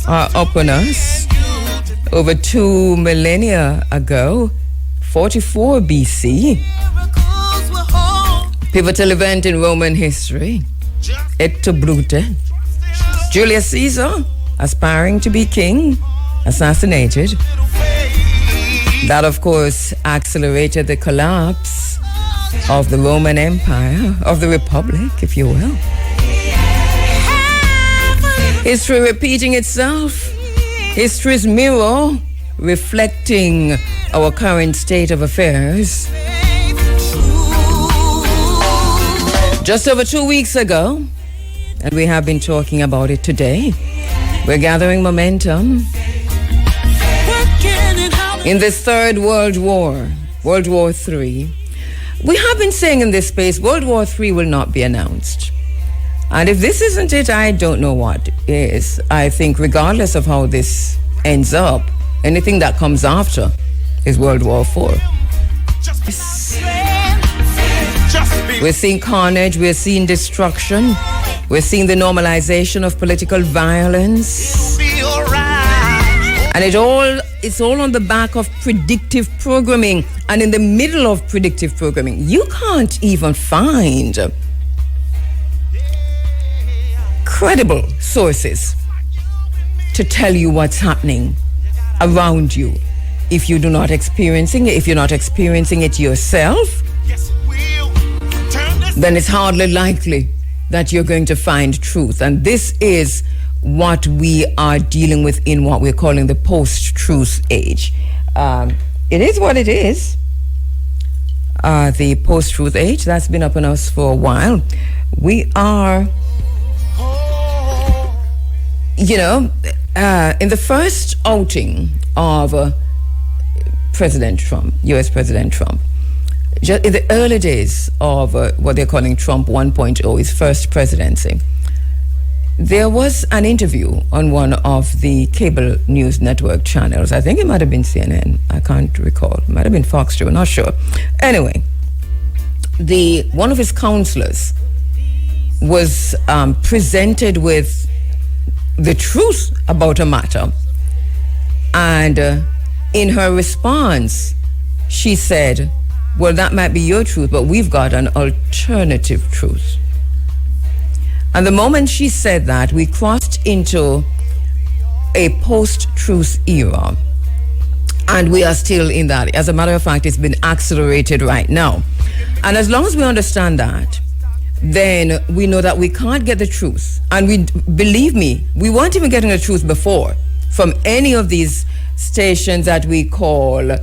are upon us over 2 millennia ago, 44 BC. Pivotal event in Roman history. Hector Brute. Julius Caesar, aspiring to be king, assassinated. That, of course, accelerated the collapse of the Roman Empire, of the Republic, if you will. History repeating itself. History's mirror reflecting our current state of affairs. Just over 2 weeks ago, and we have been talking about it today, we're gathering momentum in this third World War, World War III. We have been saying in this space, World War III will not be announced. And if this isn't it, I don't know what is. I think regardless of how this ends up, anything that comes after is World War IV. We're seeing carnage, we're seeing destruction, we're seeing the normalization of political violence. And it's all on the back of predictive programming. And in the middle of predictive programming, you can't even find credible sources to tell you what's happening around you if you're not experiencing it yourself. Then it's hardly likely that you're going to find truth. And this is what we are dealing with in what we're calling the post-truth age. It is what it is. The post-truth age, that's been up on us for a while. We are, in the first outing of President Trump, U.S. President Trump, just in the early days of what they're calling Trump 1.0, his first presidency, there was an interview on one of the cable news network channels. I think it might have been CNN. I can't recall. It might have been Fox too. I'm not sure. Anyway, one of his counselors was presented with the truth about a matter. And in her response, she said, well, that might be your truth, but we've got an alternative truth. And the moment she said that, we crossed into a post-truth era. And we are still in that. As a matter of fact, it's been accelerated right now. And as long as we understand that, then we know that we can't get the truth. And believe me, we weren't even getting the truth before from any of these stations that we call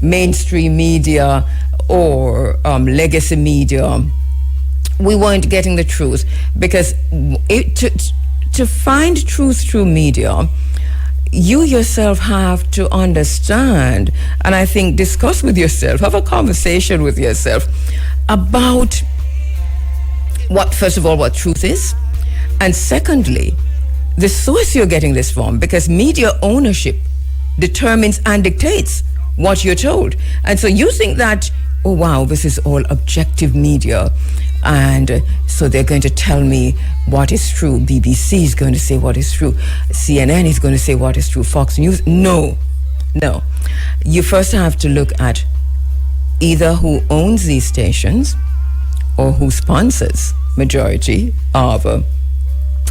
mainstream media or legacy media. We weren't getting the truth because to find truth through media, you yourself have to understand, and I think discuss with yourself, have a conversation with yourself about first of all, what truth is, and secondly, the source you're getting this from, because media ownership determines and dictates what you're told. And so you think that, oh wow, this is all objective media, and so they're going to tell me what is true. BBC is going to say what is true. CNN is going to say what is true. Fox News. No. You first have to look at either who owns these stations or who sponsors majority of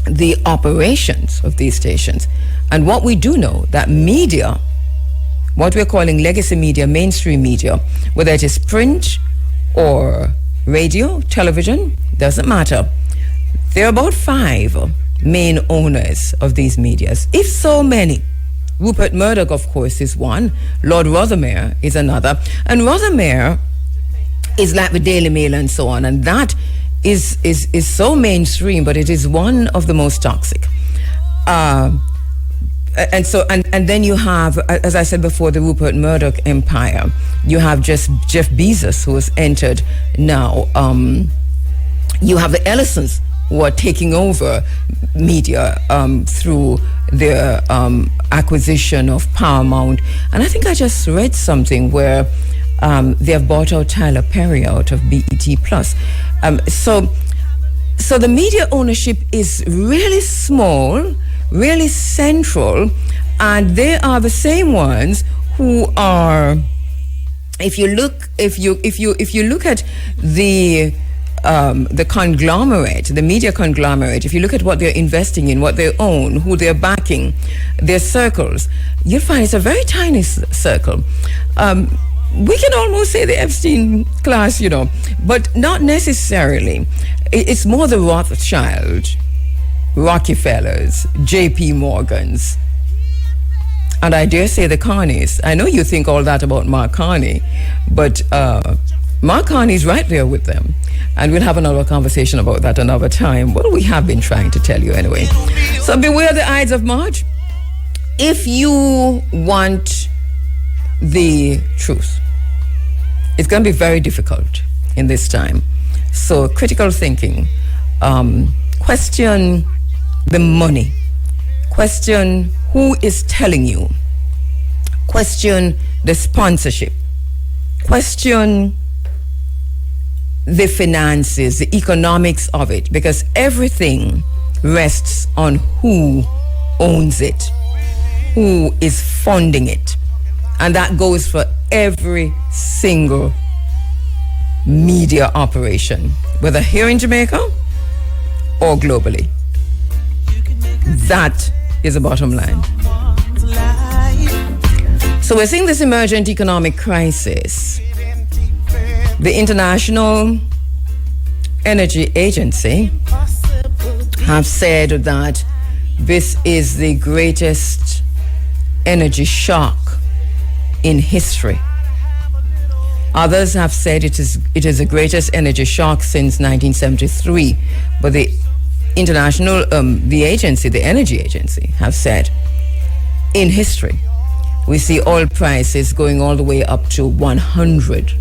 the operations of these stations. And what we do know, that media, what we're calling legacy media, mainstream media, whether it is print or radio, television, doesn't matter. There are about 5 main owners of these medias, if so many. Rupert Murdoch, of course, is one. Lord Rothermere is another. And Rothermere is like the Daily Mail and so on, and that is so mainstream, but it is one of the most toxic. And then you have, as I said before, the Rupert Murdoch empire. You have just Jeff Bezos, who has entered now. You have the Ellisons, who are taking over media through their acquisition of Paramount. And I think I just read something where they have bought out Tyler Perry out of BET Plus. So the media ownership is really small, really central, and they are the same ones who are, if you look at the conglomerate, the media conglomerate, if you look at what they're investing in, what they own, who they're backing, their circles, you'll find it's a very tiny circle. We can almost say the Epstein class, but not necessarily. It's more the Rothschild, Rockefellers, J.P. Morgans, and I dare say the Carneys. I know you think all that about Mark Carney, but Mark Carney's right there with them. And we'll have another conversation about that another time. Well, we have been trying to tell you anyway. So beware the Ides of March. If you want the truth, it's going to be very difficult in this time. So critical thinking, question the money, question who is telling you, question the sponsorship, question the finances, the economics of it, because everything rests on who owns it, who is funding it. And that goes for every single media operation, whether here in Jamaica or globally. That is the bottom line. So we're seeing this emergent economic crisis. The International Energy Agency have said that this is the greatest energy shock in history. Others have said it is the greatest energy shock since 1973. But the international, the energy agency, have said in history, we see oil prices going all the way up to 100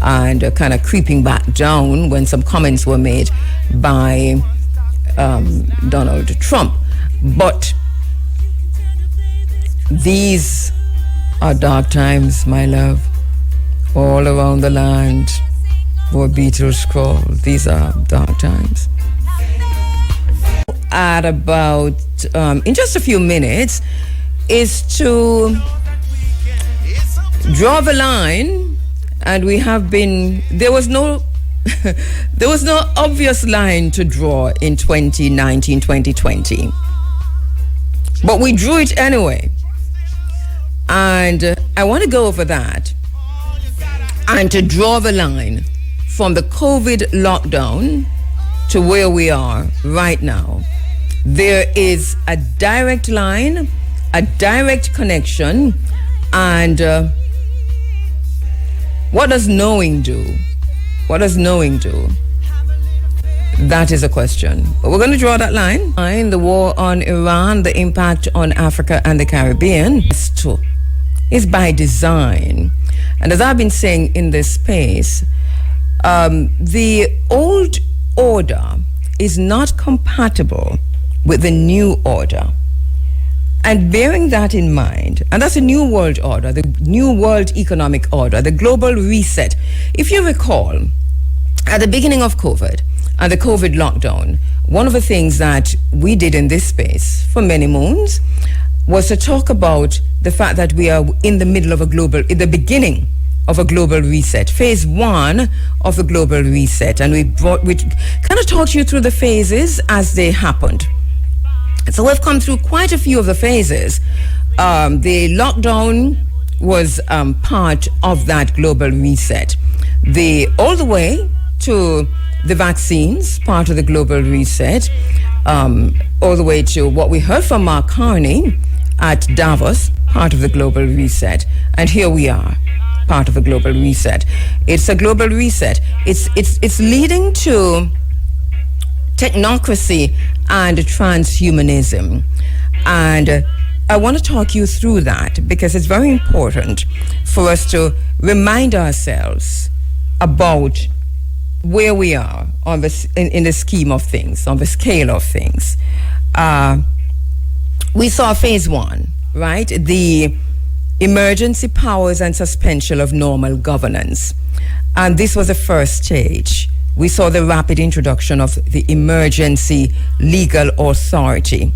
and kind of creeping back down when some comments were made by Donald Trump. But these are dark times, my love, all around the land where beetles crawl. These are dark times. At about, in just a few minutes, is to draw the line, and we have been, there was no obvious line to draw in 2019, 2020. But we drew it anyway. And I want to go over that and to draw the line from the COVID lockdown to where we are right now. There is a direct line, a direct connection, and what does knowing do? What does knowing do? That is a question. But we're going to draw that line. The war on Iran, the impact on Africa and the Caribbean is by design. And as I've been saying in this space, the old order is not compatible with the new order. And bearing that in mind, and that's a new world order, the new world economic order, the global reset. If you recall, at the beginning of COVID and the COVID lockdown, one of the things that we did in this space for many moons was to talk about the fact that we are in the the beginning of a global reset, phase one of the global reset. And we kind of talked you through the phases as they happened. So we've come through quite a few of the phases. The lockdown was part of that global reset. All the way to the vaccines, part of the global reset, all the way to what we heard from Mark Carney at Davos, part of the global reset. And here we are, part of the global reset. It's a global reset. It's leading to technocracy and transhumanism. And I want to talk you through that because it's very important for us to remind ourselves about where we are on this in the scheme of things, on the scale of things. We saw phase one, right? The emergency powers and suspension of normal governance. And this was the first stage. We saw the rapid introduction of the emergency legal authority.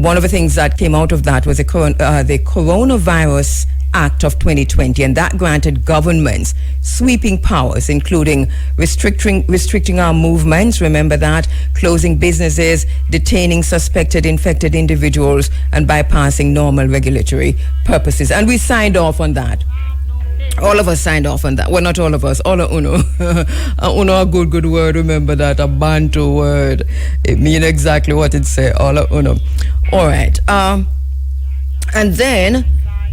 one of the things that came out of that was the Coronavirus Act of 2020, and that granted governments sweeping powers, including restricting our movements, remember that, closing businesses, detaining suspected infected individuals, and bypassing normal regulatory purposes. And we signed off on that. All of us signed off on that. Well, not all of us. All of UNO. UNO, a good word. Remember that. A Bantu word. It means exactly what it says. All of UNO. All right. And then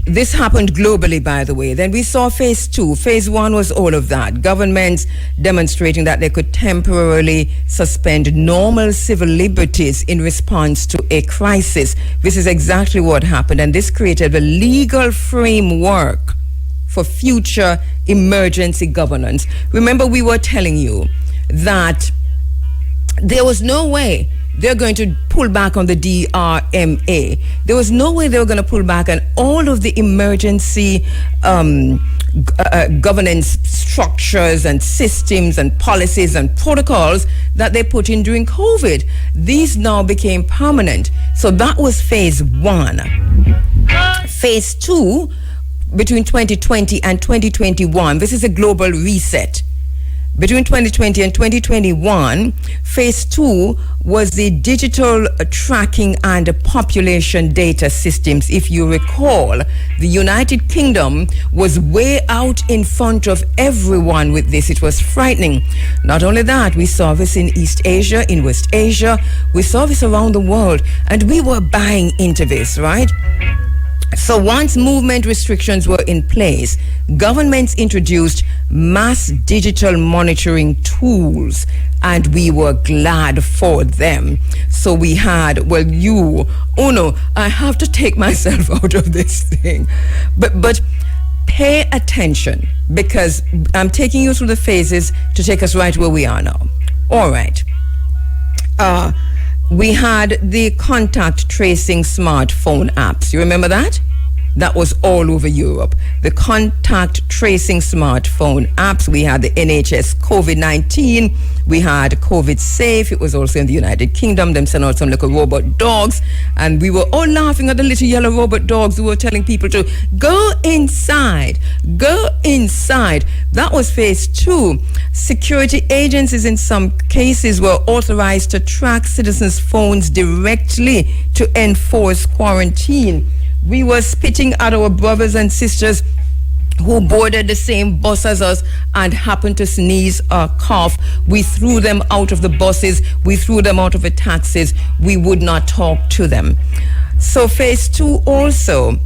this happened globally, by the way. Then we saw phase 2. Phase 1 was all of that. Governments demonstrating that they could temporarily suspend normal civil liberties in response to a crisis. This is exactly what happened. And this created a legal framework for future emergency governance. Remember, we were telling you that there was no way they're going to pull back on the DRMA. There was no way they were going to pull back on all of the emergency governance structures and systems and policies and protocols that they put in during COVID. These now became permanent. So that was phase 1. Phase 2, between 2020 and 2021, this is a global reset. Between 2020 and 2021, phase 2 was the digital tracking and population data systems. If you recall, the United Kingdom was way out in front of everyone with this. It was frightening. Not only that, we saw this in East Asia, in West Asia. We saw this around the world, and we were buying into this, right? So once movement restrictions were in place, governments introduced mass digital monitoring tools, and we were glad for them. So we had, well, UNO, I have to take myself out of this thing. But pay attention, because I'm taking you through the phases to take us right where we are now. All right. We had the contact tracing smartphone apps. You remember that? That was all over Europe. The contact tracing smartphone apps. We had the NHS COVID-19. We had COVID Safe. It was also in the United Kingdom. Them sent out some little robot dogs. And we were all laughing at the little yellow robot dogs who were telling people to go inside. Go inside. That was phase 2. Security agencies in some cases were authorized to track citizens' phones directly to enforce quarantine. We were spitting at our brothers and sisters who boarded the same bus as us and happened to sneeze or cough. We threw them out of the buses. We threw them out of the taxis. We would not talk to them. So phase 2 also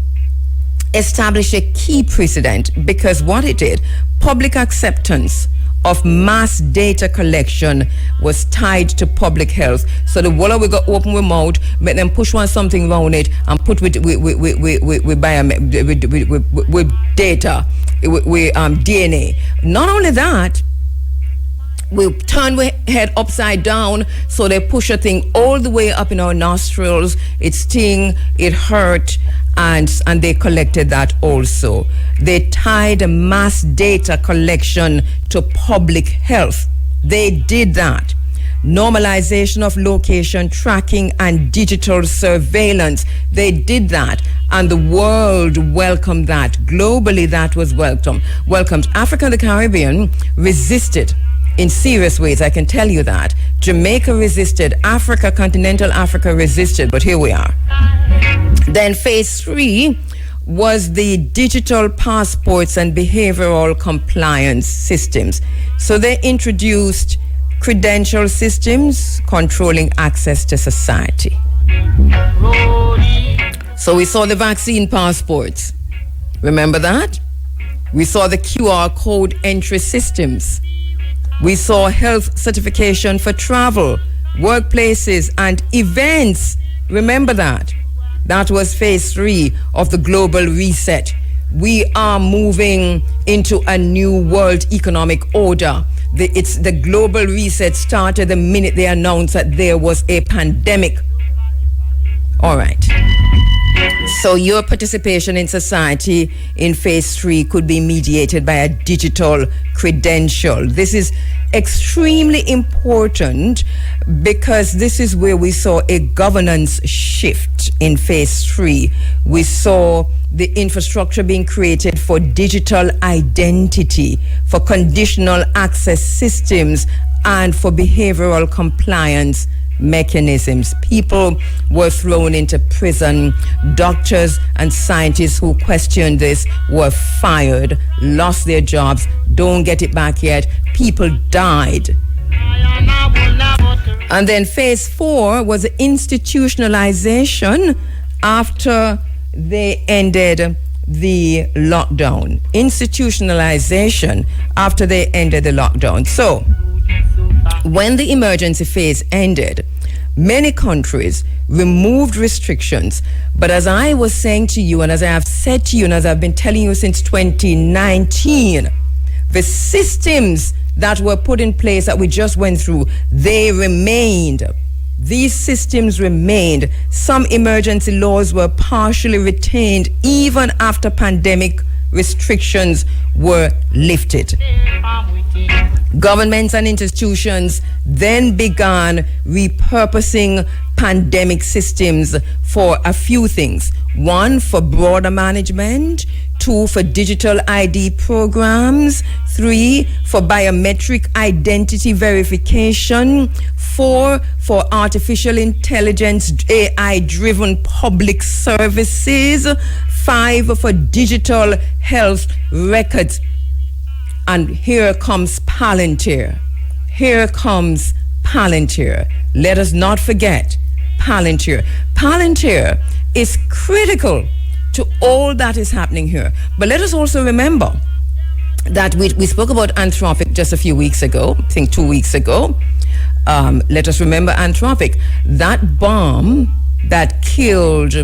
established a key precedent, because what it did, public acceptance of mass data collection was tied to public health. So the walla we got open with mouth, make them push one something around it and put with data, with DNA. Not only that, we turn our head upside down, so they push a thing all the way up in our nostrils. It sting, it hurt, and they collected that also. They tied mass data collection to public health. They did that. Normalization of location tracking and digital surveillance. They did that, and the world welcomed that. Globally, that was welcomed. Africa and the Caribbean resisted in serious ways, I can tell you that. Jamaica resisted, continental Africa resisted, but here we are. Then phase 3 was the digital passports and behavioral compliance systems. So they introduced credential systems controlling access to society. So we saw the vaccine passports. Remember that? We saw the QR code entry systems. We saw health certification for travel, workplaces, and events. Remember that? That was phase 3 of the global reset. We are moving into a new world economic order. The global reset started the minute they announced that there was a pandemic. All right. So your participation in society in phase 3 could be mediated by a digital credential. This is extremely important because this is where we saw a governance shift. in phase 3. We saw the infrastructure being created for digital identity, for conditional access systems, and for behavioral compliance mechanisms. People were thrown into prison. Doctors and scientists who questioned this were fired, lost their jobs, don't get it back yet. People died. And then phase 4 was institutionalization after they ended the lockdown. Institutionalization after they ended the lockdown. So, when the emergency phase ended, many countries removed restrictions. But as I was saying to you, and as I have said to you, and as I've been telling you since 2019, the systems that were put in place that we just went through, they remained. These systems remained. Some emergency laws were partially retained even after pandemic restrictions were lifted. Governments and institutions then began repurposing pandemic systems for a few things. 1, for broader management. 2, for digital ID programs. 3, for biometric identity verification. 4, for artificial intelligence, AI-driven public services. 5, for digital health records. And here comes Palantir. Here comes Palantir. Let us not forget Palantir. Palantir is critical to all that is happening here. But let us also remember that we spoke about Anthropic just a few weeks ago, I think 2 weeks ago. Let us remember Anthropic. That bomb that killed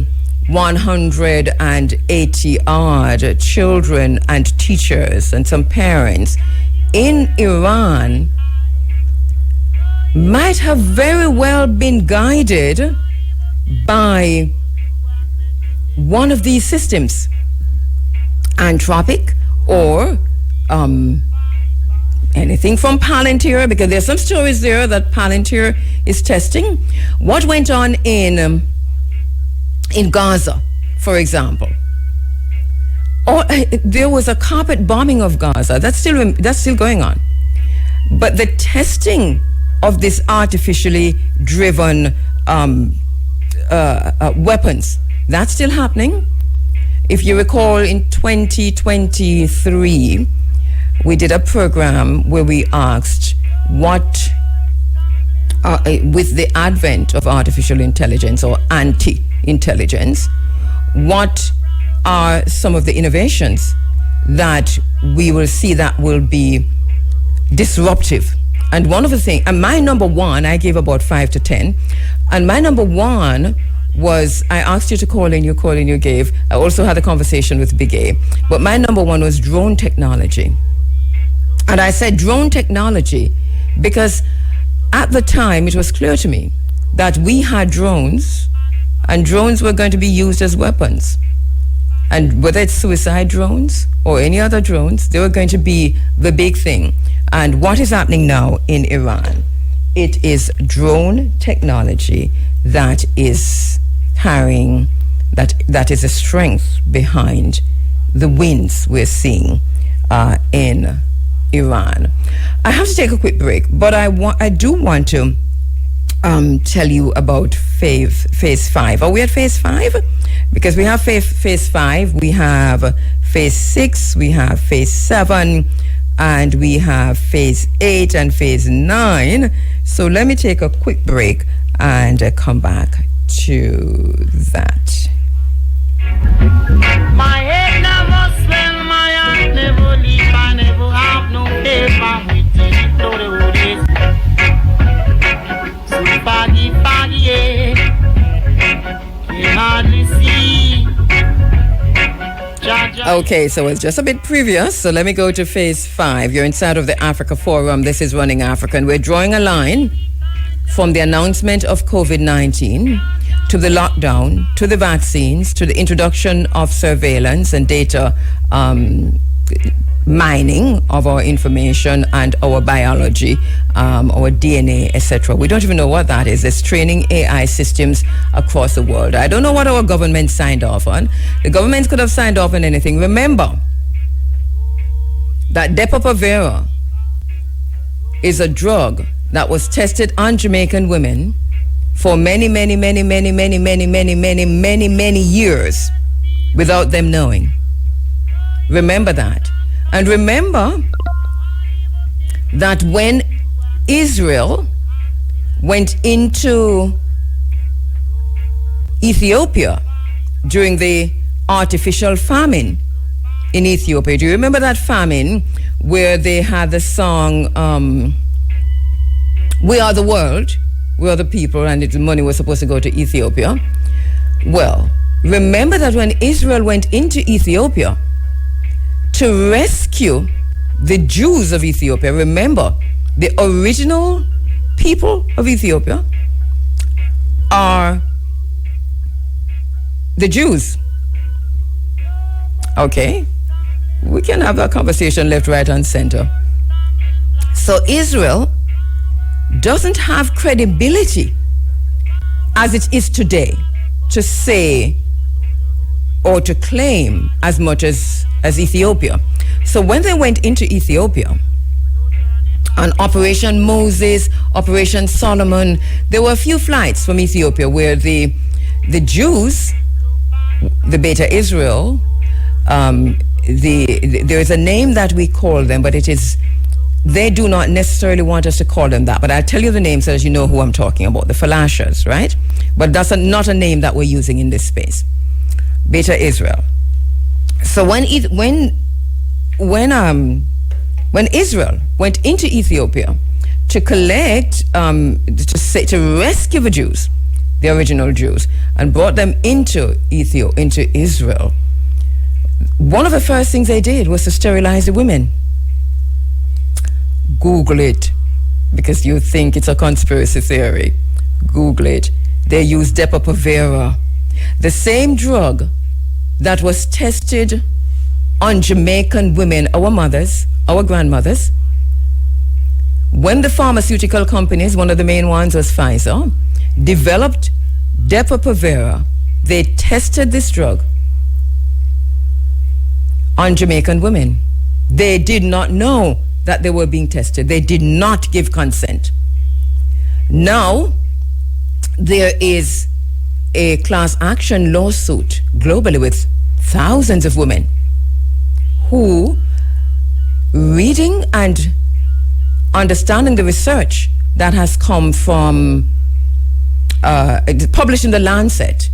180 odd children and teachers and some parents in Iran might have very well been guided by one of these systems, Anthropic or anything from Palantir, because there's some stories there that Palantir is testing. What went on in Gaza, for example? There was a carpet bombing of Gaza. That's still going on. But the testing of this artificially driven weapons, that's still happening. If you recall, in 2023, we did a program where we asked what, with the advent of artificial intelligence or anti-intelligence, what are some of the innovations that we will see that will be disruptive? And one of the things, and my number one, I gave about 5 to 10, and my number one was, I asked you to call in, you gave. I also had a conversation with Big A. But my number one was drone technology. And I said drone technology because at the time it was clear to me that we had drones, and drones were going to be used as weapons. And whether it's suicide drones or any other drones, they were going to be the big thing. And what is happening now in Iran? It is drone technology that is carrying, that is a strength behind the wins we're seeing in Iran. I have to take a quick break, but I do want to tell you about phase 5. Are we at phase 5? Because we have phase 5, we have phase 6, we have phase 7, and we have phase 8 and phase 9. So let me take a quick break and come back to that. My head never swell, my heart never leap, I never have no paper with it, no the wood is so foggy, yeah, can hardly see. Okay, so it's just a bit previous, so let me go to phase 5. You're inside of the Africa Forum. This is Running Africa, and we're drawing a line from the announcement of COVID-19 to the lockdown, to the vaccines, to the introduction of surveillance and data mining of our information and our biology our DNA, etc. We don't even know what that is. There's training AI systems across the world. I don't know what our government signed off on. The government could have signed off on anything. Remember that Depo-Provera is a drug that was tested on Jamaican women for many years without them knowing. Remember that. And remember that when Israel went into Ethiopia during the artificial famine in Ethiopia. Do you remember that famine where they had the song, We Are the World, We Are the People, and the money was supposed to go to Ethiopia? Well, remember that when Israel went into Ethiopia to rescue the Jews of Ethiopia, remember, the original people of Ethiopia are the Jews. Okay? We can have that conversation left, right, and center. So Israel doesn't have credibility as it is today to say or to claim as much as Ethiopia. So when they went into Ethiopia, on Operation Moses, Operation Solomon, there were a few flights from Ethiopia where the Jews, the Beta Israel, there is a name that we call them, but it is, they do not necessarily want us to call them that. But I'll tell you the name so that you know who I'm talking about, the Falashas, right? But that's not a name that we're using in this space. Beta Israel. So when Israel went into Ethiopia to collect, to rescue the Jews, the original Jews, and brought them into Israel, one of the first things they did was to sterilize the women. Google it, because you think it's a conspiracy theory. Google it. They used Depo-Provera, the same drug that was tested on Jamaican women, our mothers, our grandmothers. When the pharmaceutical companies, one of the main ones was Pfizer, developed Depo-Provera, they tested this drug on Jamaican women. They did not know that they were being tested. They did not give consent. Now, there is a class action lawsuit globally with thousands of women who, reading and understanding the research that has come from, published in the Lancet,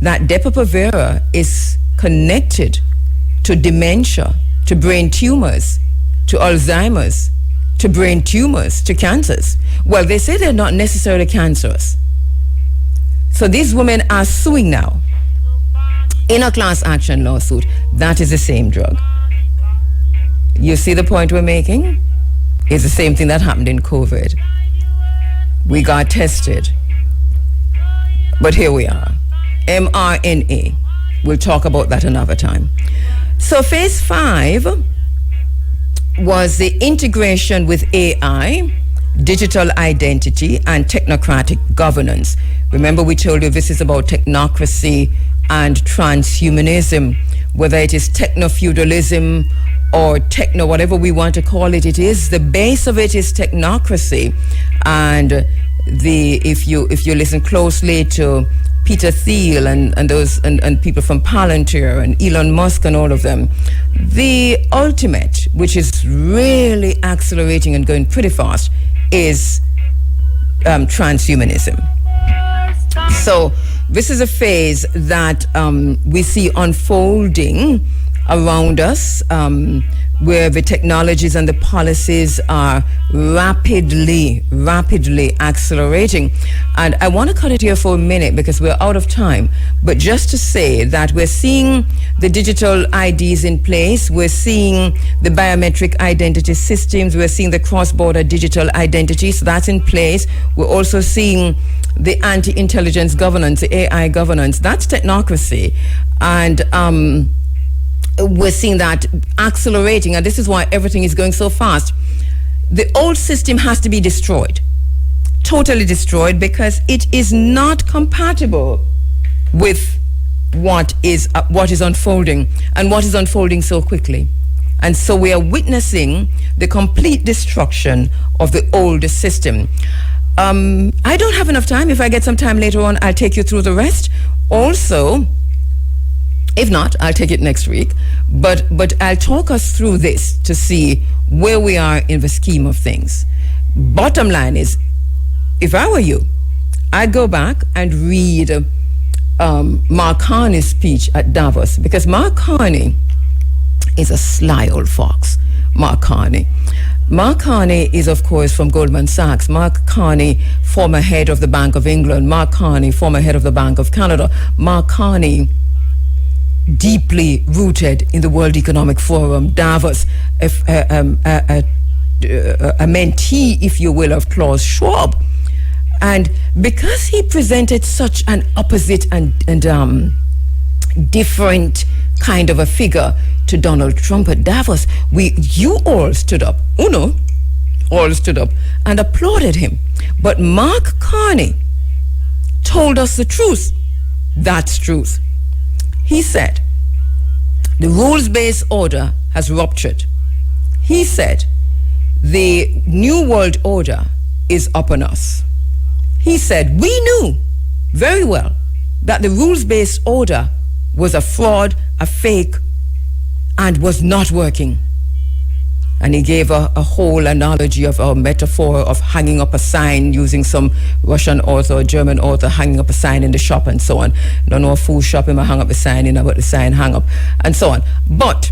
that Depo-Provera is connected to dementia, to brain tumors, to Alzheimer's, to brain tumors, to cancers. Well, they say they're not necessarily cancerous. So these women are suing now in a class action lawsuit. That is the same drug. You see the point we're making? It's the same thing that happened in COVID. We got tested, but here we are. mRNA. We'll talk about that another time. So phase 5 was the integration with AI, digital identity, and technocratic governance. Remember, we told you this is about technocracy and transhumanism, whether it is techno-feudalism or techno, whatever we want to call it. It is, the base of it is technocracy. And if you listen closely to Peter Thiel and those and people from Palantir and Elon Musk and all of them, the ultimate, which is really accelerating and going pretty fast, is transhumanism. So this is a phase that we see unfolding around us, where the technologies and the policies are rapidly accelerating. And I want to cut it here for a minute because we're out of time. But just to say that we're seeing the digital IDs in place, we're seeing the biometric identity systems, we're seeing the cross-border digital identity, so that's in place. We're also seeing the anti-intelligence governance, the AI governance, that's technocracy. And we're seeing that accelerating, and this is why everything is going so fast. the old system has to be destroyed, totally destroyed, because it is not compatible with what is unfolding, and what is unfolding so quickly. And so we are witnessing the complete destruction of the old system. I don't have enough time. If I get some time later on, I'll take you through the rest. Also, if not, I'll take it next week. But I'll talk us through this to see where we are in the scheme of things. Bottom line is, if I were you, I'd go back and read Mark Carney's speech at Davos, because Mark Carney is a sly old fox. Mark Carney is, of course, from Goldman Sachs. Mark Carney, former head of the Bank of England. Mark Carney, former head of the Bank of Canada. Mark Carney, deeply rooted in the World Economic Forum, Davos, a mentee, if you will, of Klaus Schwab. And because he presented such an opposite and different kind of a figure to Donald Trump at Davos, you all stood up, all stood up and applauded him. But Mark Carney told us the truth. That's truth. He said, the rules-based order has ruptured. He said, the new world order is upon us. He said, we knew very well that the rules-based order was a fraud, a fake, and was not working. And he gave a whole analogy of a metaphor of hanging up a sign, using some Russian author or German author, hanging up a sign in the shop and so on. Don't know a fool shop, him hang up a sign, but the sign hang up, and so on. But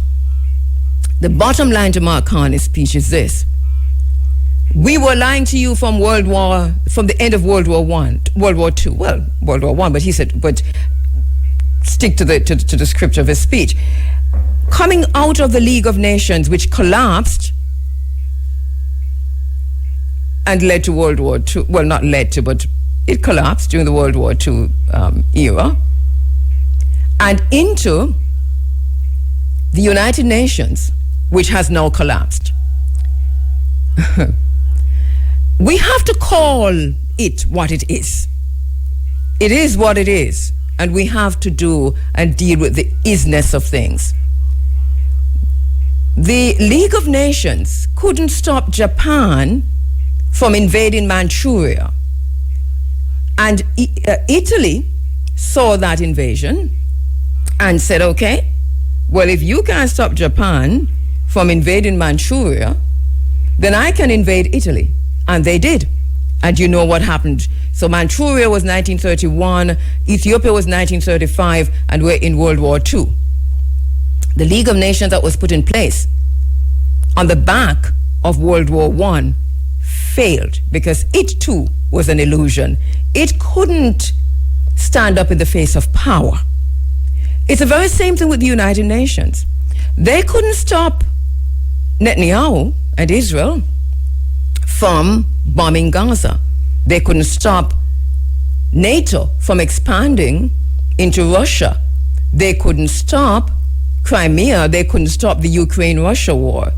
the bottom line to Mark Carney's speech is this: we were lying to you from the end of World War II. Well, World War I, but he said, but stick to the script of his speech. Coming out of the League of Nations, which collapsed and led to World War II, well, not led to, but it collapsed during the World War II era, and into the United Nations, which has now collapsed. We have to call it what it is. It is what it is, and we have to do and deal with the isness of things. The League of Nations couldn't stop Japan from invading Manchuria. And Italy saw that invasion and said, okay, well, if you can't stop Japan from invading Manchuria, then I can invade Italy. And they did. And you know what happened. So Manchuria was 1931, Ethiopia was 1935, and we're in World War II. The League of Nations that was put in place on the back of World War I failed because it too was an illusion. It couldn't stand up in the face of power. It's the very same thing with the United Nations. They couldn't stop Netanyahu and Israel from bombing Gaza. They couldn't stop NATO from expanding into Russia. They couldn't stop Crimea. They couldn't stop the Ukraine-Russia war.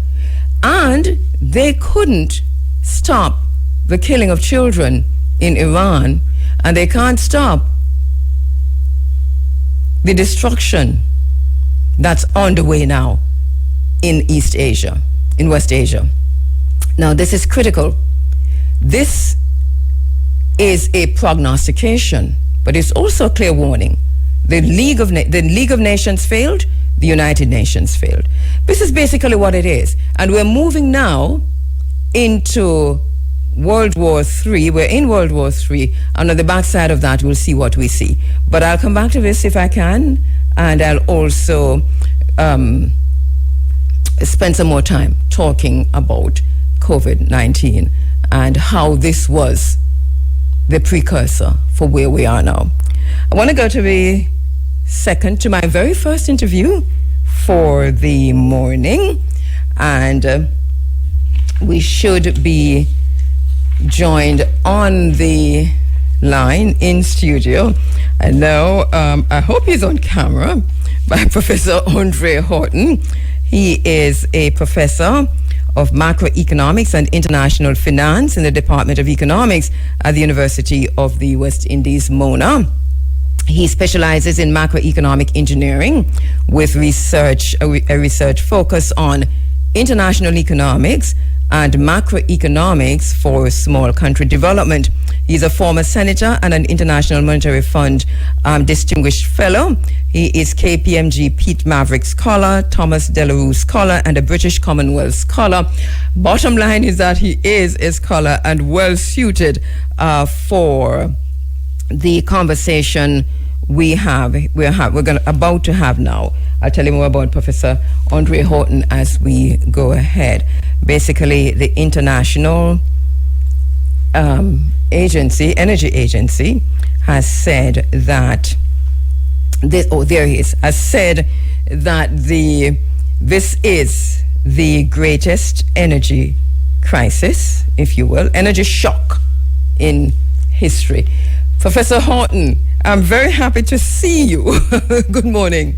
And they couldn't stop the killing of children in Iran. And they can't stop the destruction that's underway now in East Asia, in West Asia. Now, this is critical. This is a prognostication, but it's also a clear warning. The League of Nations failed, the United Nations failed. This is basically what it is. And we're moving now into World War III. We're in World War III, and on the backside of that, we'll see what we see. But I'll come back to this if I can, and I'll also spend some more time talking about COVID-19 and how this was the precursor for where we are now. I want to go to my very first interview for the morning, and we should be joined on the line in studio. I know, I hope he's on camera, by Professor Andre Horton. He is a professor of Macroeconomics and International Finance in the Department of Economics at the University of the West Indies, Mona. He specializes in macroeconomic engineering with a research focus on international economics and macroeconomics for small country development. He's a former senator and an International Monetary Fund distinguished fellow. He is KPMG Pete Maverick Scholar, Thomas Delarue Scholar, and a British Commonwealth Scholar. Bottom line is that he is a scholar and well suited for the conversation we're about to have now. I'll tell you more about Professor Andre Horton as we go ahead. Basically, the International Energy Agency has said that this is the greatest energy crisis, if you will, energy shock in history. Professor Horton, I'm very happy to see you. Good morning.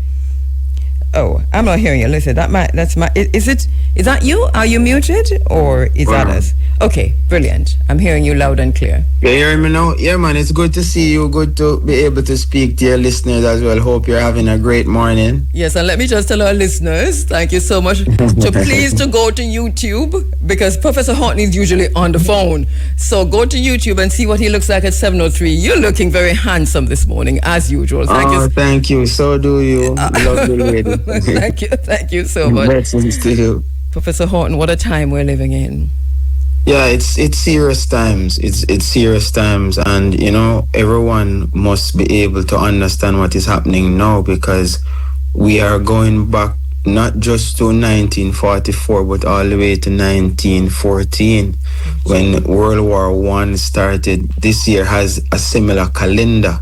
Oh, I'm not hearing you. Listen, is that you? Are you muted or is that us? Okay, brilliant. I'm hearing you loud and clear. You hearing me now? Yeah, man, it's good to see you. Good to be able to speak to your listeners as well. Hope you're having a great morning. Yes, and let me just tell our listeners, thank you so much, to please to go to YouTube, because Professor Horton is usually on the phone. So go to YouTube and see what he looks like at 7:03. You're looking very handsome this morning, as usual. Thank you. So do you. Lovely lady. Thank you so much. Blessings to you. Professor Horton, what a time we're living in. Yeah, it's serious times. It's serious times, and everyone must be able to understand what is happening now, because we are going back not just to 1944, but all the way to 1914, when World War I started. This year has a similar calendar,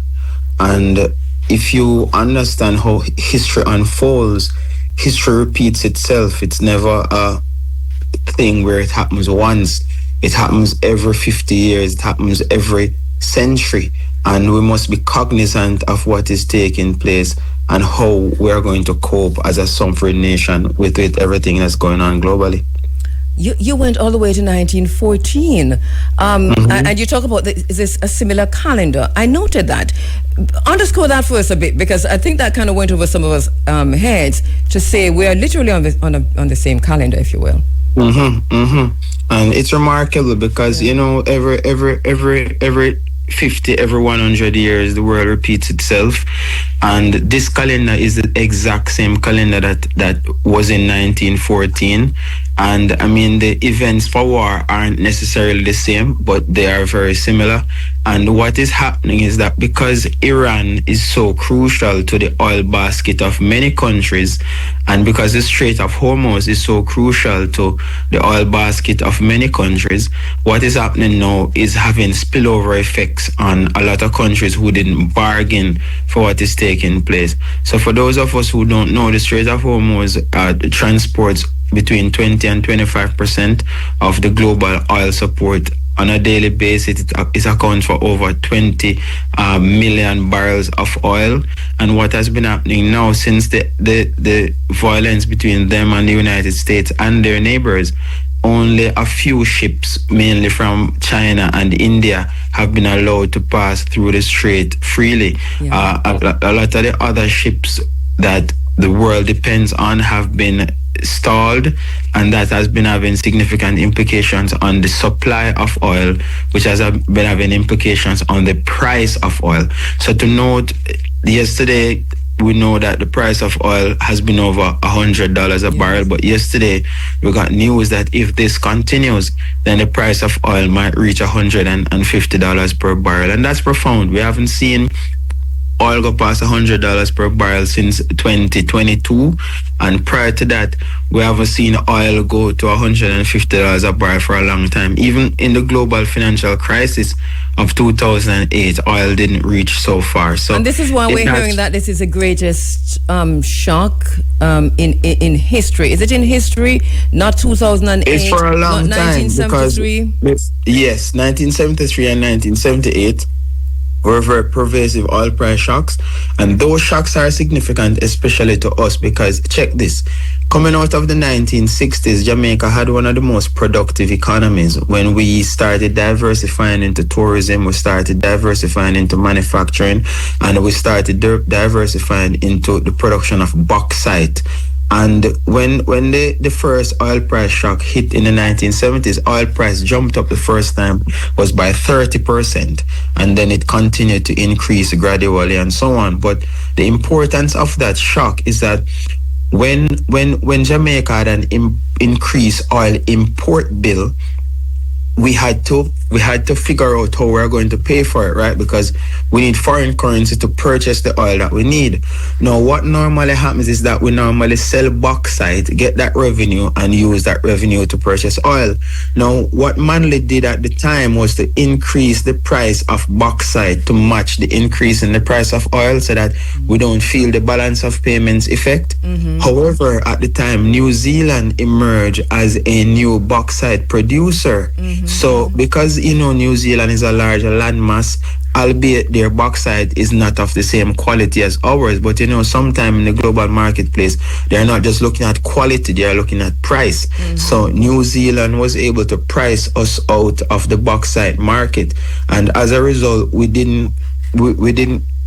and if you understand how history unfolds, history repeats itself. It's never a thing where it happens once. It happens every 50 years. It happens every century. And we must be cognizant of what is taking place and how we are going to cope as a sovereign nation with everything that's going on globally. You went all the way to 1914, and you talk about this a similar calendar. I noted that. Underscore that for us a bit, because I think that kind of went over some of us heads to say we are literally on the same calendar, if you will. And it's remarkable because every 50, every 100 years, the world repeats itself. And this calendar is the exact same calendar that was in 1914. And I mean, the events for war aren't necessarily the same, but they are very similar. And what is happening is that because Iran is so crucial to the oil basket of many countries, and because the Strait of Hormuz is so crucial to the oil basket of many countries, what is happening now is having spillover effects on a lot of countries who didn't bargain for what is taking place. So for those of us who don't know, the Strait of Hormuz transports between 20 and 25% of the global oil support on a daily basis. It accounts for over 20 million barrels of oil. And what has been happening now since the violence between them and the United States and their neighbors, only a few ships, mainly from China and India, have been allowed to pass through the strait freely. Yeah. A lot of the other ships that the world depends on have been stalled, and that has been having significant implications on the supply of oil, which has been having implications on the price of oil. So to note, yesterday we know that the price of oil has been over $100 a barrel, but yesterday we got news that if this continues, then the price of oil might reach $150 per barrel, and that's profound. We haven't seen oil go past $100 per barrel since 2022, and prior to that we haven't seen oil go to $150 a barrel for a long time. Even in the global financial crisis of 2008, oil didn't reach so far. So, and this is why we're hearing that this is the greatest shock in history. Is it in history? Not 2008. It's for a long time, 1973. Yes, 1973 and 1978. were very pervasive oil price shocks, and those shocks are significant, especially to us, because check this. Coming out of the 1960s, Jamaica had one of the most productive economies. When we started diversifying into tourism, we started diversifying into manufacturing, and we started diversifying into the production of bauxite. And when the first oil price shock hit in the 1970s, oil price jumped up the first time was by 30%, and then it continued to increase gradually and so on. But the importance of that shock is that when Jamaica had an increased oil import bill, we had to figure out how we're going to pay for it, right? Because we need foreign currency to purchase the oil that we need. Now, what normally happens is that we normally sell bauxite, get that revenue, and use that revenue to purchase oil. Now, what Manley did at the time was to increase the price of bauxite to match the increase in the price of oil, so that we don't feel the balance of payments effect. However, at the time, New Zealand emerged as a new bauxite producer. So because, New Zealand is a larger landmass, albeit their bauxite is not of the same quality as ours, but sometime in the global marketplace, they're not just looking at quality, they are looking at price. So New Zealand was able to price us out of the bauxite market, and as a result, we didn't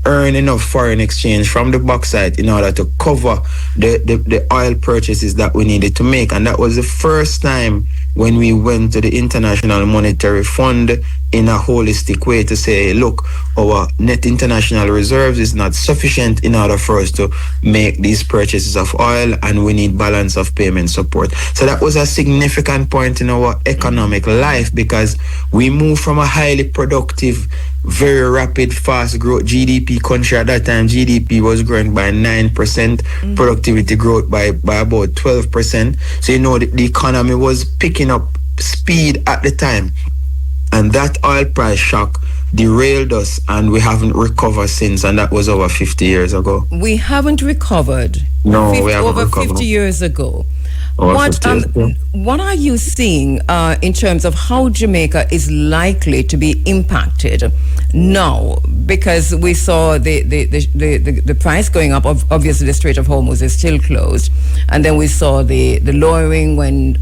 earn enough foreign exchange from the bauxite in order to cover the oil purchases that we needed to make. And that was the first time when we went to the International Monetary Fund in a holistic way to say, look, our net international reserves is not sufficient in order for us to make these purchases of oil, and we need balance of payment support. So that was a significant point in our economic life, because we moved from a highly productive, very rapid, fast growth GDP country. At that time, GDP was growing by 9%, productivity growth by about 12%. So, the economy was picking up speed at the time. And that oil price shock derailed us, and we haven't recovered since, and that was over 50 years ago. We haven't recovered. No, we haven't over recovered. 50 years ago. What are you seeing in terms of how Jamaica is likely to be impacted now? Because we saw the price going up. Obviously, the Strait of Hormuz is still closed, and then we saw the lowering when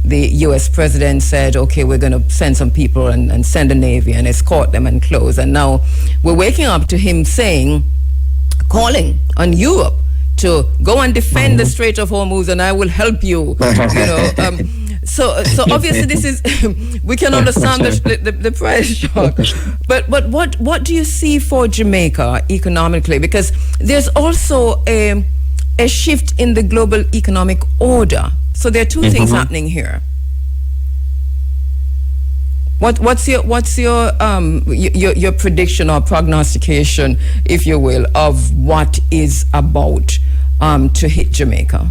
the U.S. president said, "Okay, we're going to send some people and send a navy and escort them and close." And now we're waking up to him calling on Europe to go and defend the Strait of Hormuz, and I will help you. So obviously this is we can understand the price shock, but what do you see for Jamaica economically? Because there's also a shift in the global economic order. So there are two things happening here. What's your prediction or prognostication, if you will, of what is about to hit Jamaica?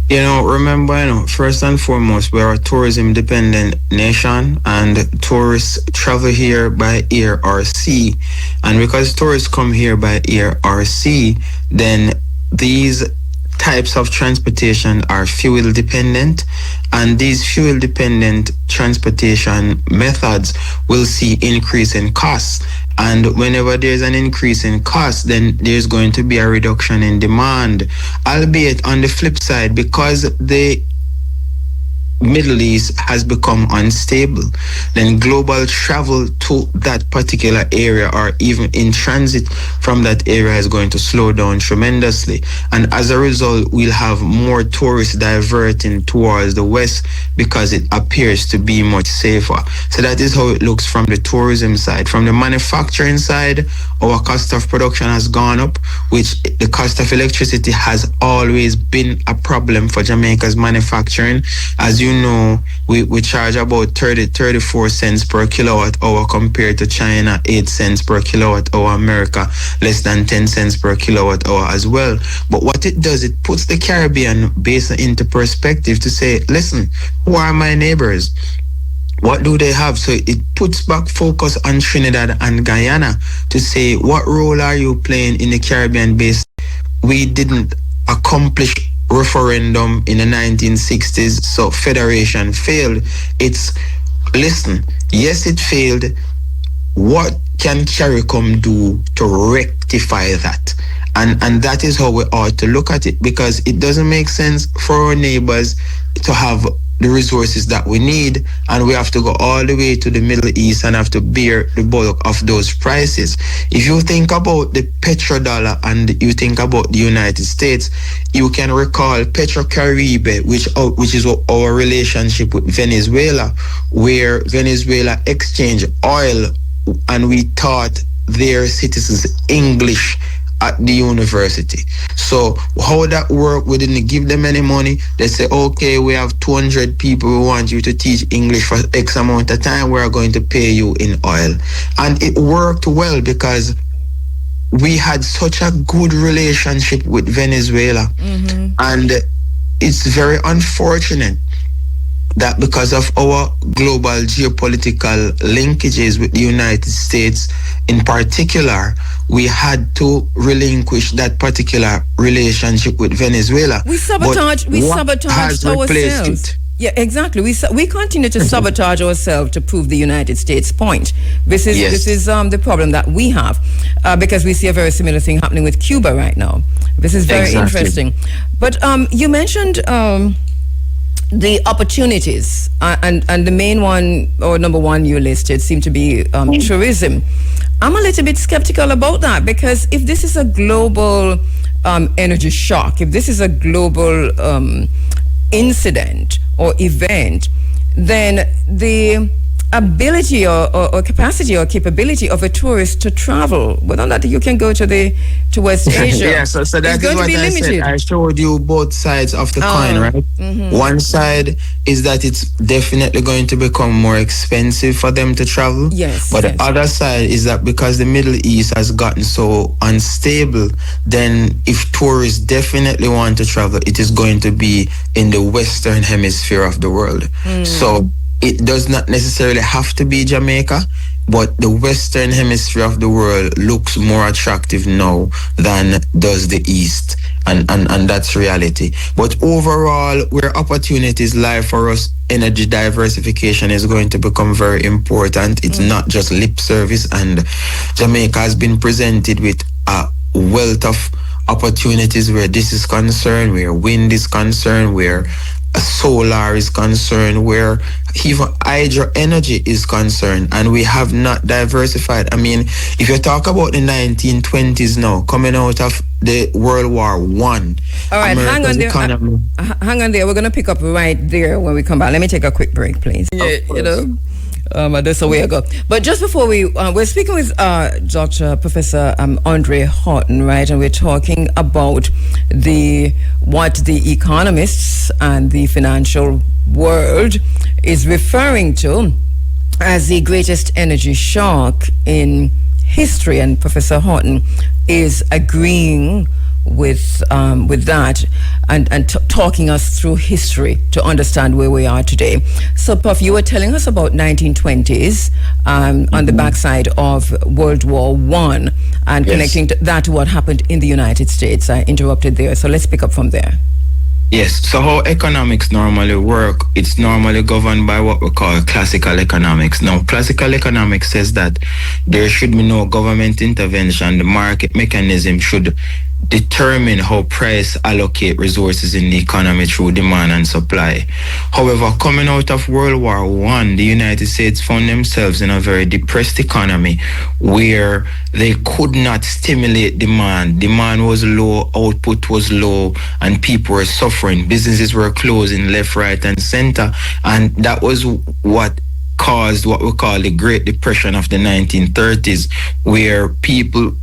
Remember, first and foremost, we're a tourism-dependent nation, and tourists travel here by air or sea. And because tourists come here by air or sea, then these types of transportation are fuel dependent, and these fuel dependent transportation methods will see increase in costs. And whenever there's an increase in cost, then there's going to be a reduction in demand. Albeit on the flip side, because the Middle East has become unstable, then global travel to that particular area or even in transit from that area is going to slow down tremendously. And as a result, we'll have more tourists diverting towards the west because it appears to be much safer. So that is how it looks from the tourism side. From the manufacturing side, our cost of production has gone up, which the cost of electricity has always been a problem for Jamaica's manufacturing. As you know, we charge about 34 cents per kilowatt hour compared to China, 8 cents per kilowatt hour, America, less than 10 cents per kilowatt hour as well. But what it does, it puts the Caribbean basin into perspective to say, listen, who are my neighbors? What do they have? So it puts back focus on Trinidad and Guyana to say, what role are you playing in the Caribbean basin? We didn't accomplish referendum in the 1960s, so federation failed. Listen, yes, it failed. What can CARICOM do to rectify that? And that is how we ought to look at it, because it doesn't make sense for our neighbors to have the resources that we need, and we have to go all the way to the Middle East and have to bear the bulk of those prices. If you think about the petrodollar and you think about the United States, you can recall Petrocaribe, which is our relationship with Venezuela, where Venezuela exchanged oil and we taught their citizens English at the university. So how that work, we didn't give them any money. They say, okay, we have 200 people, we want you to teach English for X amount of time, we're going to pay you in oil. And it worked well because we had such a good relationship with Venezuela. And it's very unfortunate that because of our global geopolitical linkages with the United States in particular, we had to relinquish that particular relationship with Venezuela. We sabotaged ourselves. Yeah, exactly. We continue to sabotage ourselves to prove the United States point. This is the problem that we have, because we see a very similar thing happening with Cuba right now. This is very interesting. But you mentioned the opportunities, and the main one, or number one you listed, seemed to be tourism. I'm a little bit skeptical about that, because if this is a global energy shock, if this is a global incident or event, then the ability or capacity or capability of a tourist to travel, well, not that you can go to West Asia. Yeah, so that is what I said. I showed you both sides of the coin, right? One side is that it's definitely going to become more expensive for them to travel. Yes. But the other side is that because the Middle East has gotten so unstable, then if tourists definitely want to travel, it is going to be in the Western hemisphere of the world. So it does not necessarily have to be Jamaica, but the Western hemisphere of the world looks more attractive now than does the East. And that's reality. But overall, where opportunities lie for us, energy diversification is going to become very important. It's not just lip service, and Jamaica has been presented with a wealth of opportunities where this is concerned, where wind is concerned, where solar is concerned, where even hydro energy is concerned, and we have not diversified. I mean, if you talk about the 1920s now, coming out of the World War I, all right, hang on there. Hang on there. We're going to pick up right there when we come back. Let me take a quick break, please. Yeah, you know. That's a way ago. But just before we're speaking with Dr. Professor Andre Horton, right? And we're talking about what the economists and the financial world is referring to as the greatest energy shock in history. And Professor Horton is agreeing with that and talking us through history to understand where we are today. So, Puff, you were telling us about 1920s on the backside of World War I, and connecting that to what happened in the United States. I interrupted there, so let's pick up from there. Yes, so how economics normally work, it's normally governed by what we call classical economics. Now, classical economics says that there should be no government intervention. The market mechanism should determine how price allocate resources in the economy through demand and supply. However, coming out of World War I, the United States found themselves in a very depressed economy where they could not stimulate demand. Demand was low, output was low, and people were suffering. Businesses were closing left, right, and center. And that was what caused what we call the Great Depression of the 1930s, where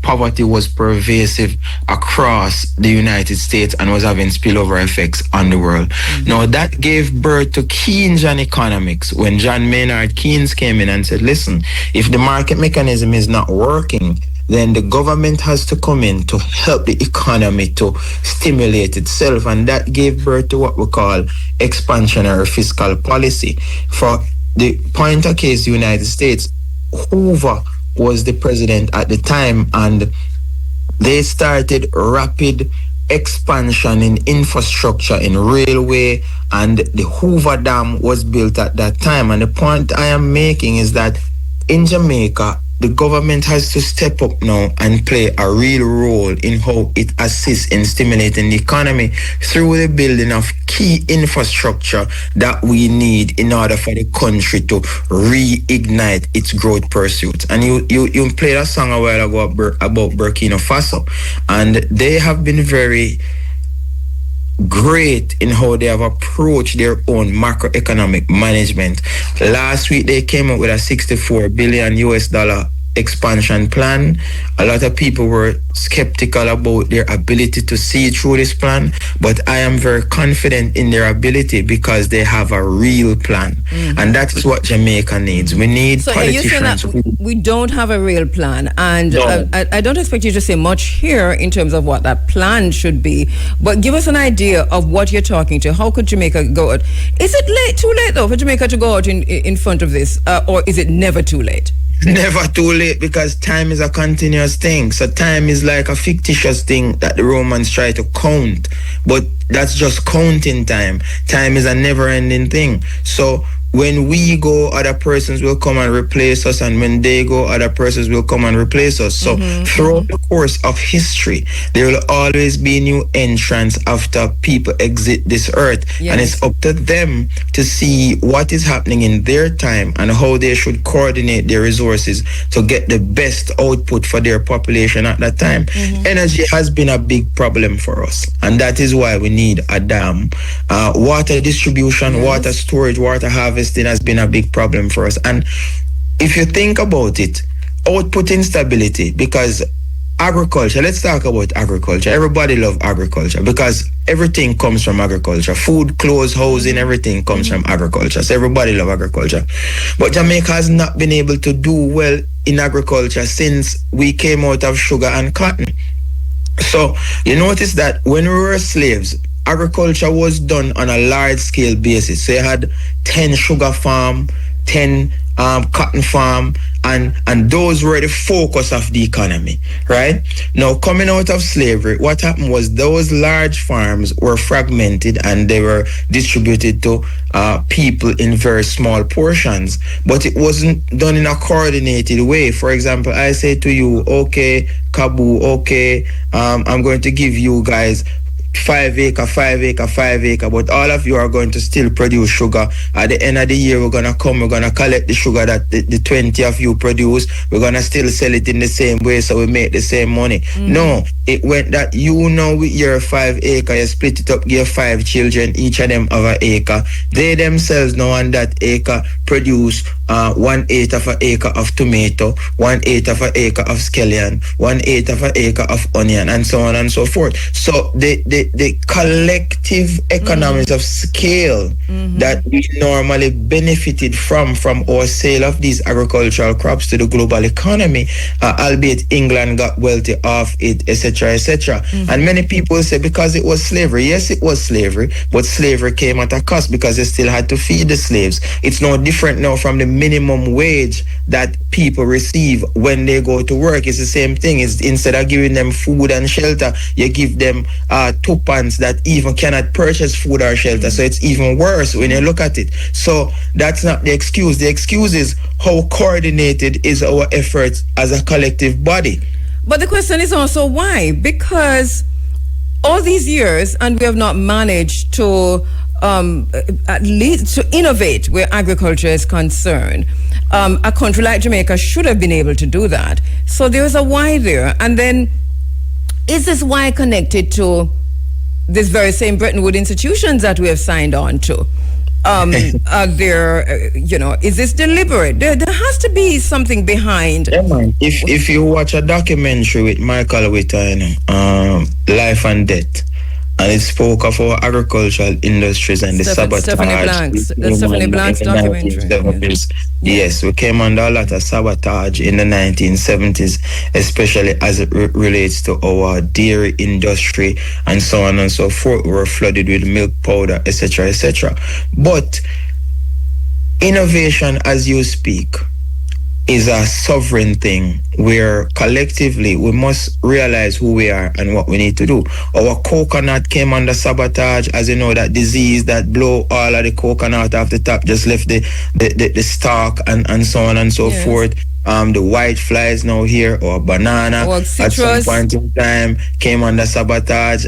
poverty was pervasive across the United States and was having spillover effects on the world. Now, that gave birth to Keynesian economics, when John Maynard Keynes came in and said, listen, if the market mechanism is not working, then the government has to come in to help the economy to stimulate itself. And that gave birth to what we call expansionary fiscal policy. For the point of case, the United States, Hoover was the president at the time, and they started rapid expansion in infrastructure, in railway, and the Hoover Dam was built at that time. And the point I am making is that in Jamaica, the government has to step up now and play a real role in how it assists in stimulating the economy through the building of key infrastructure that we need in order for the country to reignite its growth pursuits. And you played a song a while ago about Burkina Faso, and they have been very great in how they have approached their own macroeconomic management. Last week they came up with a 64 billion US dollar expansion plan. A lot of people were skeptical about their ability to see through this plan, but I am very confident in their ability because they have a real plan. And that is what Jamaica needs. We need So politicians. you're saying that we don't have a real plan, and No. I don't expect you to say much here in terms of what that plan should be, but give us an idea of what you're talking to. How could Jamaica go out? Is it too late though for Jamaica to go out in front of this, or is it never too late? Never too late, because time is a continuous thing. So time is like a fictitious thing that the Romans try to count, but that's just counting time. Time is a never-ending thing. So when we go, other persons will come and replace us, and when they go, other persons will come and replace us. So throughout the course of history, there will always be new entrants after people exit this earth. Yes. And it's up to them to see what is happening in their time and how they should coordinate their resources to get the best output for their population at that time. Energy has been a big problem for us, and that is why we need a dam. Water distribution, water storage, water harvesting has been a big problem for us. And if you think about it, output instability, because agriculture, let's talk about agriculture. Everybody loves agriculture because everything comes from agriculture. Food, clothes, housing, everything comes from agriculture. So everybody loves agriculture. But Jamaica has not been able to do well in agriculture since we came out of sugar and cotton. So you notice that when we were slaves, agriculture was done on a large scale basis. So you had 10 sugar farm, 10 cotton farm, and those were the focus of the economy, right? Now, coming out of slavery, what happened was those large farms were fragmented and they were distributed to people in very small portions, but it wasn't done in a coordinated way. For example, I say to you, okay, Kabu, okay, I'm going to give you guys 5 acre, 5 acre, 5 acre, but all of you are going to still produce sugar. At the end of the year, we're going to collect the sugar that the 20 of you produce. We're going to still sell it in the same way so we make the same money. No, it went that you know with your 5 acre, you split it up, give 5 children, each of them have an acre. They themselves now on that acre produce 1/8 of an acre of tomato, 1/8 of an acre of scallion, 1/8 of an acre of onion, and so on and so forth. So the collective economies of scale that we normally benefited from our sale of these agricultural crops to the global economy, albeit England got wealthy off it, etc., etc. And many people say because it was slavery. Yes, it was slavery, but slavery came at a cost because they still had to feed the slaves. It's no different now from the minimum wage that people receive when they go to work. It's the same thing. It's instead of giving them food and shelter, you give them tuppence that even cannot purchase food or shelter. So it's even worse when you look at it. So that's not the excuse. The excuse is how coordinated is our efforts as a collective body. But the question is also why? Because all these years, and we have not managed to at least to innovate where agriculture is concerned. A country like Jamaica should have been able to do that. So there's a why there. And then is this why connected to this very same Bretton Woods institutions that we have signed on to? Are there, is this deliberate? There has to be something behind. Yeah, man. If you watch a documentary with Michael Witter, Life and Death, and it spoke of our agricultural industries and the sabotage. Stephanie Blank's documentary. Yes, we came under a lot of sabotage in the 1970s, especially as it relates to our dairy industry and so on and so forth. We were flooded with milk powder, etc., etc. But innovation, as you speak, is a sovereign thing where collectively we must realize who we are and what we need to do. Our coconut came under sabotage, as you know, that disease that blow all of the coconut off the top, just left the stalk and so on and so forth. the white flies now here, or banana Or at some citrus. point in time came under sabotage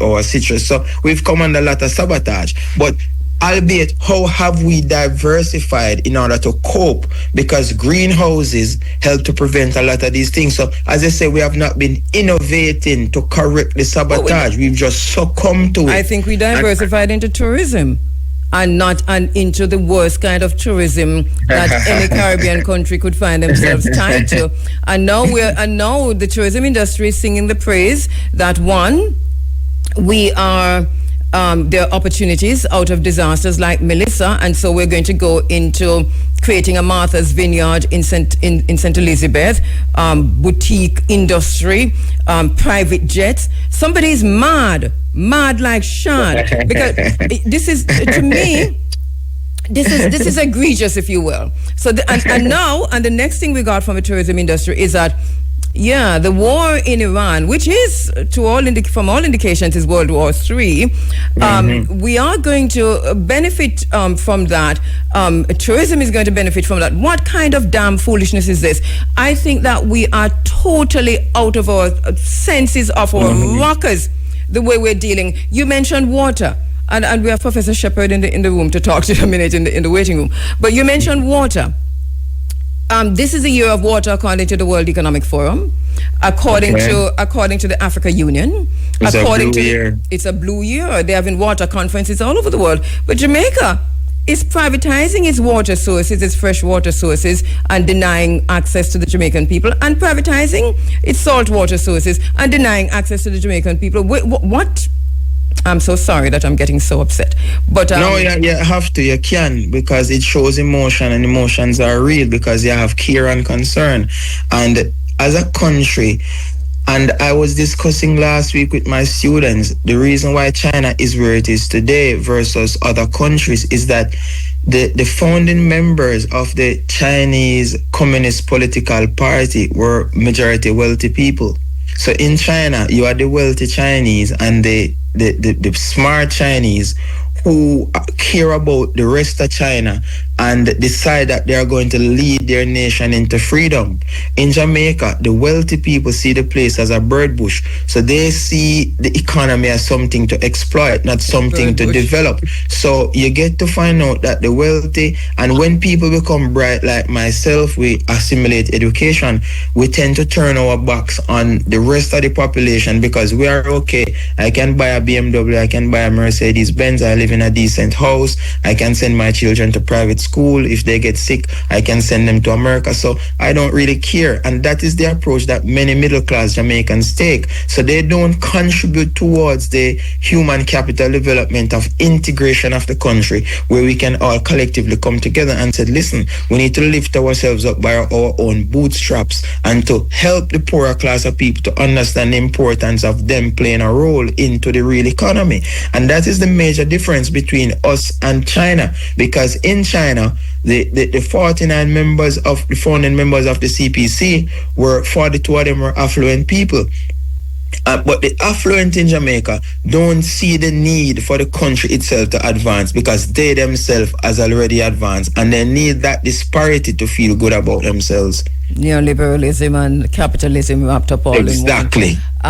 or citrus. So we've come under a lot of sabotage. But albeit, how have we diversified in order to cope? Because greenhouses help to prevent a lot of these things. So, as I say, we have not been innovating to correct the sabotage. We've just succumbed to it. I think we diversified into tourism. And into the worst kind of tourism that any Caribbean country could find themselves tied to. And now the tourism industry is singing the praise that, one, we are there are opportunities out of disasters like Melissa, and so we're going to go into creating a Martha's Vineyard in St. Elizabeth, boutique industry, private jets. Somebody's mad like Sean, because this is, to me, this is egregious, if you will. So and the next thing we got from the tourism industry is that, yeah, the war in Iran, which is from all indications is World War III, we are going to benefit from that. Tourism is going to benefit from that. What kind of damn foolishness is this? I think that we are totally out of our senses, of our rockers, the way we're dealing. You mentioned water. And we have Professor Shepherd in the room to talk to in a minute in the waiting room. But you mentioned water. This is a year of water according to the World Economic Forum, according to the Africa Union. It's a blue year. They're having water conferences all over the world. But Jamaica is privatizing its water sources, its fresh water sources, and denying access to the Jamaican people, and privatizing its salt water sources and denying access to the Jamaican people. What? I'm so sorry that I'm getting so upset. But no, you have to. You can, because it shows emotion, and emotions are real because you have care and concern. And as a country, and I was discussing last week with my students, the reason why China is where it is today versus other countries is that the founding members of the Chinese Communist Political Party were majority wealthy people. So in China, you are the wealthy Chinese and the smart Chinese who care about the rest of China and decide that they are going to lead their nation into freedom. In Jamaica, the wealthy people see the place as a bird bush. So they see the economy as something to exploit, not something to develop. So you get to find out that the wealthy, and when people become bright like myself, we assimilate education, we tend to turn our backs on the rest of the population because we are okay. I can buy a BMW, I can buy a Mercedes Benz, I live in a decent house, I can send my children to private school. If they get sick, I can send them to America. So I don't really care. And that is the approach that many middle class Jamaicans take. So they don't contribute towards the human capital development of integration of the country, where we can all collectively come together and say, listen, we need to lift ourselves up by our own bootstraps and to help the poorer class of people to understand the importance of them playing a role into the real economy. And that is the major difference between us and China, because in China, the 49 members of the founding members of the CPC were 42 of them were affluent people. But the affluent in Jamaica don't see the need for the country itself to advance because they themselves has already advanced, and they need that disparity to feel good about themselves. Neoliberalism and capitalism wrapped up all in one.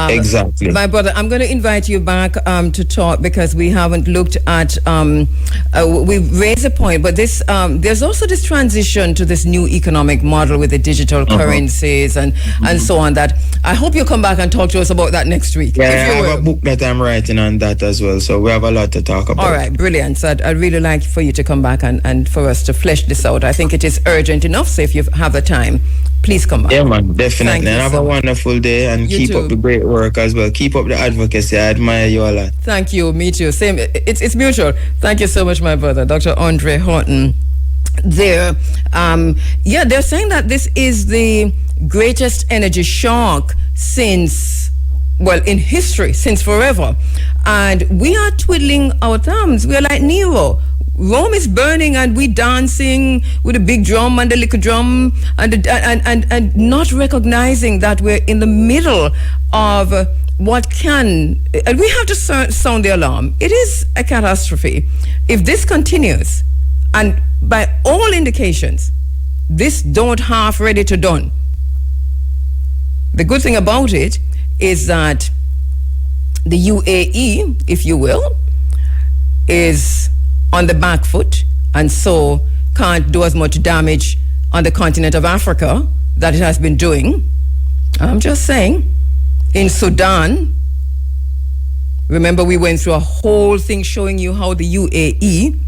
Exactly. My brother, I'm going to invite you back to talk because we haven't looked at, we raised a point, but this there's also this transition to this new economic model with the digital currencies and so on, that I hope you'll come back and talk to us about that next week. Yeah, I have a book that I'm writing on that as well, so we have a lot to talk about. All right, brilliant. So I'd really like for you to come back and for us to flesh this out. I think it is urgent enough, so if you have the time, please come back. Yeah, man, definitely. And have a wonderful day, and keep up the great work as well. Keep up the advocacy. I admire you a lot. Thank you. Me too. Same. It's mutual. Thank you so much, my brother, Dr. Andre Horton. They're saying that this is the greatest energy shock since, well, in history, since forever. And we are twiddling our thumbs. We are like Nero. Rome is burning and we dancing with a big drum and a little drum and not recognizing that we're in the middle of what can, and we have to sound the alarm. It is a catastrophe. If this continues, and by all indications, this don't half ready to done. The good thing about it is that the UAE, if you will, is on the back foot and so can't do as much damage on the continent of Africa that it has been doing. I'm just saying, in Sudan, remember we went through a whole thing showing you how the UAE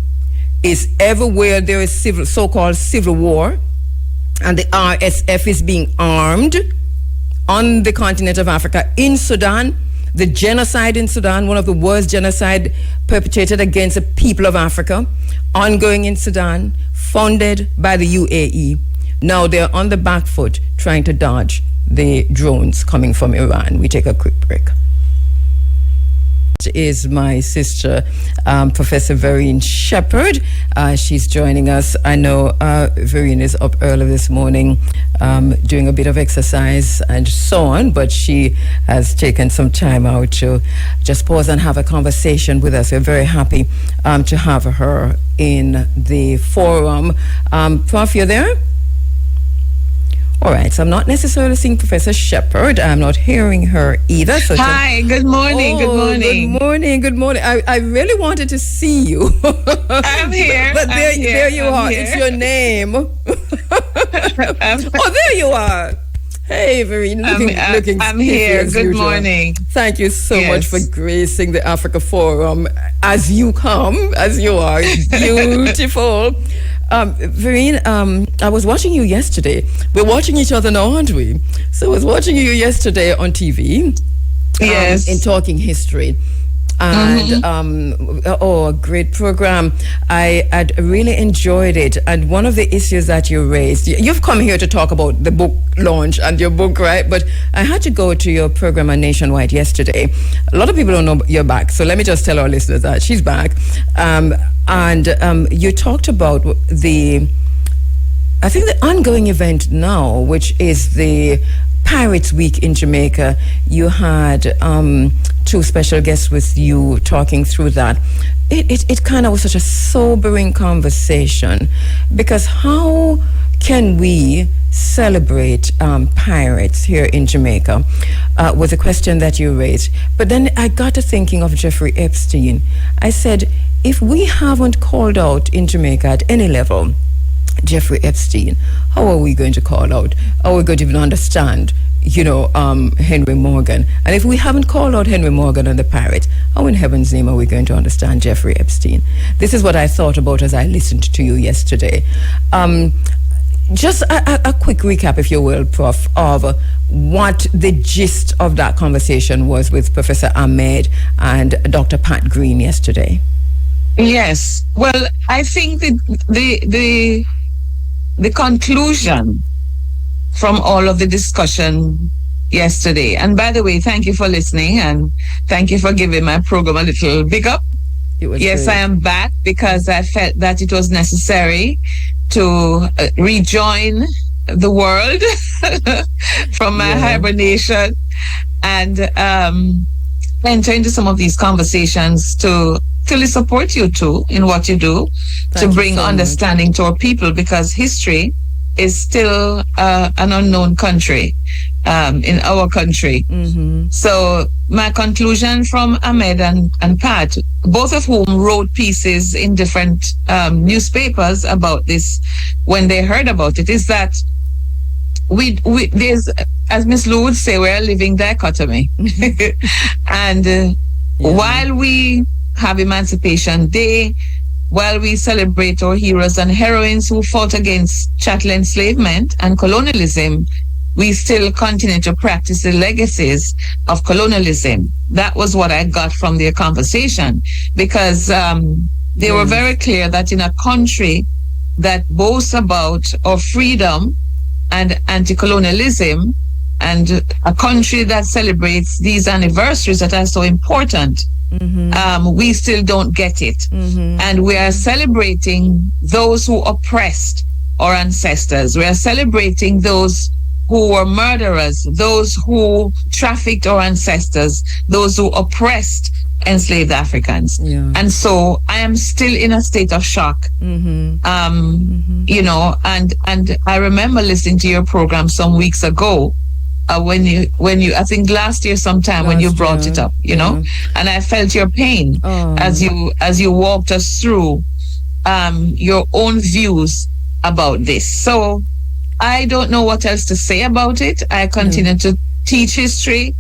is everywhere there is so-called civil war and the RSF is being armed on the continent of Africa. In Sudan, the genocide in Sudan, one of the worst genocide perpetrated against the people of Africa, ongoing in Sudan, funded by the UAE. Now they're on the back foot trying to dodge the drones coming from Iran. We take a quick break. Is my sister, Professor Vereen Shepherd. She's joining us. I know Vereen is up early this morning doing a bit of exercise and so on, but she has taken some time out to just pause and have a conversation with us. We're very happy to have her in the forum. Prof, you there? All right, so I'm not necessarily seeing Professor Shepherd. I'm not hearing her either. So hi, good morning, good morning. Good morning, good morning. I really wanted to see you. I'm here. But there you are. Here. It's your name. Oh, there you are. Hey, Vereen, looking I'm here. Good usual. Morning. Thank you so much for gracing the Africa Forum as you come, as you are. Beautiful. Vereen, I was watching you yesterday. We're watching each other now, aren't we? So I was watching you yesterday on TV. Yes. In Talking History. And a great program. I'd really enjoyed it. And one of the issues that you raised, you've come here to talk about the book launch and your book, right? But I had to go to your program on Nationwide yesterday. A lot of people don't know you're back, so let me just tell our listeners that she's back. You talked about the ongoing event now, which is the Pirates Week in Jamaica. You had two special guests with you talking through that. It kind of was such a sobering conversation, because how can we celebrate pirates here in Jamaica was a question that you raised. But then I got to thinking of Jeffrey Epstein. I said, if we haven't called out in Jamaica at any level Jeffrey Epstein, how are we going to call out? How are we going to even understand, Henry Morgan? And if we haven't called out Henry Morgan and the pirates, how in heaven's name are we going to understand Jeffrey Epstein? This is what I thought about as I listened to you yesterday. Just a quick recap, if you will, Prof, of what the gist of that conversation was with Professor Ahmed and Dr. Pat Green yesterday. Yes. Well, I think the conclusion from all of the discussion yesterday, and by the way, thank you for listening and thank you for giving my program a little big up. Yes, great. I am back because I felt that it was necessary to rejoin the world from my hibernation and enter into some of these conversations to fully support you too in what you do, to bring understanding to our people, because history is still an unknown country in our country. So my conclusion from Ahmed and Pat, both of whom wrote pieces in different newspapers about this when they heard about it, is that there's, as Miss Lou would say, we're a living dichotomy. And while we have Emancipation Day, while we celebrate our heroes and heroines who fought against chattel enslavement and colonialism, we still continue to practice the legacies of colonialism. That was what I got from their conversation, because they were very clear that in a country that boasts about our freedom and anti-colonialism, and a country that celebrates these anniversaries that are so important, we still don't get it. And we are celebrating those who oppressed our ancestors. We are celebrating those who were murderers, those who trafficked our ancestors, those who oppressed enslaved Africans. Yeah. And so I am still in a state of shock. You know, and I remember listening to your program some weeks ago, when you I think last year sometime when you brought it up, you know, and I felt your pain as you walked us through your own views about this. So I don't know what else to say about it. I continue to teach history,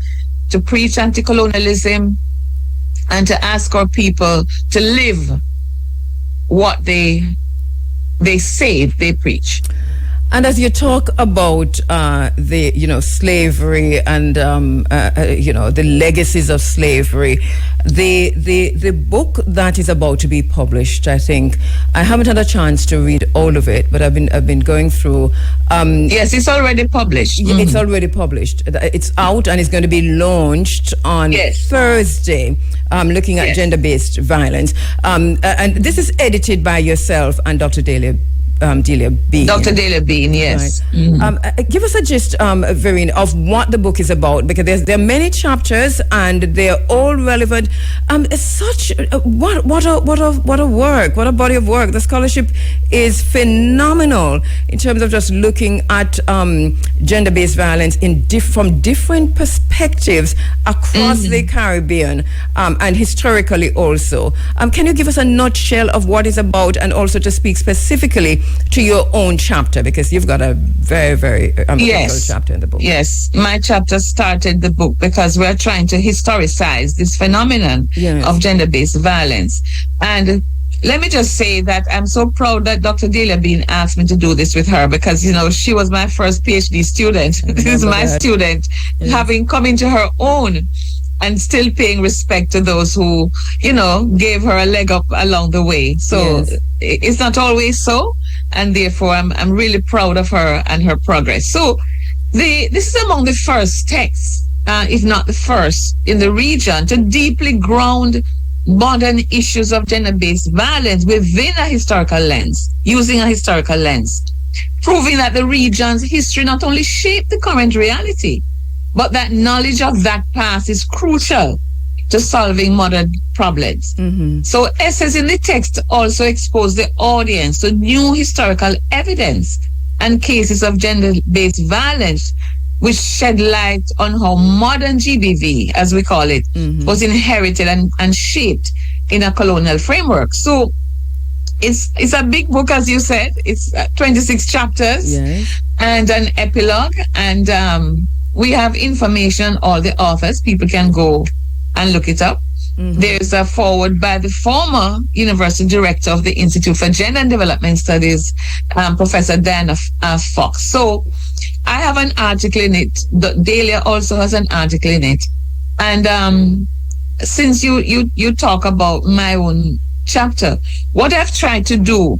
to preach anti-colonialism, and to ask our people to live what they say they preach. And as you talk about the, you know, slavery and you know, the legacies of slavery, the book that is about to be published, I think I haven't had a chance to read all of it, but I've been going through. Yes, it's already published. It's already published. It's out and it's going to be launched on Thursday. Looking at gender-based violence, and this is edited by yourself and Dr. Delia Bean. Dr. Delia Bean, yes. Right. Give us a gist, Vereen, of what the book is about, because there are many chapters and they're all relevant. It's such what a work, what a body of work. The scholarship is phenomenal in terms of just looking at gender-based violence from different perspectives across the Caribbean and historically also. Can you give us a nutshell of what it's about, and also to speak specifically to your own chapter, because you've got a very, very critical chapter in the book. Yes, my chapter started the book because we're trying to historicize this phenomenon of gender-based violence. And let me just say that I'm so proud that Dr. Delia Bean asked me to do this with her, because, you know, she was my first PhD student. This is my student, having come into her own and still paying respect to those who, you know, gave her a leg up along the way. So it's not always so. And therefore, I'm really proud of her and her progress. So this is among the first texts, if not the first, in the region to deeply ground modern issues of gender-based violence within a historical lens, using a historical lens, proving that the region's history not only shaped the current reality, but that knowledge of that past is crucial to solving modern problems. So essays in the text also expose the audience to new historical evidence and cases of gender-based violence, which shed light on how modern GBV, as we call it, was inherited and shaped in a colonial framework. So it's a big book, as you said. It's 26 chapters and an epilogue, and we have information on all the authors. People can go and look it up. There's a foreword by the former university director of the Institute for Gender and Development Studies, Professor Diana Fox. So I have an article in it. Delia also has an article in it. And since you talk about my own chapter, what I've tried to do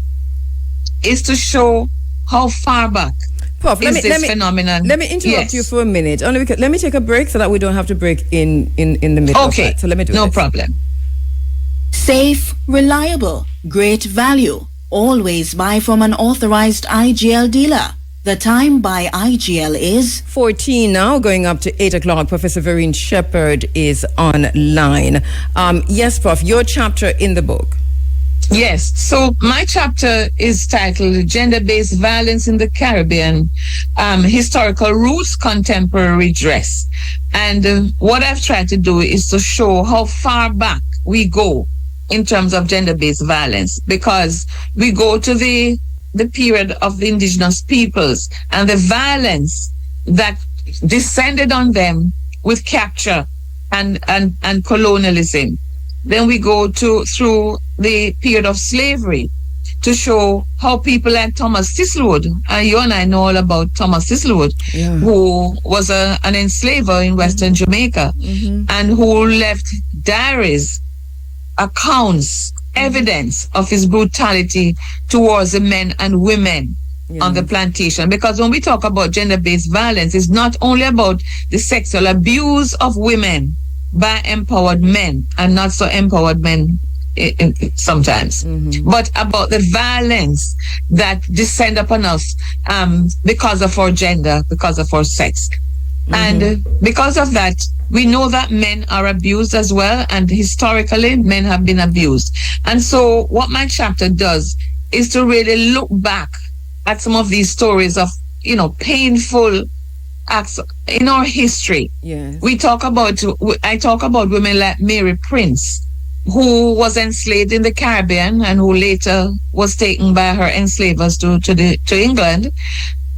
is to show how far back Prof, phenomenon. Let me interrupt you for a minute. Only because let me take a break so that we don't have to break in the middle of that. So let me do no problem. Safe, reliable, great value. Always buy from an authorized IGL dealer. The time by IGL is 14 now, going up to 8 o'clock. Professor Vereen Shepherd is online. Yes, Prof, your chapter in the book. Yes, so my chapter is titled Gender-Based Violence in the Caribbean, Historical Roots, Contemporary Redress. And what I've tried to do is to show how far back we go in terms of gender-based violence, because we go to the period of the indigenous peoples and the violence that descended on them with capture and colonialism. Then we go through the period of slavery to show how people like Thomas Thistlewood, you and I know all about Thomas Thistlewood, who was an enslaver in Western Jamaica, and who left diaries, accounts, evidence of his brutality towards the men and women on the plantation. Because when we talk about gender-based violence, it's not only about the sexual abuse of women by empowered men and not so empowered men sometimes, but about the violence that descend upon us because of our gender, because of our sex. And because of that, we know that men are abused as well, and historically men have been abused. And so what my chapter does is to really look back at some of these stories of, painful acts in our history. Yes. I talk about women like Mary Prince, who was enslaved in the Caribbean and who later was taken by her enslavers to England.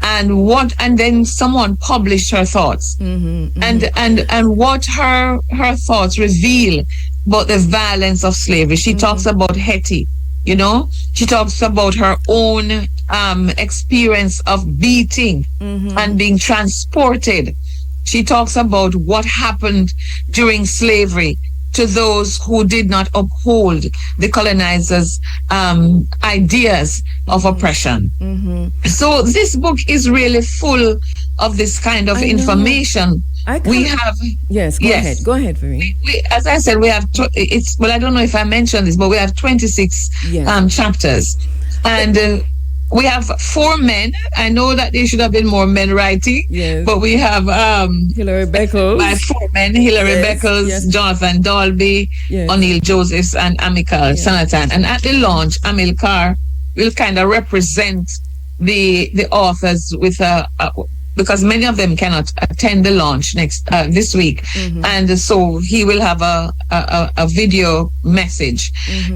And then someone published her thoughts, and what her thoughts reveal about the violence of slavery. She talks about Hetty, she talks about her own experience of beating and being transported. She talks about what happened during slavery to those who did not uphold the colonizers' ideas of oppression. So this book is really full of this kind of information. Yes, go ahead, Vereen. We, as I said, we have I don't know if I mentioned this, but we have 26 chapters, and we have 4 men. I know that there should have been more men writing, but we have Hilary Beckles. by 4 men: Hilary Beckles, Jonathan Dolby, O'Neill Josephs, and Amilcar Sanatan. And at the launch, Amilcar will kind of represent the authors with because many of them cannot attend the launch this week, and so he will have a video message.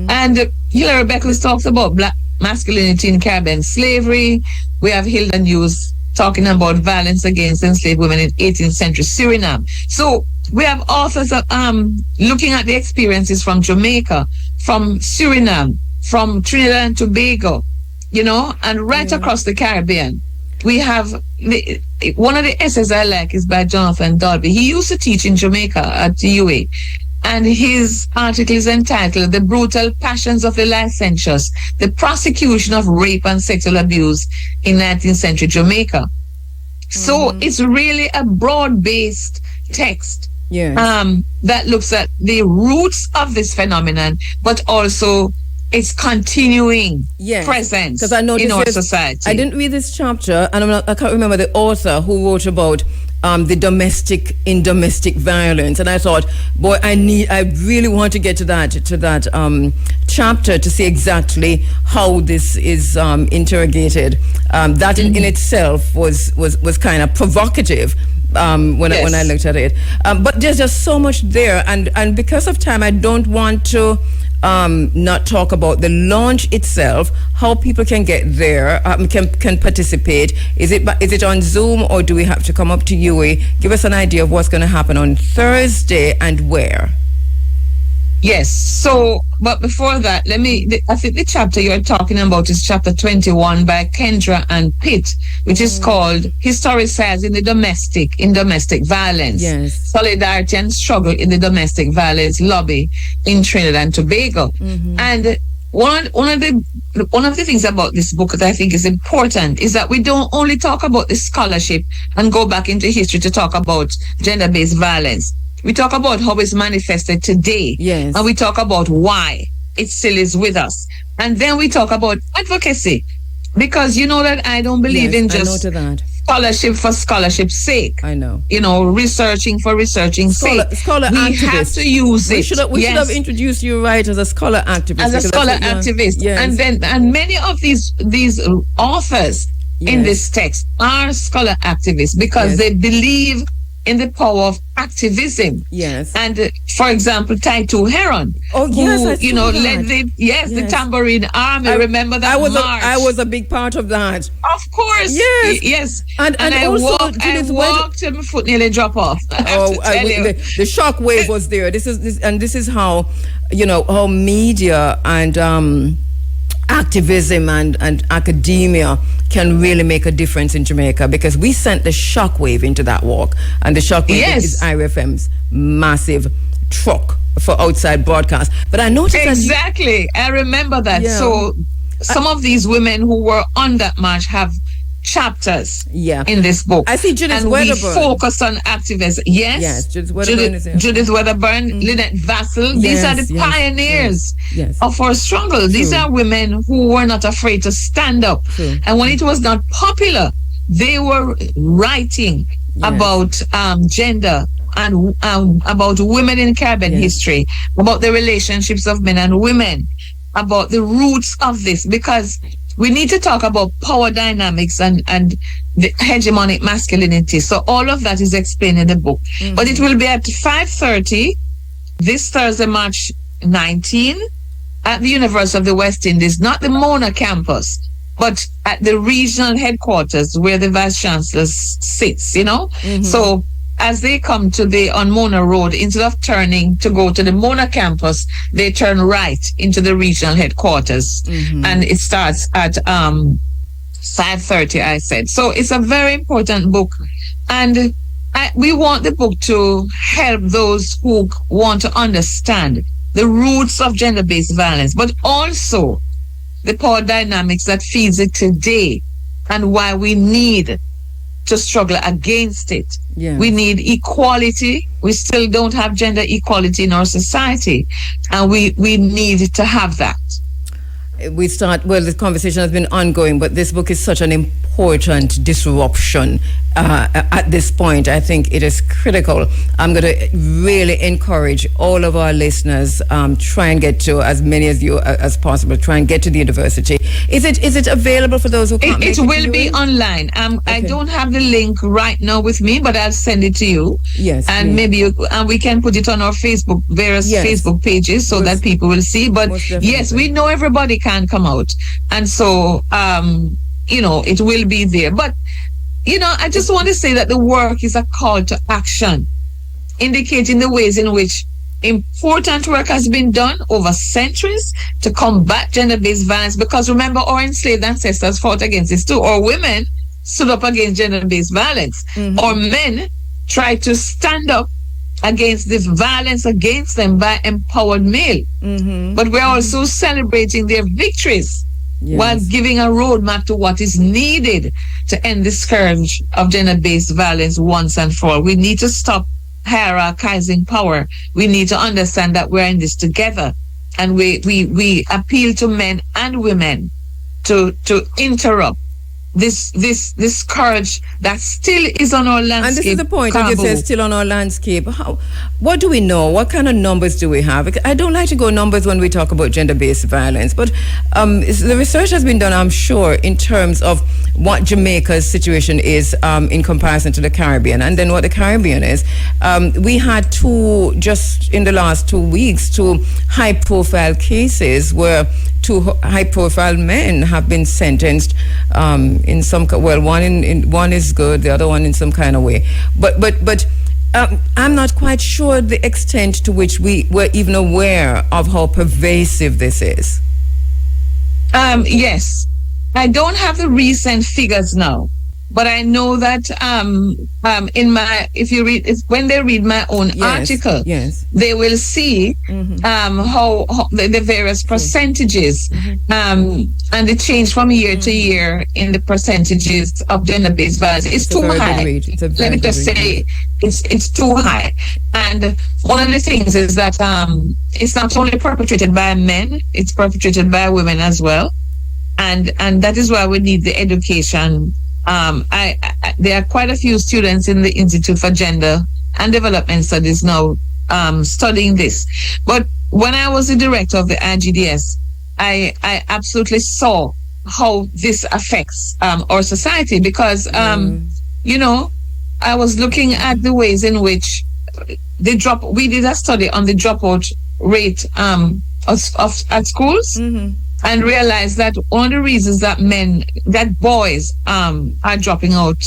And Hilary Beckles talks about black masculinity in Caribbean slavery. We have Hilda News talking about violence against enslaved women in 18th century Suriname. So we have authors looking at the experiences from Jamaica, from Suriname, from Trinidad and Tobago, and right across the Caribbean. We have one of the essays I like is by Jonathan Dolby. He used to teach in Jamaica at the UA. And his article is entitled "The Brutal Passions of the Licentious, the Prosecution of Rape and Sexual Abuse in 19th Century Jamaica." So it's really a broad-based text that looks at the roots of this phenomenon, but also its continuing presence in our society. I didn't read this chapter, and I can't remember the author who wrote about the domestic violence, and I thought, boy, I really want to get to that chapter to see exactly how this is interrogated. That in itself was kind of provocative when I looked at it. But there's just so much there, and because of time, I don't want to not talk about the launch itself, how people can get there, can participate. Is it on Zoom, or do we have to come up to UA? Give us an idea of what's going to happen on Thursday and where. Yes. So, but before that, I think the chapter you're talking about is chapter 21 by Kendra and Pitt, which is called "Historicizing in Domestic Violence: Solidarity and Struggle in the Domestic Violence Lobby in Trinidad and Tobago." And one of the things about this book that I think is important is that we don't only talk about the scholarship and go back into history to talk about gender-based violence. We talk about how it's manifested today, and we talk about why it still is with us. And then we talk about advocacy, because you know that I don't believe in just scholarship for scholarship's sake. I know. Researching for research's sake. Scholar we activist. Have to use it. We should have introduced you right as a scholar activist. As a scholar activist. Yes. And many of these authors in this text are scholar activists because they believe in the power of activism. Yes. And for example, Taitu Heron, who led the Tambourine Army. Remember that march? I was a big part of that. Of course. Yes. And I also walked and my foot nearly drop off. The shock wave was there. This is how how media and activism and academia can really make a difference in Jamaica, because we sent the shockwave into that walk, and the shockwave is IRFM's massive truck for outside broadcast. But I noticed I remember that. Yeah. So some of these women who were on that march have chapters in this book. I see Judith and Wedderburn. We focus on activism. Yes, Judith Wedderburn is here. Judith Wedderburn, Lynette Vassell. These are the pioneers of our struggle. These are women who were not afraid to stand up. True. And when it was not popular, they were writing about gender and about women in Caribbean history, about the relationships of men and women, about the roots of this, because we need to talk about power dynamics and the hegemonic masculinity. So all of that is explained in the book. But it will be at 5:30 this Thursday, March 19, at the University of the West Indies, not the Mona campus, but at the regional headquarters where the Vice Chancellor sits, you know? So as they come to on Mona Road, instead of turning to go to the Mona campus, they turn right into the regional headquarters. And it starts at 5:30, I said. So it's a very important book. And we want the book to help those who want to understand the roots of gender-based violence, but also the power dynamics that feeds it today and why we need to struggle against it. We need equality. We still don't have gender equality in our society, and we need to have that. The conversation has been ongoing, but this book is such an important disruption at this point. I think it is critical. I'm going to really encourage all of our listeners, try and get to as many as you as possible, try and get to the university. Is it available for those who can't make it? It will be online. I don't have the link right now with me, but I'll send it to you. Yes. And maybe we can put it on our various Facebook pages so that people will see. But yes, we know everybody can come out. And so, it will be there. But, I just want to say that the work is a call to action, indicating the ways in which important work has been done over centuries to combat gender-based violence. Because remember, our enslaved ancestors fought against this too. Our women stood up against gender-based violence. Our men tried to stand up against the violence against them by empowered male. But we're also celebrating their victories while giving a roadmap to what is needed to end the scourge of gender-based violence once and for all. We need to stop hierarchizing power. We need to understand that we're in this together, and we appeal to men and women to interrupt this scourge that still is on our landscape. And this is the point, when you say still on our landscape. What do we know? What kind of numbers do we have? I don't like to go numbers when we talk about gender-based violence, but the research has been done, I'm sure, in terms of what Jamaica's situation is in comparison to the Caribbean, and then what the Caribbean is. We had just in the last 2 weeks, 2 high-profile cases where 2 high-profile men have been sentenced in some one is good, the other one in some kind of way. But I'm not quite sure the extent to which we were even aware of how pervasive this is. Yes, I don't have the recent figures now, but I know that when they read my own article, they will see how the various percentages and the change from year to year in the percentages of gender-based violence. It's too high. Let me just say it's too high. And one of the things is that it's not only perpetrated by men, it's perpetrated by women as well. And that is why we need the education. There are quite a few students in the Institute for Gender and Development Studies now studying this. But when I was the director of the IGDS, I absolutely saw how this affects our society, because I was looking at the ways in which we did a study on the dropout rate at schools. And realized that one of the reasons that boys are dropping out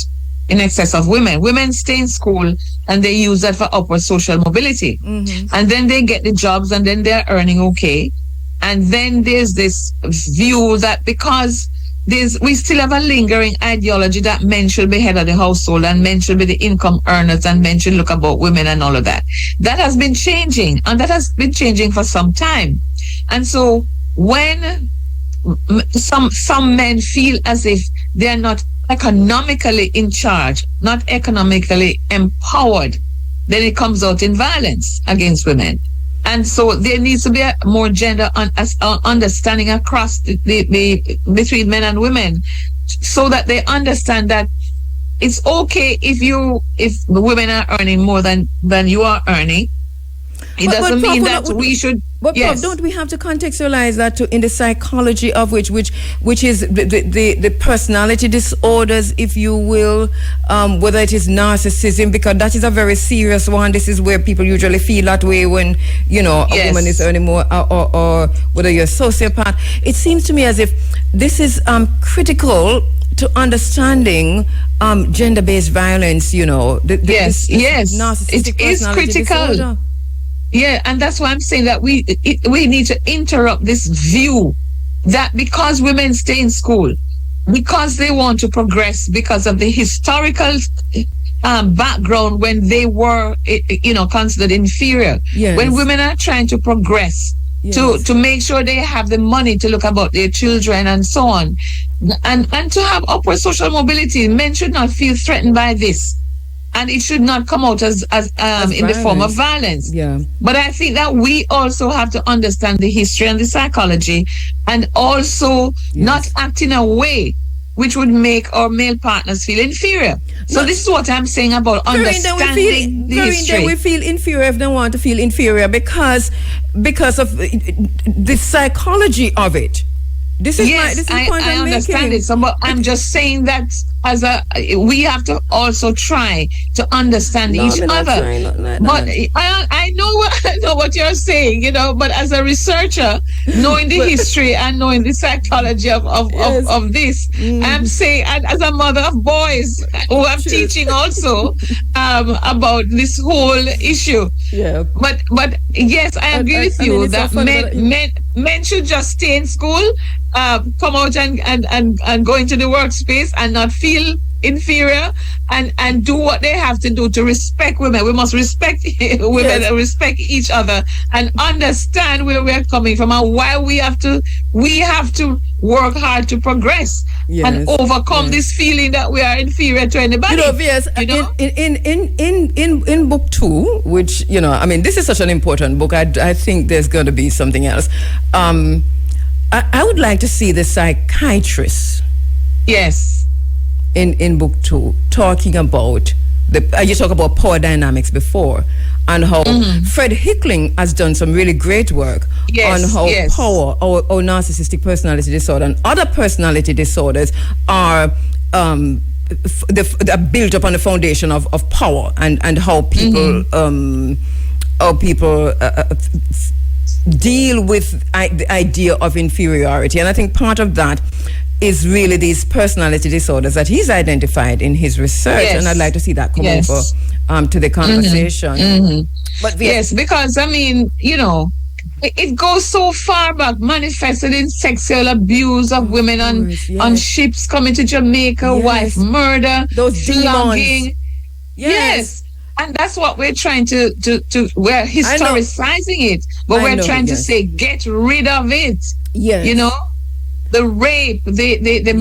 in excess of women. Women stay in school and they use that for upward social mobility. And then they get the jobs and then they're earning okay. And then there's this view that because we still have a lingering ideology that men should be head of the household and men should be the income earners and men should look about women and all of that. That has been changing, and that has been changing for some time. And so when some men feel as if they're not economically in charge, not economically empowered, then it comes out in violence against women. And so there needs to be a more gender understanding across between men and women, so that they understand that it's okay if the women are earning more than you are earning. It doesn't mean that we should. But yes. Prof, don't we have to contextualize that in the psychology of which is the personality disorders, if you will, whether it is narcissism, because that is a very serious one. This is where people usually feel that way when, you know, a Yes. woman is earning more, or whether you're a sociopath. It seems to me as if this is critical to understanding gender-based violence, you know. Yes, this narcissistic it is personality critical. disorder. Yeah, and that's why I'm saying that we need to interrupt this view that because women stay in school, because they want to progress, because of the historical background when they were, you know, considered inferior. Yes. When women are trying to progress, Yes. to make sure they have the money to look about their children and so on, and to have upward social mobility, men should not feel threatened by this. And it should not come out as in the form of violence. Yeah. But I think that we also have to understand the history and the psychology, and also not act in a way which would make our male partners feel inferior. So this is what I'm saying about understanding the history. We feel inferior if they want to feel inferior because of the psychology of it. This is Yes, this is the point I I'm understand making. it. So, but I'm just saying that we have to also try to understand each other. But I know what you're saying, you know. But as a researcher, knowing the history and knowing the psychology of this, I'm saying, and as a mother of boys who I'm teaching also about this whole issue. Yeah. But yes, I agree with you it's so that funny men should just stay in school, come out and go into the workspace and not feel inferior, and do what they have to do to respect women. We must respect women and respect each other and understand where we're coming from and why we have to work hard to progress and overcome this feeling that we are inferior to anybody. You know, yes, in book 2, which, you know, I mean, this is such an important book. I think there's going to be something else. I would like to see the psychiatrist. Yes. In book 2, talking about you talk about power dynamics before, and how Fred Hickling has done some really great work on how power or narcissistic personality disorder and other personality disorders are built upon the foundation of power and how people deal with the idea of inferiority. And I think part of that is really these personality disorders that he's identified in his research, and I'd like to see that come over to the conversation. But yes, because I mean, you know, it goes so far back, manifested in sexual abuse of women on ships coming to Jamaica, wife murder, those flogging. demons. Yes. And that's what we're trying to we're historicizing it, but we're trying to say get rid of it. Yes. You know? The rape, the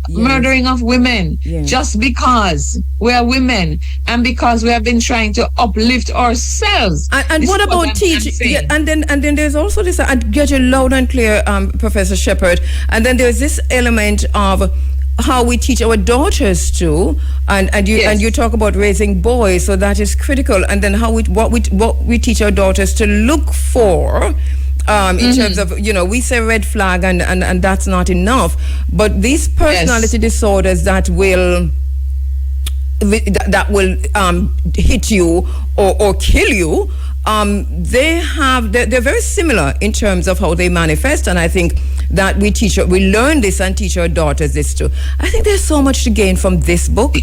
murdering of women, just because we are women and because we have been trying to uplift ourselves. And what about teaching? Yeah, and then there's also this. I get you loud and clear, Professor Shepherd. And then there's this element of how we teach our daughters to, and you talk about raising boys, so that is critical. And then what we teach our daughters to look for. In terms of, you know, we say red flag and that's not enough, but these personality disorders that will hit you or kill you, they're very similar in terms of how they manifest, and I think that we learn this and teach our daughters this too. I think there's so much to gain from this book.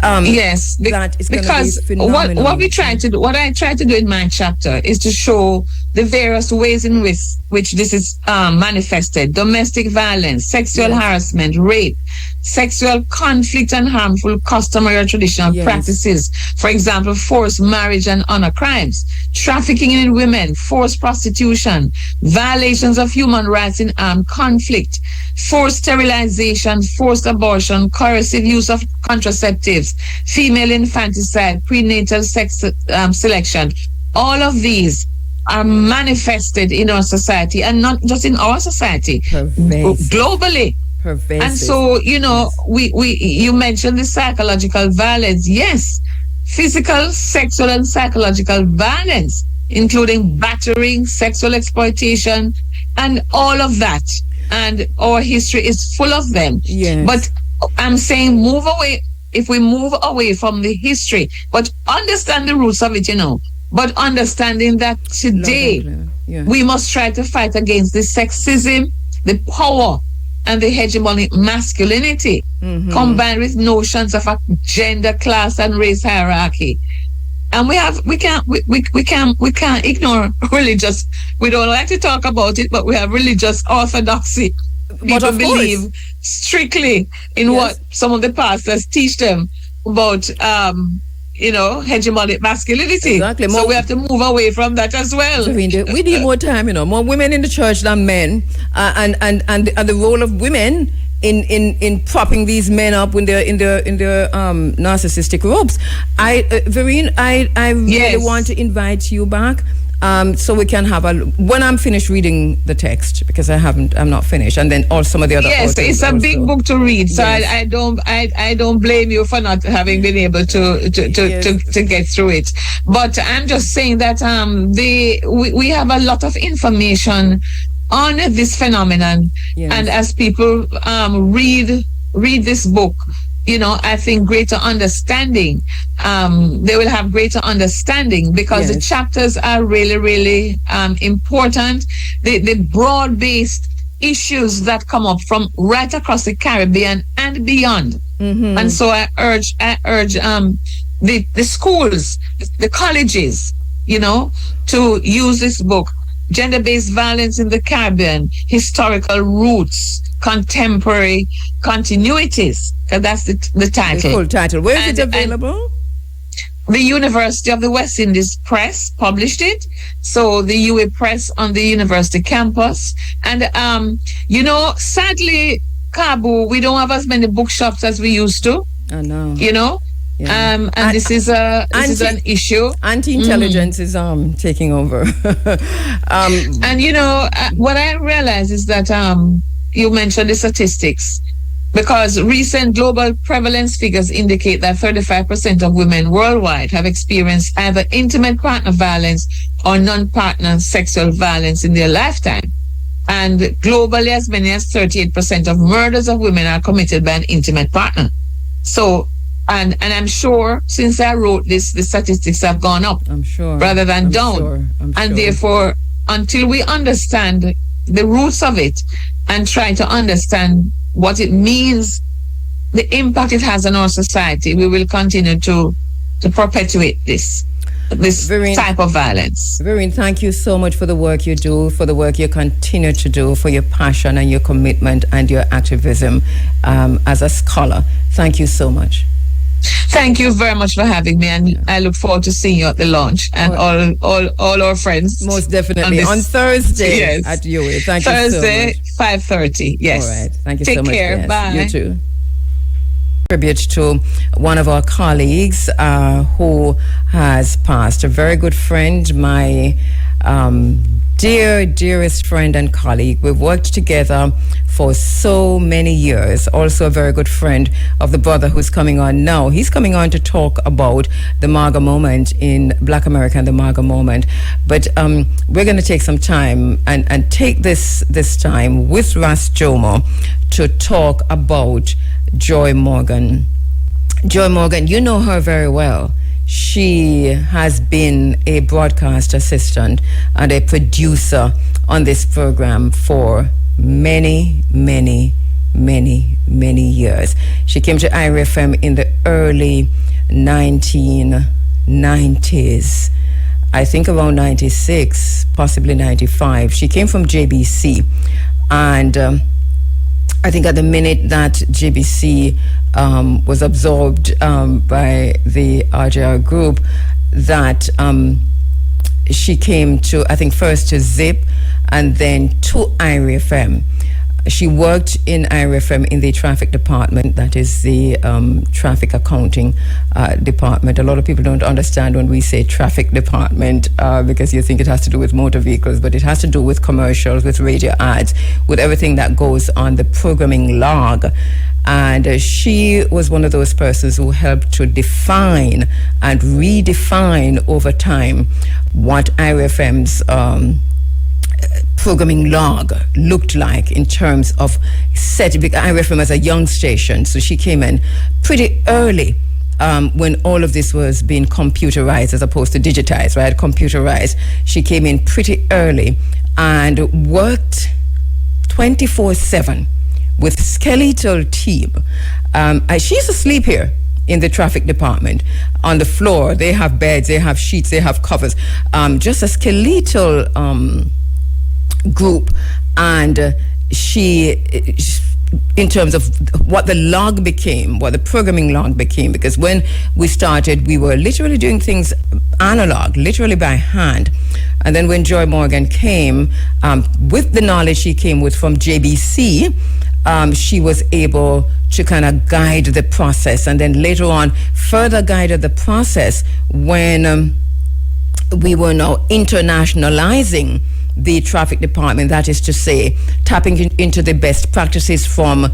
Yes, that is because be phenomenal. what I try to do in my chapter is to show the various ways in which this is manifested: domestic violence, sexual harassment, rape, sexual conflict and harmful customary or traditional practices. For example, forced marriage and honor crimes, trafficking in women, forced prostitution, violations of human rights in armed conflict, forced sterilization, forced abortion, coercive use of contraceptives, female infanticide, prenatal sex selection. All of these are manifested in our society, and not just in our society, globally. Pervasive. And so, you know, you mentioned the psychological violence. Yes, physical, sexual, and psychological violence, including battering, sexual exploitation, and all of that. And our history is full of them. Yes. But I'm saying move away. If we move away from the history, but understand the roots of it, you know, but understanding that today we must try to fight against the sexism, the power, and the hegemonic masculinity combined with notions of a gender, class, and race hierarchy. And we can't ignore religious. We don't like to talk about it, but we have religious orthodoxy. People believe strictly in what some of the pastors teach them about, hegemonic masculinity. Exactly. So we have to move away from that as well. We need more time, you know, more women in the church than men, and the role of women in propping these men up when they're in their narcissistic ropes. Vereen, I really want to invite you back. So we can have when I'm finished reading the text, because I'm not finished, and then all some of the other. Yes, it's a big book to read, so yes. I don't blame you for not having been able to get through it. But I'm just saying that we have a lot of information on this phenomenon, and as people read this book, you know, I think greater understanding. They will have greater understanding because the chapters are really, really important. The broad-based issues that come up from right across the Caribbean and beyond. And so I urge the schools, the colleges, you know, to use this book. Gender-based violence in the Caribbean, historical roots, contemporary continuities. That's the title. The full title. Where is it available? The University of the West Indies Press published it. So the UA Press on the university campus. And, sadly, Kabu, we don't have as many bookshops as we used to. I know. You know? Yeah. And this is an issue. Anti-intelligence is taking over. And what I realize is that you mentioned the statistics, because recent global prevalence figures indicate that 35% of women worldwide have experienced either intimate partner violence or non-partner sexual violence in their lifetime. And globally, as many as 38% of murders of women are committed by an intimate partner. So, and I'm sure since I wrote this, the statistics have gone up. I'm sure. Rather than down. Sure. And therefore, until we understand the roots of it and try to understand what it means, the impact it has on our society, we will continue to perpetuate this Vereen, type of violence. Vereen, thank you so much for the work you do, for the work you continue to do, for your passion and your commitment and your activism as a scholar. Thank you so much. Thank you very much for having me, and I look forward to seeing you at the launch and all our friends. Most definitely on Thursday at UA. Thank Thursday, you so much. 5:30. Yes. All right. Thank you so much. Take care. Yes. Bye. You too. Tribute to one of our colleagues who has passed, a very good friend, my dearest friend and colleague. We've worked together for so many years. Also a very good friend of the brother who's coming on now. He's coming on to talk about the MAGA moment in Black America and the MAGA moment. But we're going to take some time and take this time with Ras Jomo to talk about Joy Morgan. Joy Morgan, you know her very well. She has been a broadcast assistant and a producer on this program for many years. She came to IRIE FM in the early 1990s. I think around 96, possibly 95. She came from JBC, and I think at the minute that JBC was absorbed by the RJR group, that she came to, I think, first to ZIP and then to IRIE FM. She worked in IRFM in the traffic department, that is the traffic accounting department. A lot of people don't understand when we say traffic department because you think it has to do with motor vehicles, but it has to do with commercials, with radio ads, with everything that goes on the programming log. And she was one of those persons who helped to define and redefine over time what IRFM's programming log looked like in terms of IRFM as a young station. So she came in pretty early when all of this was being computerized as opposed to digitized, right? Computerized. She came in pretty early and worked 24/7 with skeletal team. She used to sleep here in the traffic department on the floor. They have beds, they have sheets, they have covers. Just a skeletal group. And she, in terms of what the log became, what the programming log became, because when we started, we were literally doing things analog, literally by hand. And then when Joy Morgan came, with the knowledge she came with from JBC, she was able to kind of guide the process, and then later on further guided the process when we were now internationalizing the traffic department, that is to say, tapping into the best practices from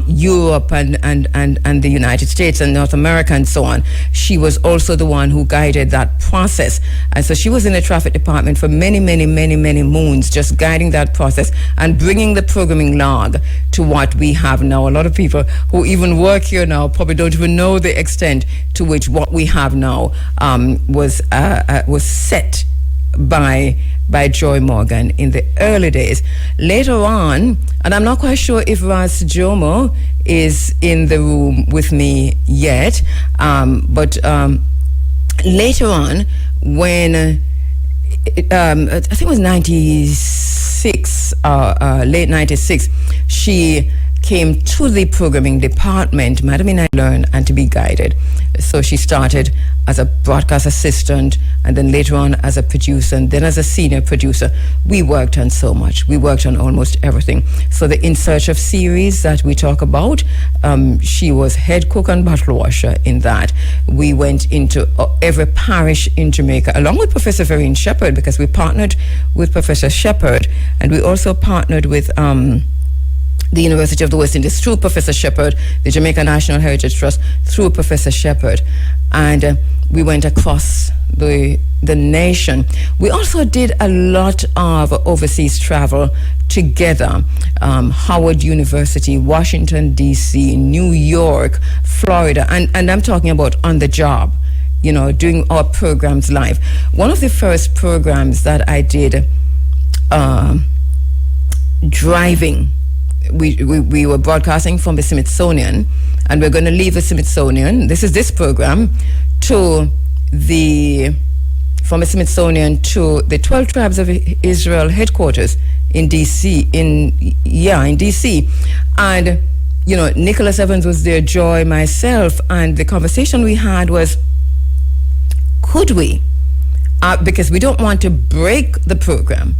Europe and the United States and North America and so on. She was also the one who guided that process. And so she was in the traffic department for many moons, just guiding that process and bringing the programming log to what we have now. A lot of people who even work here now probably don't even know the extent to which what we have now was set by Joy Morgan in the early days. Later on, and I'm not quite sure if Ras Jomo is in the room with me yet, but later on, when I think it was 96, late 96, she came to the programming department, Madam I learn and to be guided. So she started as a broadcast assistant, and then later on as a producer, and then as a senior producer. We worked on so much. We worked on almost everything. So the In Search of series that we talk about, she was head cook and bottle washer in that. We went into every parish in Jamaica, along with Professor Vereen Shepherd, because we partnered with Professor Shepherd, and we also partnered with the University of the West Indies through Professor Shepherd, the Jamaica National Heritage Trust through Professor Shepherd, and we went across the nation. We also did a lot of overseas travel together. Howard University, Washington, D.C., New York, Florida, and I'm talking about on the job, doing our programs live. One of the first programs that I did driving, we were broadcasting from the Smithsonian, and we're going to leave the Smithsonian. This program from the Smithsonian to the 12 Tribes of Israel headquarters in DC. In DC, and Nicholas Evans was there, Joy, myself, and the conversation we had was, could we? Because we don't want to break the program.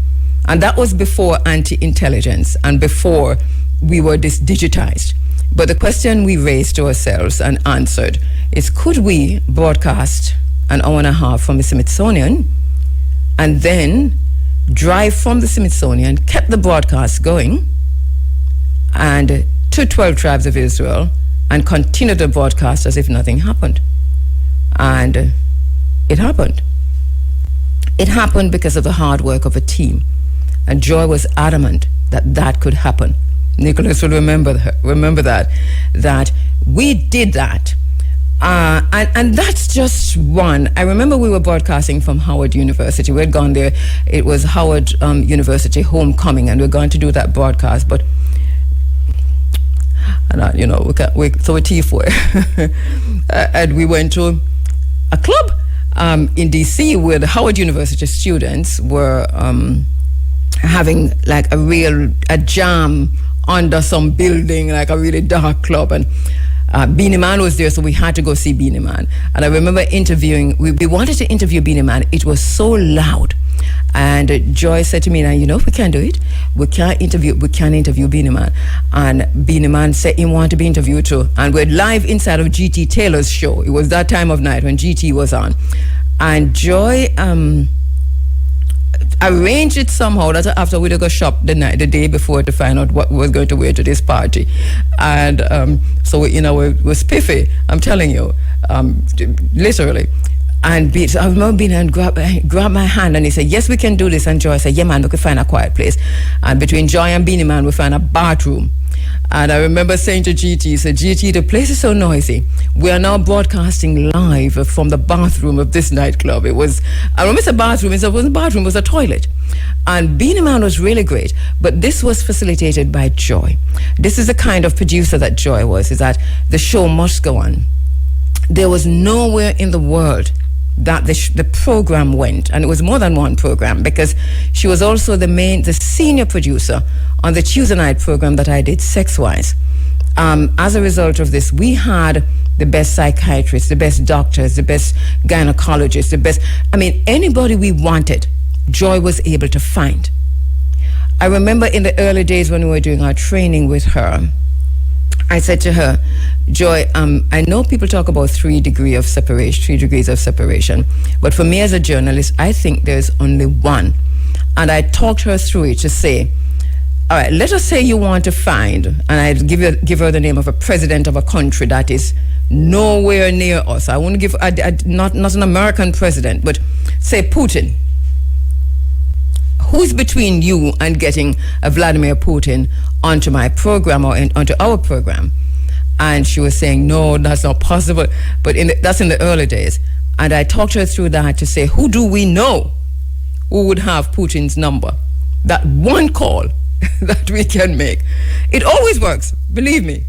And that was before anti-intelligence and before we were digitized. But the question we raised to ourselves and answered is, could we broadcast an hour and a half from the Smithsonian and then drive from the Smithsonian, kept the broadcast going, and to 12 Tribes of Israel, and continue the broadcast as if nothing happened? And it happened. It happened because of the hard work of a team. And Joy was adamant that could happen. Nicholas will remember that we did that. And that's just one. I remember we were broadcasting from Howard University. We had gone there. It was Howard University homecoming, and we're going to do that broadcast. But, so we're T4. And we went to a club in D.C. where the Howard University students were having like a jam under some building, like a really dark club, and Beenie Man was there, so we had to go see Beenie Man. And I remember interviewing, we wanted to interview Beenie Man. It was so loud, and Joy said to me, now we can't do it. we can't interview Beanie Man. And Beanie Man said he wanted to be interviewed too. And we're live inside of GT Taylor's show. It was that time of night when GT was on. And Joy arranged it somehow that after we'd go shop the day before to find out what we was going to wear to this party. And so, you know, it was spiffy, I'm telling you, literally. And so I remember being and grab my hand and he said, yes, we can do this. And Joy said, yeah, man, we could find a quiet place. And between Joy and Beanie Man, we found a bathroom. And I remember saying to GT, he said, GT, the place is so noisy. We are now broadcasting live from the bathroom of this nightclub. It was, I remember it's a bathroom. It wasn't a bathroom, it was a toilet. And Beanie Man was really great. But this was facilitated by Joy. This is the kind of producer that Joy was, is that the show must go on. There was nowhere in the world that the program went, and it was more than one program, because she was also the senior producer on the Tuesday night program that I did, Sex-Wise. As a result of this, we had the best psychiatrists, the best doctors, the best gynecologists, anybody we wanted, Joy was able to find. I remember in the early days when we were doing our training with her, I said to her, Joy, I know people talk about 3 degrees of separation, but for me as a journalist, I think there's only one. And I talked her through it to say, all right, let us say you want to find, and I give her the name of a president of a country that is nowhere near us. I won't give, not an American president, but say Putin. Who's between you and getting a Vladimir Putin onto my program or onto our program? And she was saying, no, that's not possible. But that's in the early days. And I talked her through that to say, who do we know who would have Putin's number? That one call that we can make. It always works, believe me.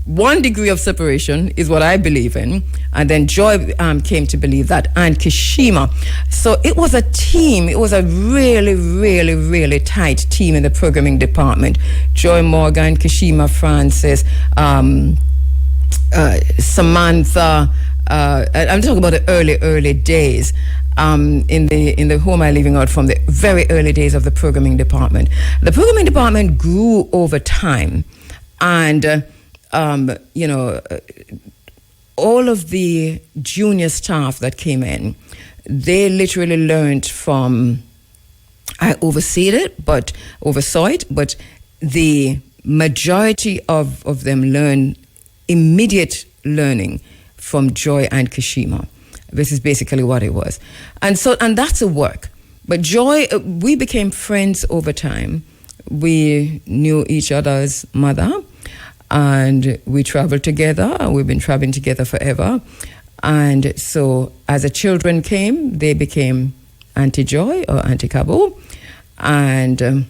1 degree of separation is what I believe in. And then Joy came to believe that, and Kishima. So it was a team. It was a really, really, really tight team in the programming department. Joy Morgan, Kishima Francis, Samantha. I'm talking about the early days. In the Who Am I Leaving Out, from the very early days of the programming department. The programming department grew over time, and all of the junior staff that came in, they literally learned from, I oversaw it, but the majority of them learned immediate learning from Joy and Kishima. This is basically what it was. And that's a work. But Joy, we became friends over time. We knew each other's mother, and we traveled together. We've been traveling together forever. And so as the children came, they became Auntie Joy or Auntie Cabo. And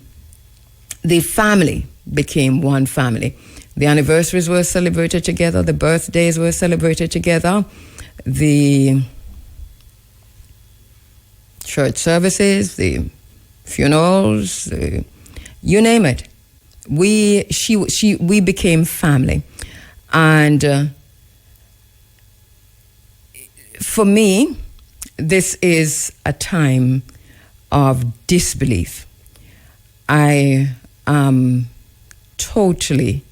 the family became one family. The anniversaries were celebrated together. The birthdays were celebrated together. The church services, the funerals, you name it. We became family. And for me, this is a time of disbelief. I am totally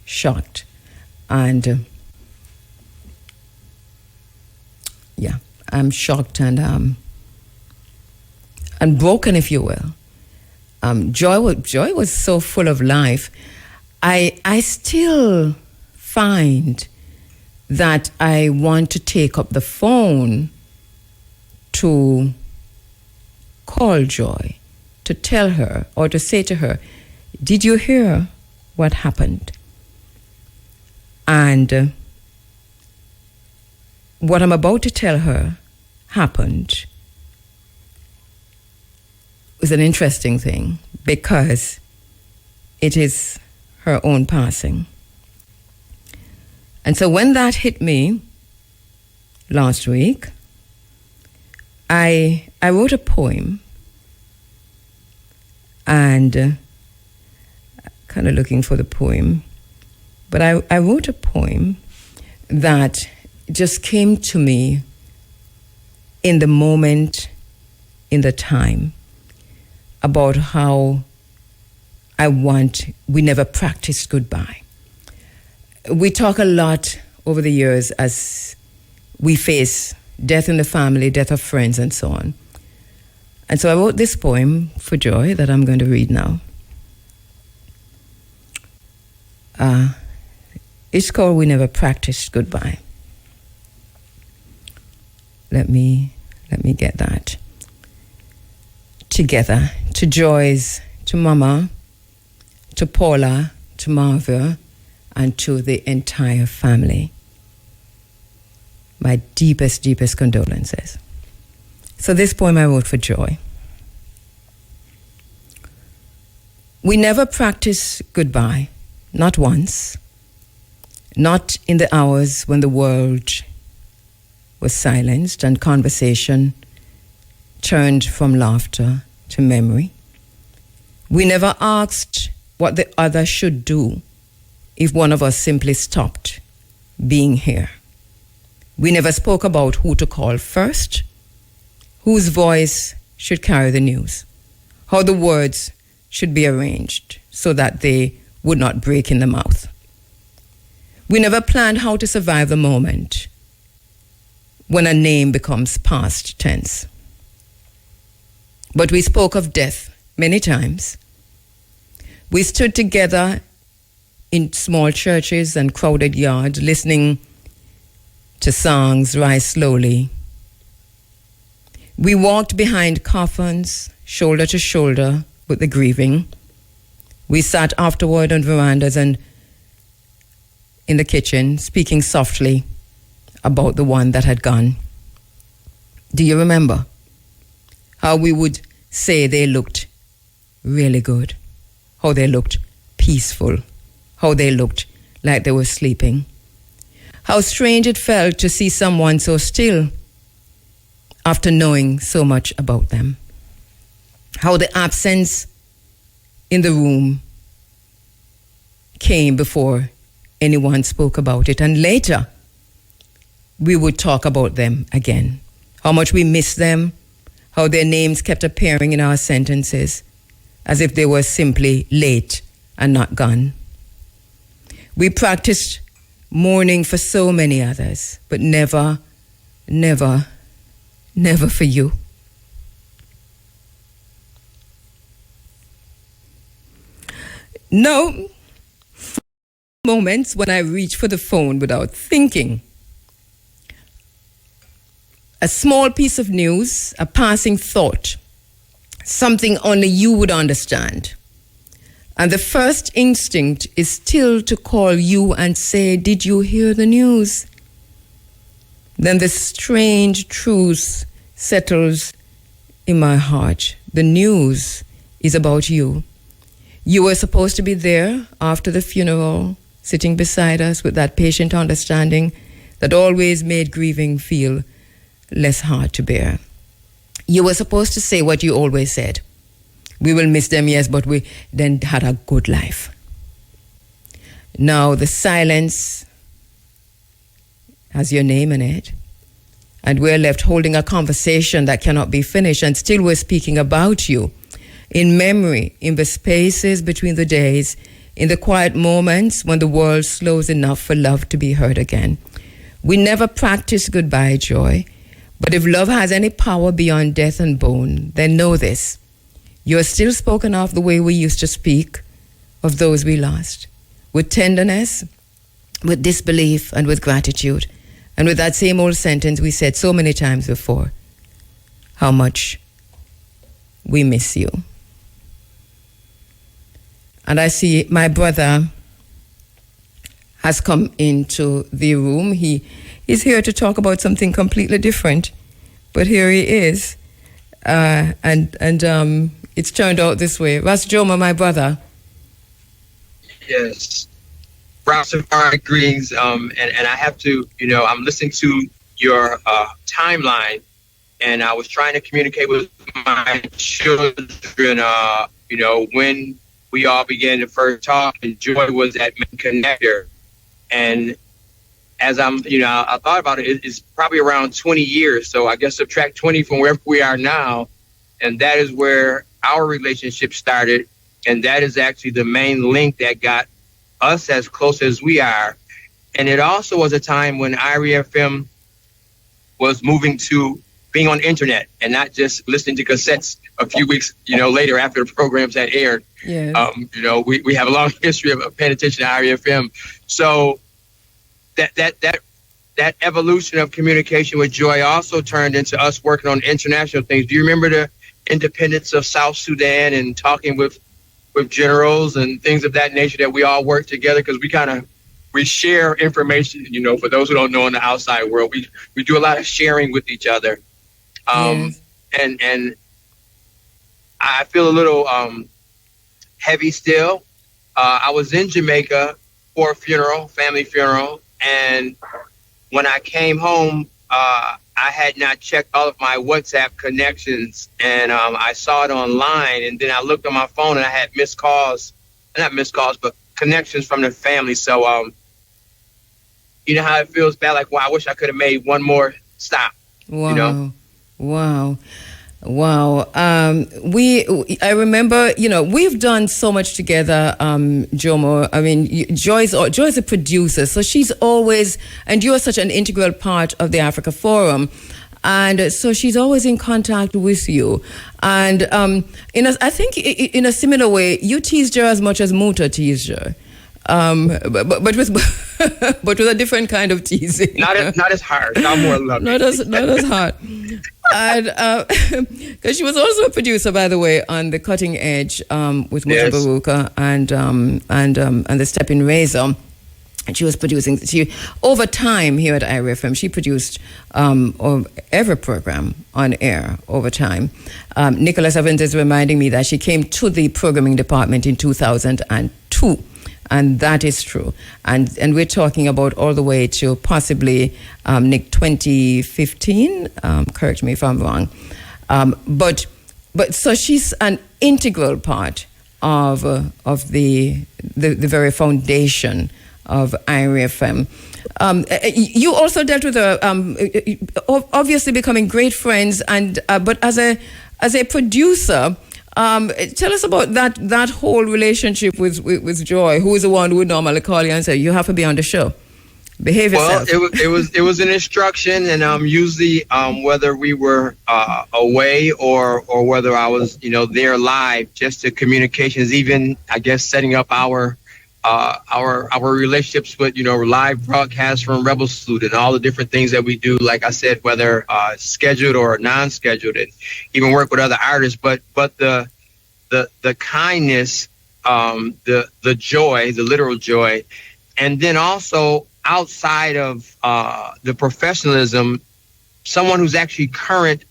shocked. And I'm shocked and broken, if you will. Joy was so full of life. I still find that I want to take up the phone to call Joy, to tell her or to say to her, did you hear what happened? And what I'm about to tell her happened is an interesting thing, because it is her own passing. And so when that hit me last week, I wrote a poem, and kind of looking for the poem, but I wrote a poem that just came to me in the moment, in the time. about how we never practiced goodbye. We talk a lot over the years as we face death in the family, death of friends, and so on. And so I wrote this poem for Joy that I'm going to read now. It's called We Never Practiced Goodbye. Let me get that. Together, to Joyce, to Mama, to Paula, to Marva, and to the entire family. My deepest, deepest condolences. So this poem I wrote for Joy. We never practiced goodbye, not once, not in the hours when the world was silenced and conversation turned from laughter to memory. We never asked what the other should do if one of us simply stopped being here. We never spoke about who to call first, whose voice should carry the news, how the words should be arranged so that they would not break in the mouth. We never planned how to survive the moment when a name becomes past tense. But we spoke of death many times. We stood together in small churches and crowded yards, listening to songs rise slowly. We walked behind coffins, shoulder to shoulder with the grieving. We sat afterward on verandas and in the kitchen, speaking softly about the one that had gone. Do you remember how we would say they looked really good, how they looked peaceful, how they looked like they were sleeping? How strange it felt to see someone so still after knowing so much about them. How the absence in the room came before anyone spoke about it. And later, we would talk about them again. How much we missed them, how their names kept appearing in our sentences as if they were simply late and not gone. We practiced mourning for so many others, but never, never, never for you. No moments when I reach for the phone without thinking. A small piece of news, a passing thought, something only you would understand. And the first instinct is still to call you and say, did you hear the news? Then the strange truth settles in my heart. The news is about you. You were supposed to be there after the funeral, sitting beside us with that patient understanding that always made grieving feel less hard to bear. You were supposed to say what you always said. We will miss them, yes, but we then had a good life. Now the silence has your name in it, and we're left holding a conversation that cannot be finished, and still we're speaking about you in memory, in the spaces between the days, in the quiet moments when the world slows enough for love to be heard again. We never practice goodbye, Joy, but if love has any power beyond death and bone, then know this. You are still spoken of the way we used to speak of those we lost, with tenderness, with disbelief, and with gratitude, and with that same old sentence we said so many times before, how much we miss you. And I see my brother has come into the room. He is here to talk about something completely different, but here he is. And it's turned out this way. Ras Joma, my brother. Yes. Rastafari greetings. And I have to, I'm listening to your timeline, and I was trying to communicate with my children, when we all began to first talk, and Joy was that main connector. And as I thought about it, it's probably around 20 years. So I guess subtract 20 from where we are now. And that is where our relationship started, and that is actually the main link that got us as close as we are. And it also was a time when IRIE FM was moving to being on the internet and not just listening to cassettes a few weeks, later after the programs had aired. Yes. We have a long history of paying attention to IRIE FM. So that evolution of communication with Joy also turned into us working on international things. Do you remember the independence of South Sudan and talking with generals and things of that nature, that we all work together because we share information, for those who don't know in the outside world, we do a lot of sharing with each other. Yes. And I feel a little heavy still. I was in Jamaica for a family funeral, and when I came home, I had not checked all of my WhatsApp connections, and I saw it online, and then I looked on my phone and I had not missed calls, but connections from the family. So, you know how it feels bad, like, wow, I wish I could have made one more stop. Wow. Wow. I remember, we've done so much together, Jomo. I mean, Joy's a producer, so she's always, and you're such an integral part of the Africa Forum. And so she's always in contact with you. And I think in a similar way, you teased her as much as Muta teased her. But with a different kind of teasing. Not as hard, not more loving. Not as hard. And because she was also a producer, by the way, on The Cutting Edge with Muta Baruka and The Stepping Razor. And she was producing. Over time here at IRIE FM, she produced every program on air over time. Nicholas Evans is reminding me that she came to the programming department in 2002. And that is true. And we're talking about all the way to possibly, Nick, 2015. Correct me if I'm wrong. But so she's an integral part of the very foundation of IRIE FM. You also dealt with her, obviously becoming great friends, but as a producer. Tell us about that whole relationship with Joy, who is the one who would normally call you and say, you have to be on the show. Behave yourself. Well, it was an instruction, and usually whether we were away or whether I was there live, just the communications, even I guess setting up our relationships with live broadcasts from Rebel Salute and all the different things that we do, like I said, whether scheduled or non-scheduled, and even work with other artists, but the kindness, the joy, the literal joy, and then also outside of the professionalism, someone who's actually current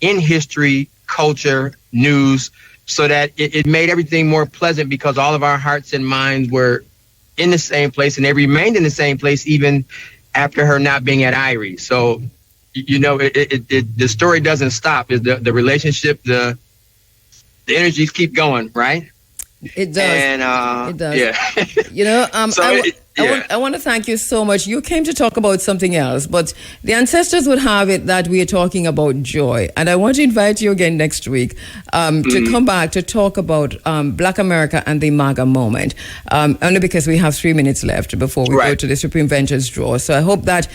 in history, culture, news, so that it made everything more pleasant because all of our hearts and minds were in the same place, and they remained in the same place even after her not being at IRIE. So, the story doesn't stop. The relationship, the energies keep going, right? It does. And it does. Yeah. So I want to thank you so much. You came to talk about something else, but the ancestors would have it that we are talking about Joy. And I want to invite you again next week to come back to talk about Black America and the MAGA moment, only because we have 3 minutes left before we go to the Supreme Ventures draw. So I hope that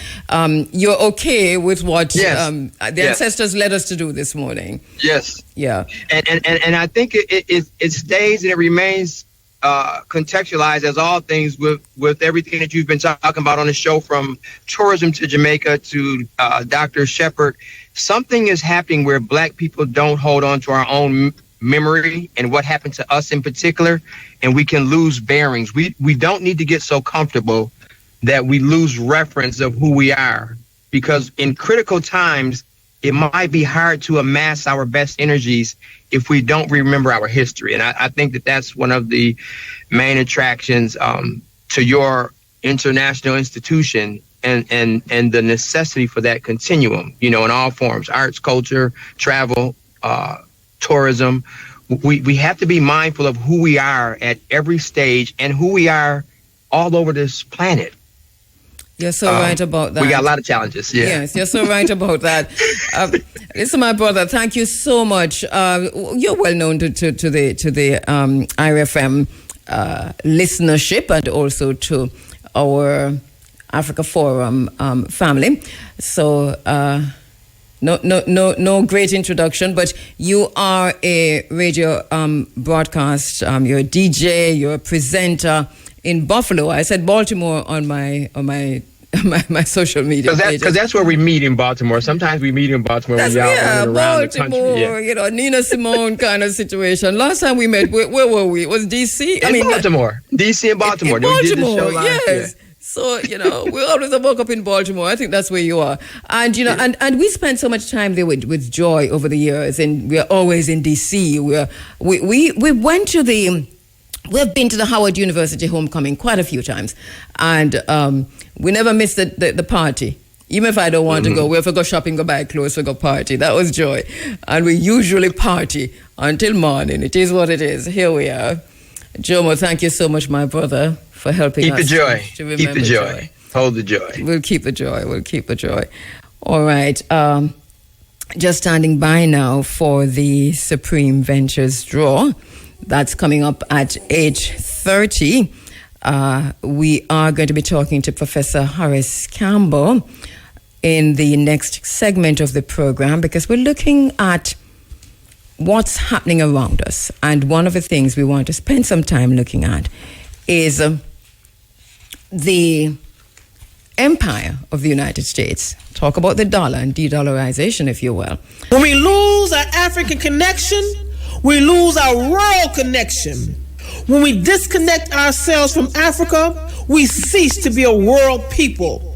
you're okay with what the ancestors led us to do this morning. Yes. Yeah. And I think it stays and it remains contextualized as all things with everything that you've been talking about on the show, from tourism to Jamaica to Dr. Shepard. Something is happening where Black people don't hold on to our own memory and what happened to us in particular, and we can lose bearings. We don't need to get so comfortable that we lose reference of who we are, because in critical times, it might be hard to amass our best energies if we don't remember our history. And I think that that's one of the main attractions to your international institution and the necessity for that continuum, in all forms, arts, culture, travel, tourism. We have to be mindful of who we are at every stage and who we are all over this planet. You're so right about that. We got a lot of challenges. Yeah. Yes, you're so right about that. Listen, my brother, thank you so much. You're well known to the IRFM listenership and also to our Africa Forum family. So no great introduction, but you are a radio broadcast. You're a DJ. You're a presenter in Buffalo. I said Baltimore on my social media because that's where we meet in Baltimore. Sometimes we meet in Baltimore when y'all running around the country. Baltimore, Nina Simone kind of situation. Last time we met, where were we? It was DC? Baltimore. DC and Baltimore. In Baltimore, we did the show yes. year. So, we always woke up in Baltimore. I think that's where you are. And, and we spent so much time there with Joy over the years, and we're always in DC. We went to we've been to the Howard University homecoming quite a few times, and we never missed the party. Even if I don't want to go, we have to go shopping, go buy clothes, we go party. That was Joy. And we usually party until morning. It is what it is. Here we are. Jomo, thank you so much, my brother, for helping us. Keep the joy. To remember keep the joy. Hold the joy. We'll keep the joy. We'll keep the joy. All right. Just standing by now for the Supreme Ventures draw. That's coming up at 8:30. We are going to be talking to Professor Horace Campbell in the next segment of the program because we're looking at what's happening around us. And one of the things we want to spend some time looking at is the empire of the United States. Talk about the dollar and de-dollarization, if you will. When we lose our African connection, we lose our world connection. When we disconnect ourselves from Africa, we cease to be a world people.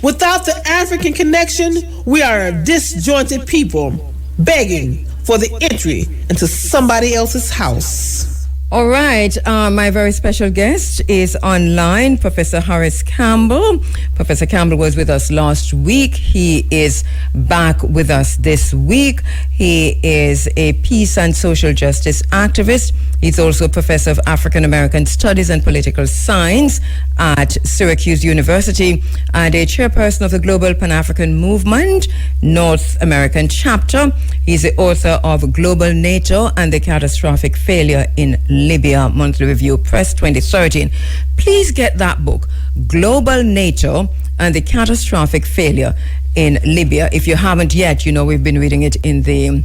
Without the African connection, we are a disjointed people, begging for the entry into somebody else's house. All right, my very special guest is online, Professor Horace Campbell. Professor Campbell was with us last week. He is back with us this week. He is a peace and social justice activist. He's also a professor of African American Studies and Political Science at Syracuse University and a chairperson of the Global Pan-African Movement, North American Chapter. He's the author of Global NATO and the Catastrophic Failure in Libya, Monthly Review, Press 2013. Please get that book, Global NATO and the Catastrophic Failure in Libya. If you haven't yet, we've been reading it in the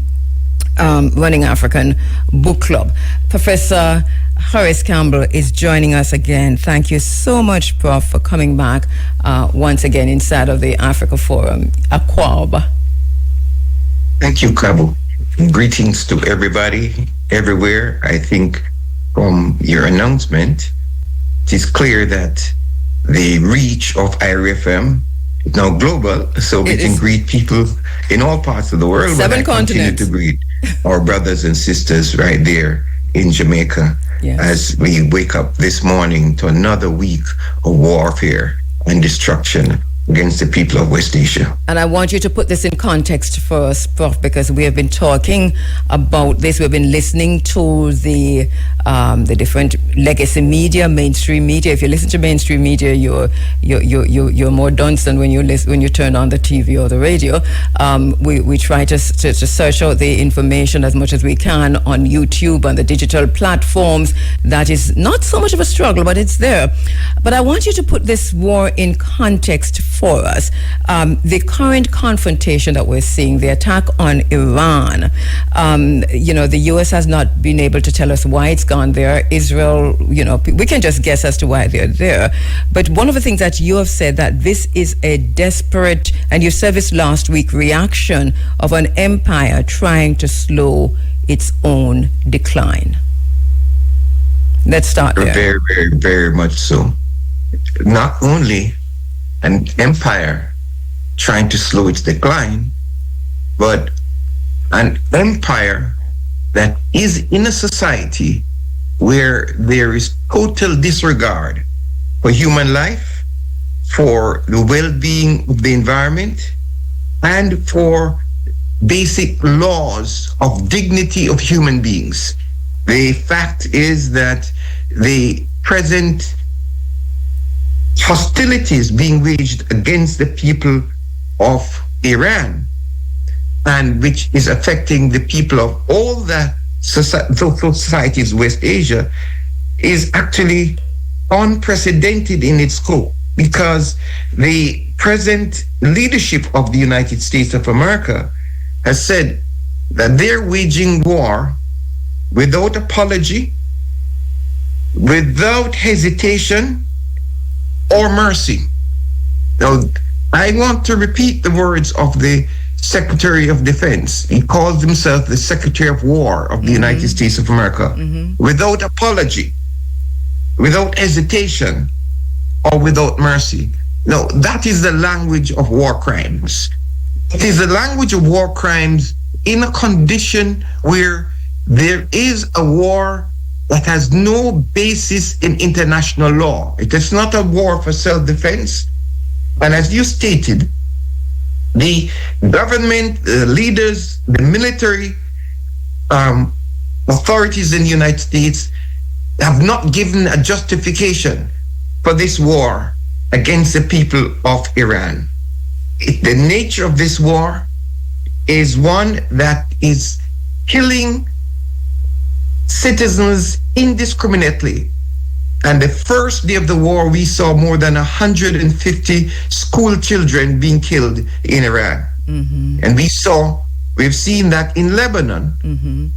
Running African Book Club. Professor Horace Campbell is joining us again. Thank you so much, Prof, for coming back once again inside of the Africa Forum, Akwaba. Thank you, Kabo. Greetings to everybody, everywhere. I think from your announcement, it is clear that the reach of IRFM is now global, so we can greet people in all parts of the world. 7 continents. Continue to greet our brothers and sisters right there in Jamaica as we wake up this morning to another week of warfare and destruction against the people of West Asia. And I want you to put this in context for us, Prof, because we have been talking about this. We've been listening to the different legacy media, mainstream media. If you listen to mainstream media, you're more dunce than when you turn on the TV or the radio. We try to search out the information as much as we can on YouTube and the digital platforms. That is not so much of a struggle, but it's there. But I want you to put this war in context for us. The current confrontation that we're seeing, the attack on Iran, the U.S. has not been able to tell us why it's gone there. Israel, we can just guess as to why they're there. But one of the things that you have said, that this is a desperate, and you said this last week, reaction of an empire trying to slow its own decline. Let's start there. Very, very, very much so. Not only an empire trying to slow its decline, but an empire that is in a society where there is total disregard for human life, for the well-being of the environment, and for basic laws of dignity of human beings. The fact is that the present hostilities being waged against the people of Iran, and which is affecting the people of all the societies West Asia, is actually unprecedented in its scope, because the present leadership of the United States of America has said that they're waging war without apology, without hesitation or mercy. Now, I want to repeat the words of the Secretary of Defense. He calls himself the Secretary of War of the United States of America. Without apology, without hesitation, or without mercy. No, that is the language of war crimes. It is the language of war crimes in a condition where there is a war that has no basis in international law. It is not a war for self-defense. And as you stated, the government, the leaders, the military authorities in the United States have not given a justification for this war against the people of Iran. The nature of this war is one that is killing citizens indiscriminately. And the first day of the war, we saw more than 150 school children being killed in Iran. And we've seen that in Lebanon.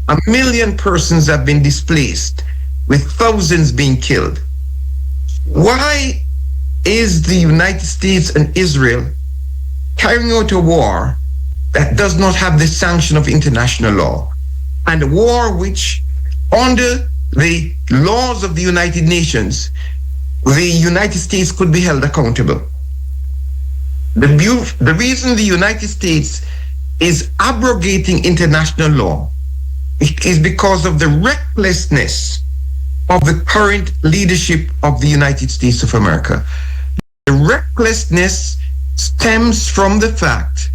1 million persons have been displaced, with thousands being killed. Why is the United States and Israel carrying out a war that does not have the sanction of international law, and a war which, under the laws of the United Nations, the United States could be held accountable? The reason the United States is abrogating international law is because of the recklessness of the current leadership of the United States of America. The recklessness stems from the fact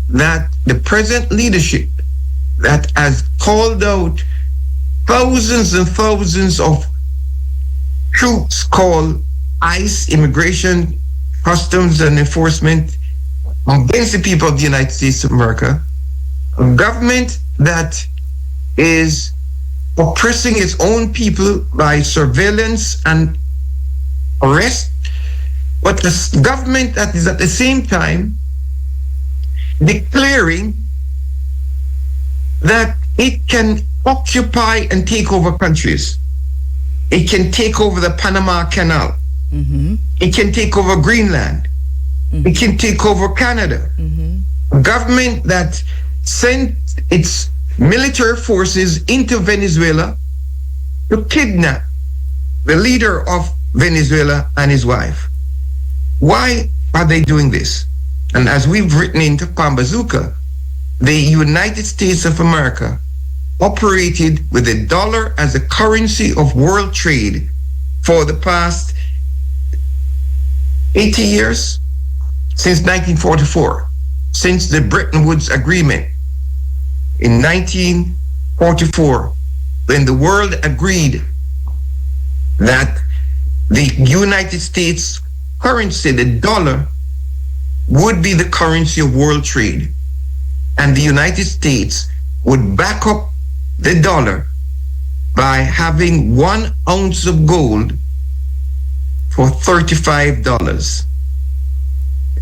that the present leadership that has called out thousands and thousands of troops called ICE, Immigration, Customs and Enforcement, against the people of the United States of America, a government that is oppressing its own people by surveillance and arrest, but a government that is at the same time declaring that it can occupy and take over countries. It can take over the Panama Canal. It can take over Greenland. It can take over Canada. A government that sent its military forces into Venezuela to kidnap the leader of Venezuela and his wife. Why are they doing this? And as we've written into Pambazuka, the United States of America operated with the dollar as a currency of world trade for the past 80 years, since 1944, since the Bretton Woods Agreement in 1944, when the world agreed that the United States currency, the dollar, would be the currency of world trade, and the United States would back up the dollar by having 1 ounce of gold for $35.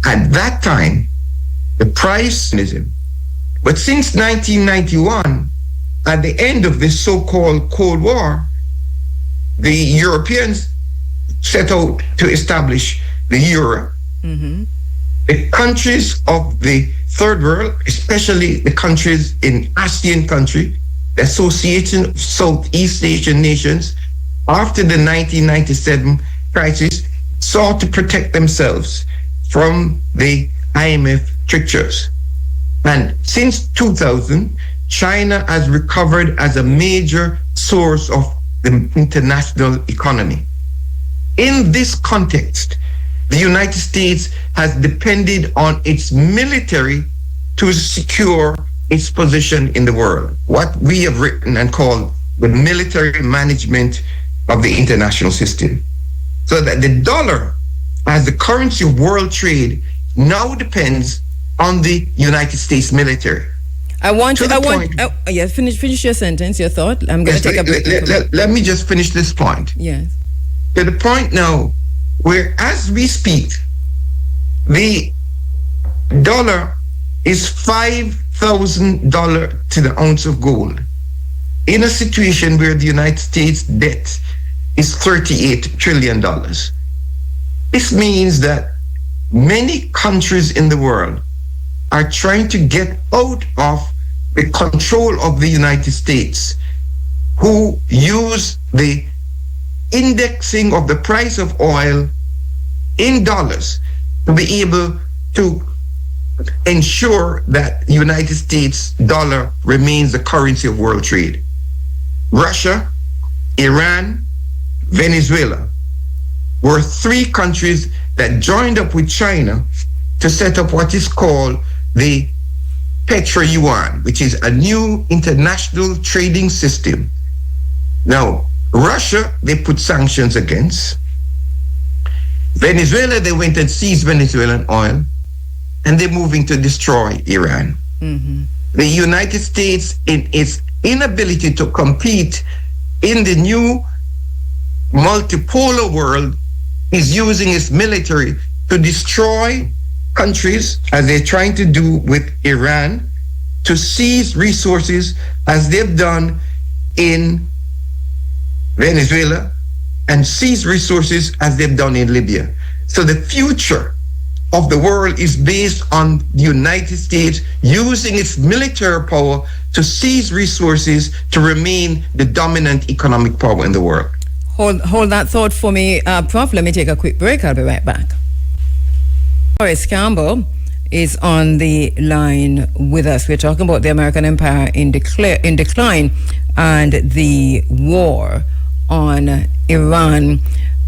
At that time, the price, but since 1991, at the end of this so-called Cold War, the Europeans set out to establish the euro. The countries of the third world, especially the countries in ASEAN country, the Association of Southeast Asian Nations, after the 1997 crisis, sought to protect themselves from the IMF strictures. And since 2000, China has recovered as a major source of the international economy. In this context, the United States has depended on its military to secure its position in the world, what we have written and called the military management of the international system. So that the dollar as the currency of world trade now depends on the United States military. Finish your sentence, your thought. I'm going to take a break. Let me just finish this point. Yes. To the point now where, as we speak, the dollar is $5,000 to the ounce of gold in a situation where the United States debt is $38 trillion. This means that many countries in the world are trying to get out of the control of the United States, who use the indexing of the price of oil in dollars to be able to ensure that the United States dollar remains the currency of world trade. Russia, Iran, Venezuela were three countries that joined up with China to set up what is called the Petro-Yuan, which is a new international trading system. Now, Russia, they put sanctions against. Venezuela, they went and seized Venezuelan oil, and they're moving to destroy Iran. Mm-hmm. The United States, in its inability to compete in the new multipolar world, is using its military to destroy countries, as they're trying to do with Iran, to seize resources, as they've done in Venezuela, and seize resources as they've done in Libya. So the future of the world is based on the United States using its military power to seize resources to remain the dominant economic power in the world. Hold that thought for me, Prof. Let me take a quick break. I'll be right back. Horace Campbell is on the line with us. We're talking about the American empire in decline and the war on Iran.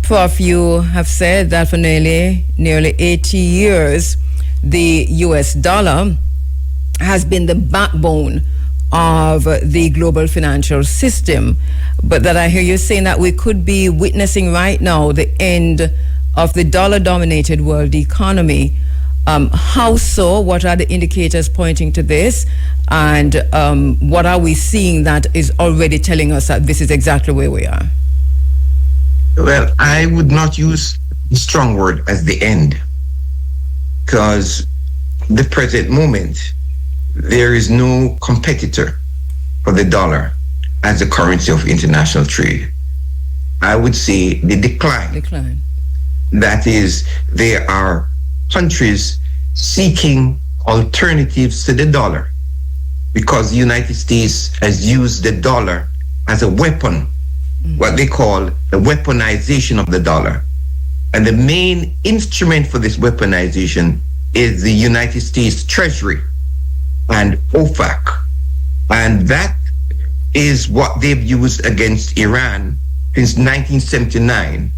Prof, you have said that for nearly 80 years, the US dollar has been the backbone of the global financial system, but that I hear you saying that we could be witnessing right now the end of the dollar-dominated world economy. How so? What are the indicators pointing to this? And what are we seeing that is already telling us that this is exactly where we are? Well, I would not use the strong word as the end, because the present moment, there is no competitor for the dollar as a currency of international trade. I would say the decline. That is, there are countries seeking alternatives to the dollar because the United States has used the dollar as a weapon, what they call the weaponization of the dollar. And the main instrument for this weaponization is the United States Treasury and OFAC. And that is what they've used against Iran since 1979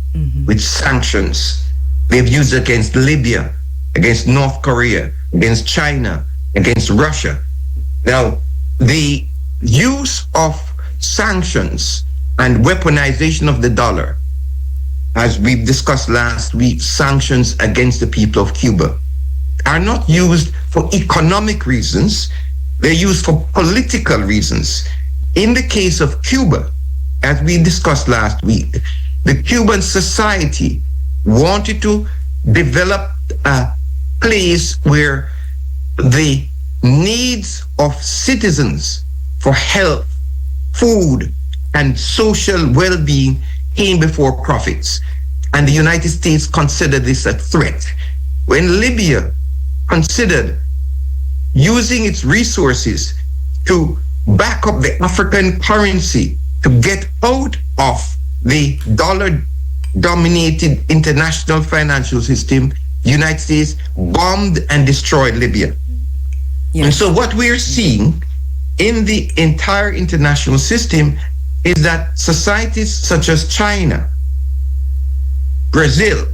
with sanctions. They've used against Libya, against North Korea, against China, against Russia. Now, the use of sanctions and weaponization of the dollar, as we've discussed last week, sanctions against the people of Cuba, are not used for economic reasons. They're used for political reasons. In the case of Cuba, as we discussed last week, the Cuban society wanted to develop a place where the needs of citizens for health, food, and social well-being came before profits. And the United States considered this a threat. When Libya considered using its resources to back up the African currency to get out of the dollar-dominated international financial system, the United States bombed and destroyed Libya. Yes. And so what we're seeing in the entire international system is that societies such as China, Brazil,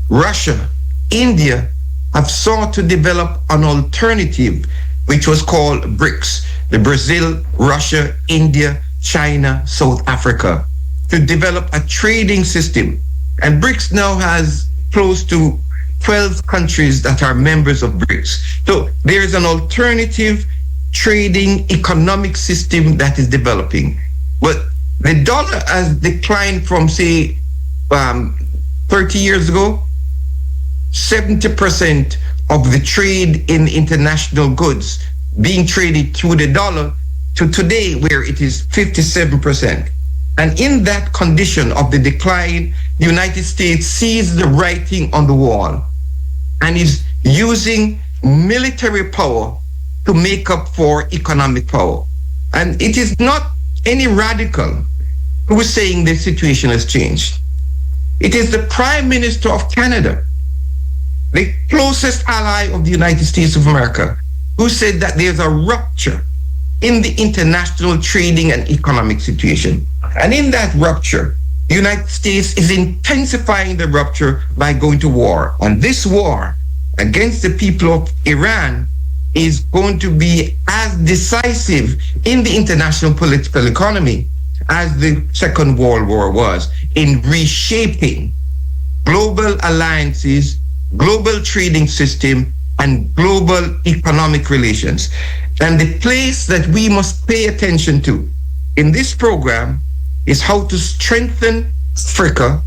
Russia, India have sought to develop an alternative, which was called BRICS, the Brazil, Russia, India, China, South Africa, to develop a trading system. And BRICS now has close to 12 countries that are members of BRICS. So there is an alternative trading economic system that is developing. But the dollar has declined from, say, 30 years ago. 70% of the trade in international goods being traded through the dollar to today, where it is 57%. And in that condition of the decline, the United States sees the writing on the wall and is using military power to make up for economic power. And it is not any radical who is saying the situation has changed. It is the Prime Minister of Canada, the closest ally of the United States of America, who said that there's a rupture in the international trading and economic situation. And in that rupture, the United States is intensifying the rupture by going to war. And this war against the people of Iran is going to be as decisive in the international political economy as the Second World War was in reshaping global alliances, global trading system, and global economic relations. And the place that we must pay attention to in this program is how to strengthen Africa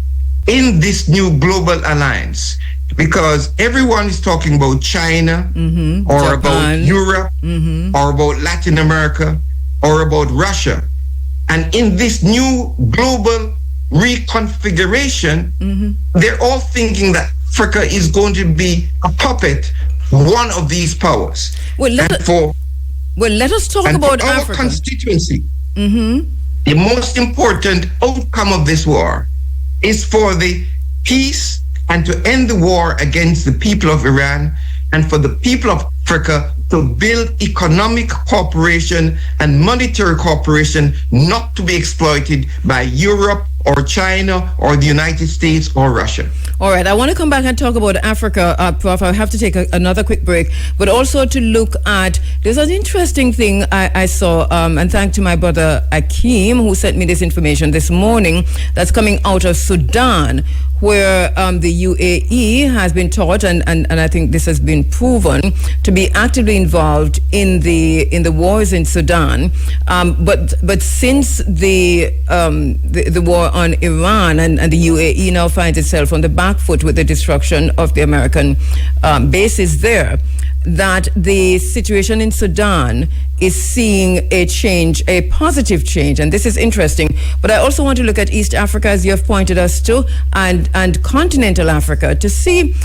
in this new global alliance. Because everyone is talking about China, or Japan, about Europe, or about Latin America, or about Russia. And in this new global reconfiguration, they're all thinking that Africa is going to be a puppet, one of these powers. Well, let us talk about our Africa. Constituency. The most important outcome of this war is for the peace and to end the war against the people of Iran, and for the people of Africa to build economic cooperation and monetary cooperation not to be exploited by Europe or China or the United States or Russia. All right, I want to come back and talk about Africa, Prof. I have to take another quick break, but also to look at, there's an interesting thing I saw, and thanks to my brother Akeem, who sent me this information this morning, that's coming out of Sudan, where the UAE has been taught, and I think this has been proven, to be actively involved in the wars in Sudan. But since the war on Iran, and the UAE now finds itself on the back foot with the destruction of the American bases there, that the situation in Sudan is seeing a change, a positive change, and this is interesting. But I also want to look at East Africa, as you have pointed us to, and continental Africa, to see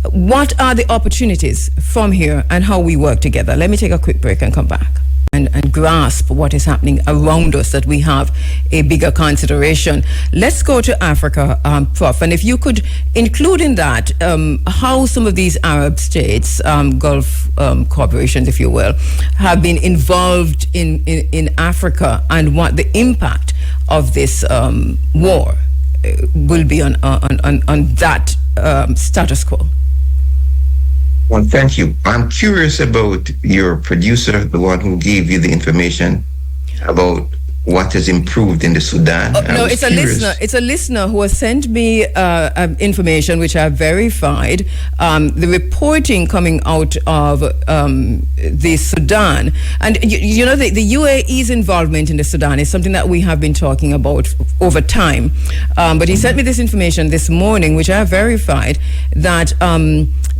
what are the opportunities from here and how we work together. Let me take a quick break and come back and grasp what is happening around us, that we have a bigger consideration. Let's go to Africa, Prof. And if you could include in that how some of these Arab states, Gulf corporations, if you will, have been involved in Africa, and what the impact of this war will be on that status quo. Well, thank you. I'm curious about your producer, the one who gave you the information about what has improved in the Sudan. No, it's curious. It's a listener who has sent me information which I have verified. The reporting coming out of the Sudan, and you know, the UAE's involvement in the Sudan is something that we have been talking about over time. But he sent me this information this morning, which I have verified, that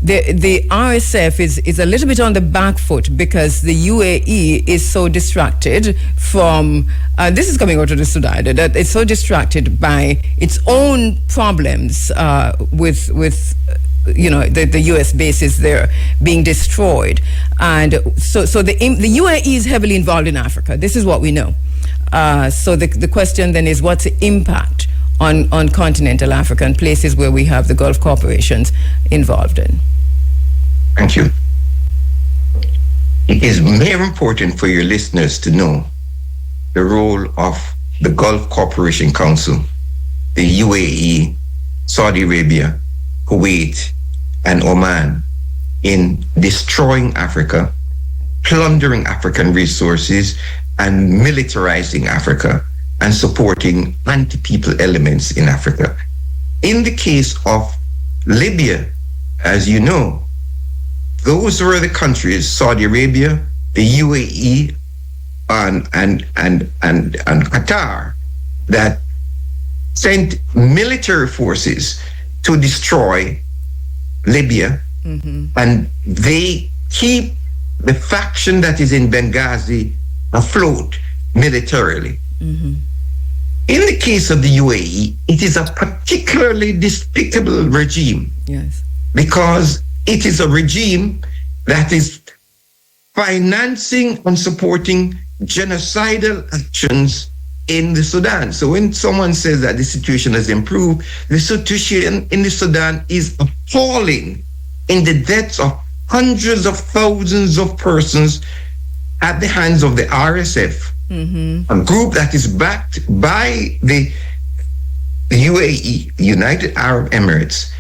the RSF is a little bit on the back foot because the UAE is so distracted from, this is coming out of the Sudan, that it's so distracted by its own problems with you know, the U.S. bases there being destroyed. And so the UAE is heavily involved in Africa. This is what we know. So the question then is, what's the impact on continental Africa and places where we have the Gulf corporations involved in? Thank you. It is very important for your listeners to know the role of the Gulf Cooperation Council, the UAE, Saudi Arabia, Kuwait, and Oman in destroying Africa, plundering African resources, and militarizing Africa, and supporting anti-people elements in Africa. In the case of Libya, as you know, those were the countries, Saudi Arabia, the UAE, and Qatar, that sent military forces to destroy Libya, and they keep the faction that is in Benghazi afloat militarily. In the case of the UAE, it is a particularly despicable regime. Yes. Because it is a regime that is financing and supporting genocidal actions in the Sudan. So when someone says that the situation has improved, the situation in the Sudan is appalling in the deaths of hundreds of thousands of persons at the hands of the RSF, a group that is backed by the UAE, the United Arab Emirates.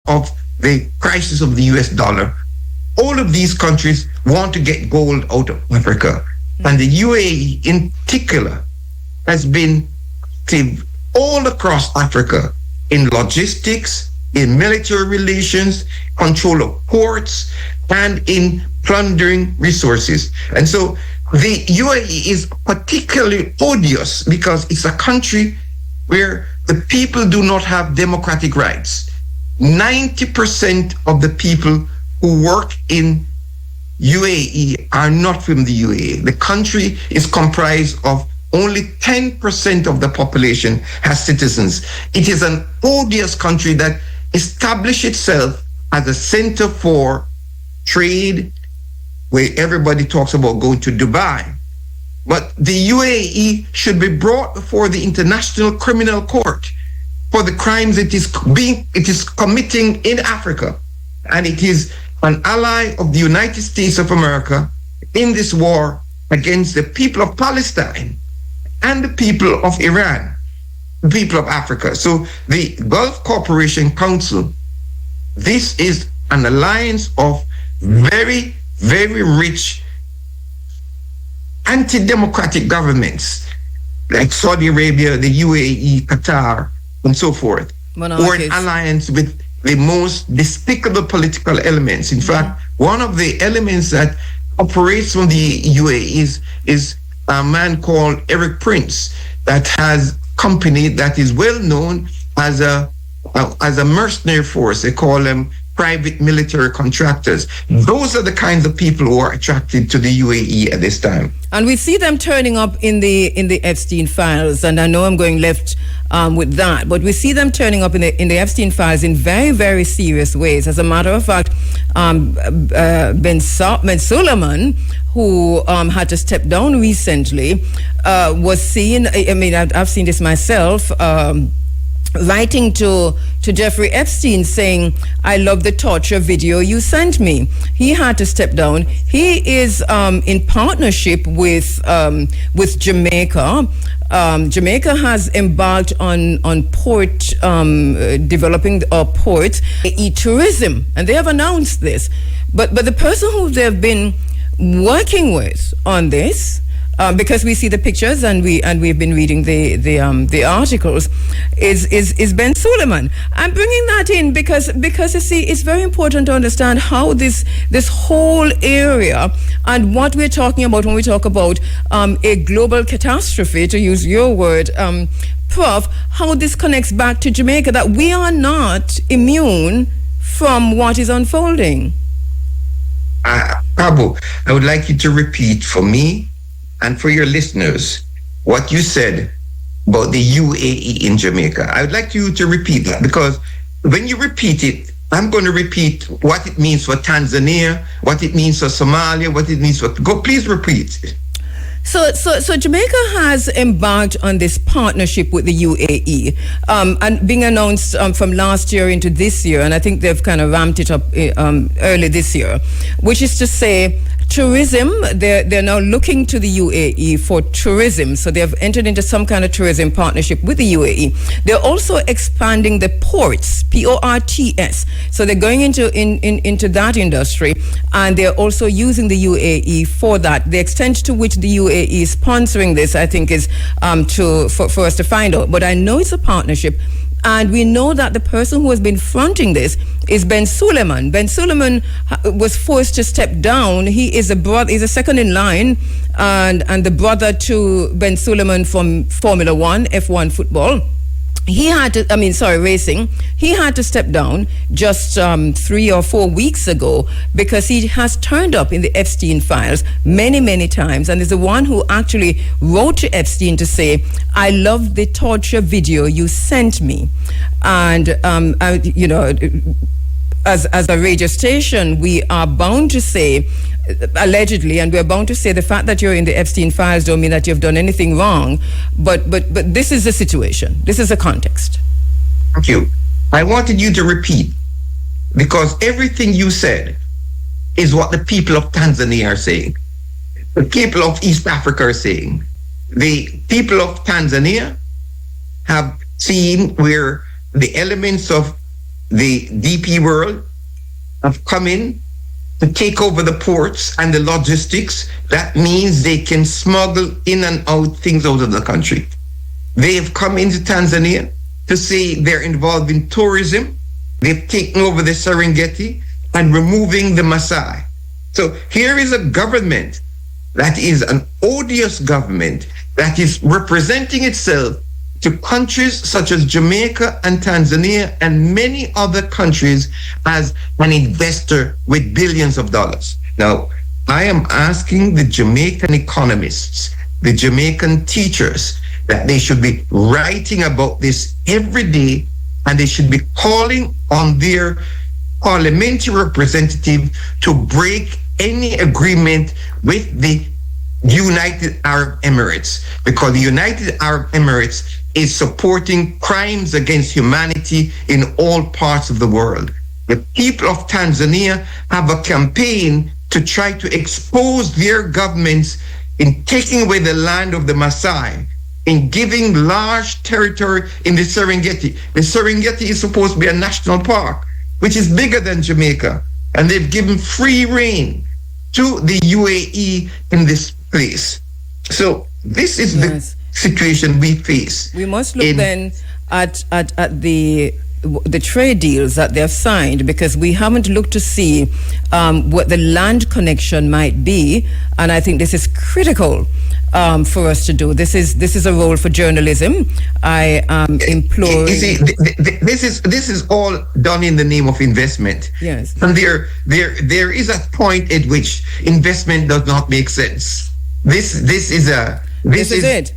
Of the crisis of the US dollar. All of these countries want to get gold out of Africa. And the UAE in particular has been active all across Africa in logistics, in military relations, control of ports, and in plundering resources. And so the UAE is particularly odious because it's a country where the people do not have democratic rights. 90% of the people who work in UAE are not from the UAE. The country is comprised of only 10% of the population has citizens. It is an odious country that established itself as a center for trade, where everybody talks about going to Dubai. But the UAE should be brought before the International Criminal Court for the crimes it is committing in Africa. And it is an ally of the United States of America in this war against the people of Palestine and the people of Iran, the people of Africa. So the Gulf Cooperation Council, this is an alliance of very, very rich anti-democratic governments like Saudi Arabia, the UAE, Qatar, and so forth, or an alliance with the most despicable political elements. In fact, one of the elements that operates from the UAE is a man called Eric Prince, that has a company that is well known as a mercenary force. They call them private military contractors. Those are the kinds of people who are attracted to the UAE at this time. And we see them turning up in the Epstein files, and I know I'm going left with that, but we see them turning up in the Epstein files in very, very serious ways. As a matter of fact, Ben Suleiman, who had to step down recently, was seen, I mean, I've seen this myself, writing to Jeffrey Epstein saying, "I love the torture video you sent me." He had to step down. He is in partnership with Jamaica. Jamaica has embarked on port, developing a port, e-tourism, and they have announced this. But the person who they've been working with on this, because we see the pictures and we've been reading the articles, is Ben Suleiman. I'm bringing that in because you see, it's very important to understand how this whole area and what we're talking about when we talk about a global catastrophe, to use your word, Prof, how this connects back to Jamaica, that we are not immune from what is unfolding. Abu, I would like you to repeat for me and for your listeners what you said about the UAE in Jamaica. I would like you to repeat that, because when you repeat it, I'm going to repeat what it means for Tanzania, what it means for Somalia, what it means for... Please repeat. So Jamaica has embarked on this partnership with the UAE, and being announced from last year into this year, and I think they've kind of ramped it up early this year, which is to say tourism, they're now looking to the UAE for tourism. So they have entered into some kind of tourism partnership with the UAE. They're also expanding the ports, PORTS. So they're going into that industry, and they're also using the UAE for that. The extent to which the UAE is sponsoring this, I think, is for us to find out. But I know it's a partnership. And we know that the person who has been fronting this is Ben Suleiman. Ben Suleiman was forced to step down. He is he's a second in line, and the brother to Ben Suleiman from Formula One, F1 football. Racing. He had to step down just 3 or 4 weeks ago because he has turned up in the Epstein files many, many times, and is the one who actually wrote to Epstein to say, "I love the torture video you sent me," and as a radio station, we are bound to say, allegedly, and we're bound to say the fact that you're in the Epstein files don't mean that you've done anything wrong. But this is the situation. This is the context. Thank you. I wanted you to repeat, because everything you said is what the people of Tanzania are saying. The people of East Africa are saying. The people of Tanzania have seen where the elements of the DP world have come in to take over the ports and the logistics. That means they can smuggle in and out things out of the country. They have come into Tanzania to say they're involved in tourism. They've taken over the Serengeti and removing the Maasai. So here is a government that is an odious government that is representing itself to countries such as Jamaica and Tanzania and many other countries as an investor with billions of dollars. Now, I am asking the Jamaican economists, the Jamaican teachers, that they should be writing about this every day, and they should be calling on their parliamentary representative to break any agreement with the United Arab Emirates, because the United Arab Emirates is supporting crimes against humanity in all parts of the world. The people of Tanzania have a campaign to try to expose their governments in taking away the land of the Maasai, in giving large territory in the Serengeti. The Serengeti is supposed to be a national park, which is bigger than Jamaica, and they've given free rein to the UAE in this place. So this is the situation we face. We must look then at the trade deals that they have signed, because we haven't looked to see what the land connection might be, and I think this is critical for us to do. This is a role for journalism. I implore. You see, this is all done in the name of investment. Yes, and there is a point at which investment does not make sense. This is it.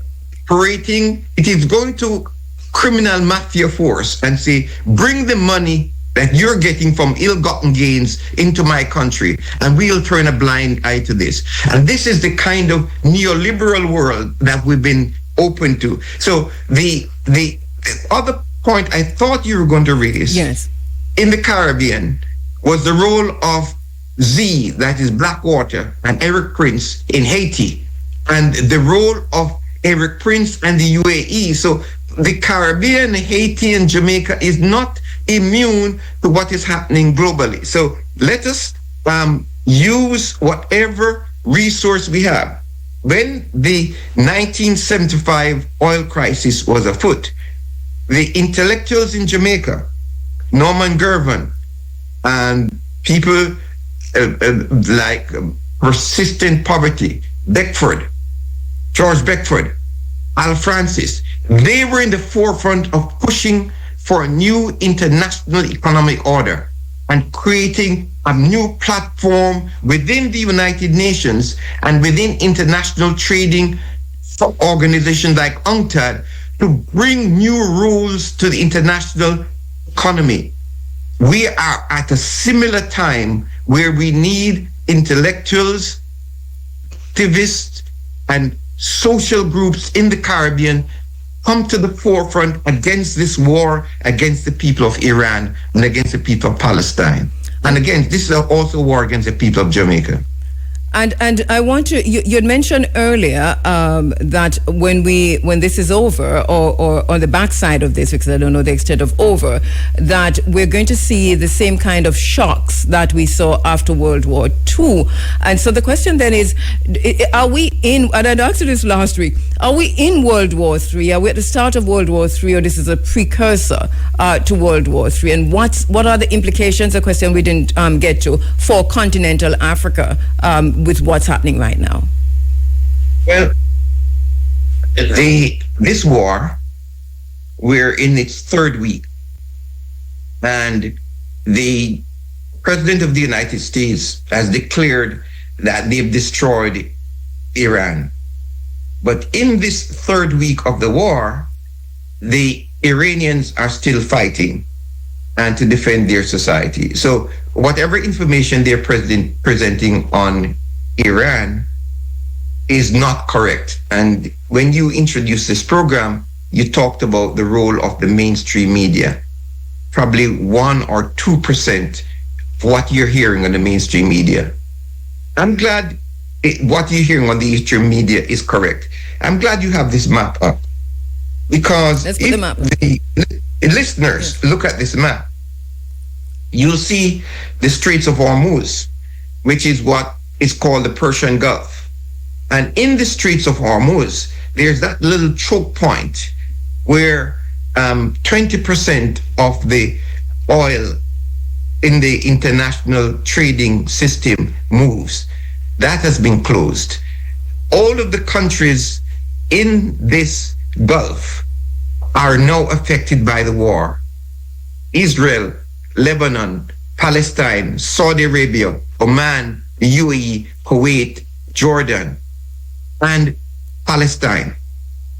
Operating. It is going to criminal mafia force and say, bring the money that you're getting from ill-gotten gains into my country, and we'll turn a blind eye to this. And this is the kind of neoliberal world that we've been open to. So the other point I thought you were going to raise, yes, in the Caribbean was the role of Z, that is Blackwater, and Eric Prince in Haiti, and the role of Eric Prince and the UAE. So the Caribbean, Haiti, and Jamaica is not immune to what is happening globally. So let us use whatever resource we have. When the 1975 oil crisis was afoot, the intellectuals in Jamaica, Norman Gervin, and people like Persistent Poverty, George Beckford, Al Francis, they were in the forefront of pushing for a new international economic order and creating a new platform within the United Nations and within international trading organizations like UNCTAD to bring new rules to the international economy. We are at a similar time where we need intellectuals, activists, and social groups in the Caribbean come to the forefront against this war against the people of Iran and against the people of Palestine. And again, this is also a war against the people of Jamaica. And I want to, you had mentioned earlier that when this is over, or on the backside of this, because I don't know the extent of over, that we're going to see the same kind of shocks that we saw after World War II. And so the question then is, are we in, and I'd asked you this last week, are we in World War III? Are we at the start of World War III, or this is a precursor to World War III? And what are the implications, a question we didn't get to, for continental Africa with what's happening right now? Well, this war, we're in its third week, and the President of the United States has declared that they've destroyed Iran. But in this third week of the war, the Iranians are still fighting and to defend their society. So whatever information they're presenting on Iran is not correct. And when you introduced this program, you talked about the role of the mainstream media. Probably 1 or 2% of what you're hearing on the mainstream media. I'm glad what you're hearing on the mainstream media is correct. I'm glad you have this map up, because if the listeners look at this map, you'll see the Straits of Hormuz, which is what is called the Persian Gulf. And in the Straits of Hormuz, there's that little choke point where 20% of the oil in the international trading system moves. That has been closed. All of the countries in this Gulf are now affected by the war. Israel, Lebanon, Palestine, Saudi Arabia, Oman, the UAE, Kuwait, Jordan, and Palestine.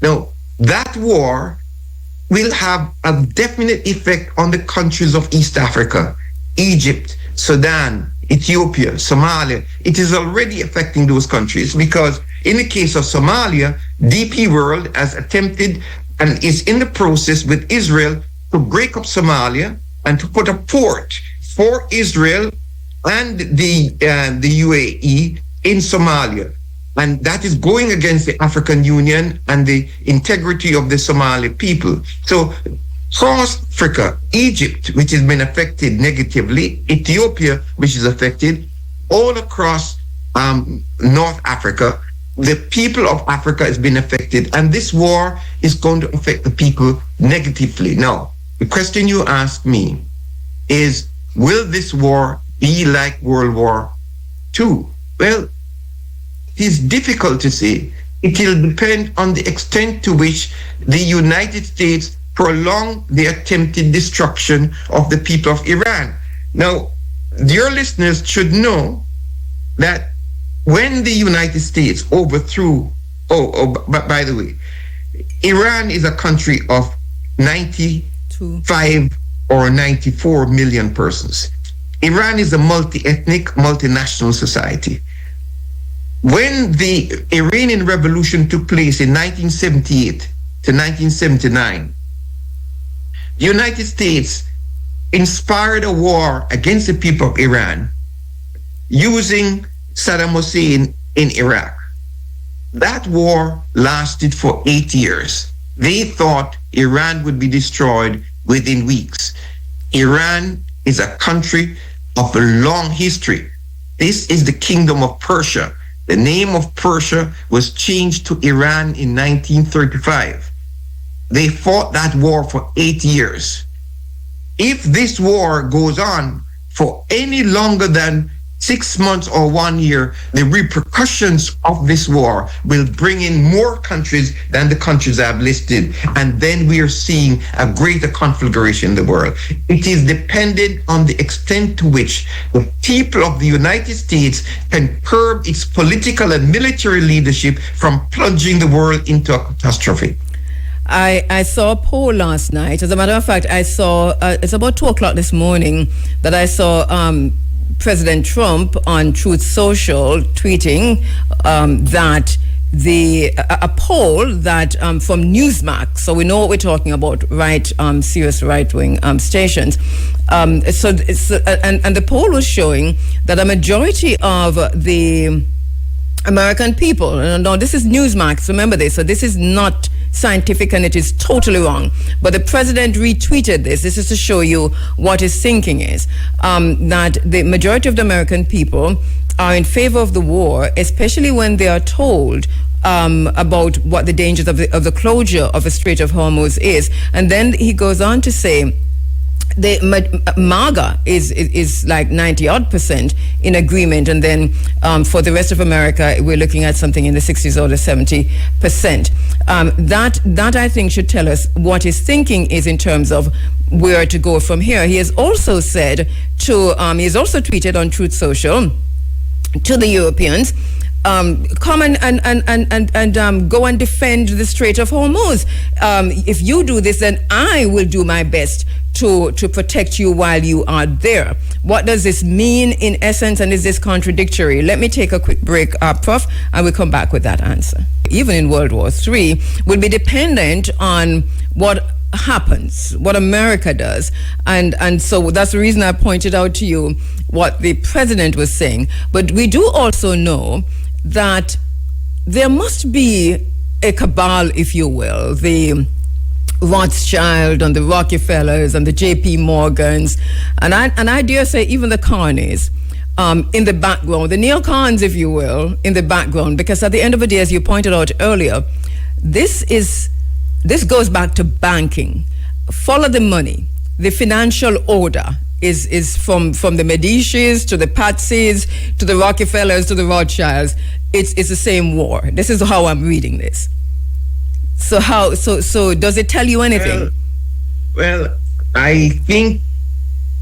Now, that war will have a definite effect on the countries of East Africa, Egypt, Sudan, Ethiopia, Somalia. It is already affecting those countries, because in the case of Somalia, DP World has attempted and is in the process with Israel to break up Somalia and to put a port for Israel and the UAE in Somalia. And that is going against the African Union and the integrity of the Somali people. So across Africa, Egypt, which has been affected negatively, Ethiopia, which is affected, all across North Africa, the people of Africa has been affected. And this war is going to affect the people negatively. Now, the question you asked me is, will this war be like World War II? Well, it is difficult to say. It will depend on the extent to which the United States prolong the attempted destruction of the people of Iran. Now, your listeners should know that when the United States overthrew, but by the way, Iran is a country of 95 or 94 million persons. Iran is a multi-ethnic, multinational society. When the Iranian Revolution took place in 1978 to 1979, the United States inspired a war against the people of Iran using Saddam Hussein in Iraq. That war lasted for 8 years. They thought Iran would be destroyed within weeks. Iran is a country of a long history. This is the Kingdom of Persia. The name of Persia was changed to Iran in 1935. They fought that war for 8 years. If this war goes on for any longer than 6 months or 1 year, the repercussions of this war will bring in more countries than the countries I've listed. And then we are seeing a greater conflagration in the world. It is dependent on the extent to which the people of the United States can curb its political and military leadership from plunging the world into a catastrophe. I saw a poll last night. As a matter of fact, I saw, it's about 2 o'clock this morning, that I saw President Trump on Truth Social tweeting that a poll that from Newsmax, so we know what we're talking about, right? Serious right-wing stations. And the poll was showing that a majority of the American people. No, this is Newsmax. Remember this. So this is not scientific and it is totally wrong. But the president retweeted this. This is to show you what his thinking is. That the majority of the American people are in favor of the war, especially when they are told about what the dangers of the closure of the Strait of Hormuz is. And then he goes on to say, the MAGA is like 90% in agreement, and then for the rest of America, we're looking at something in the 60s or the 70%. That I think should tell us what his thinking is in terms of where to go from here. He has also said he has also tweeted on Truth Social to the Europeans, come and go and defend the Strait of Hormuz. If you do this, then I will do my best to protect you while you are there. What does this mean in essence, and is this contradictory? Let me take a quick break, Prof, and we'll come back with that answer. Even in World War III, will be dependent on what happens, what America does. And so that's the reason I pointed out to you what the president was saying. But we do also know that there must be a cabal, if you will, the Rothschild and the Rockefellers and the J.P. Morgans, and I dare say even the Carneys in the background, the neocons, if you will, in the background, because at the end of the day, as you pointed out earlier, this goes back to banking. Follow the money. The financial order is from the Medicis to the Patsis to the Rockefellers to the Rothschilds. It's the same war. This is how I'm reading this. So does it tell you anything? Well, I think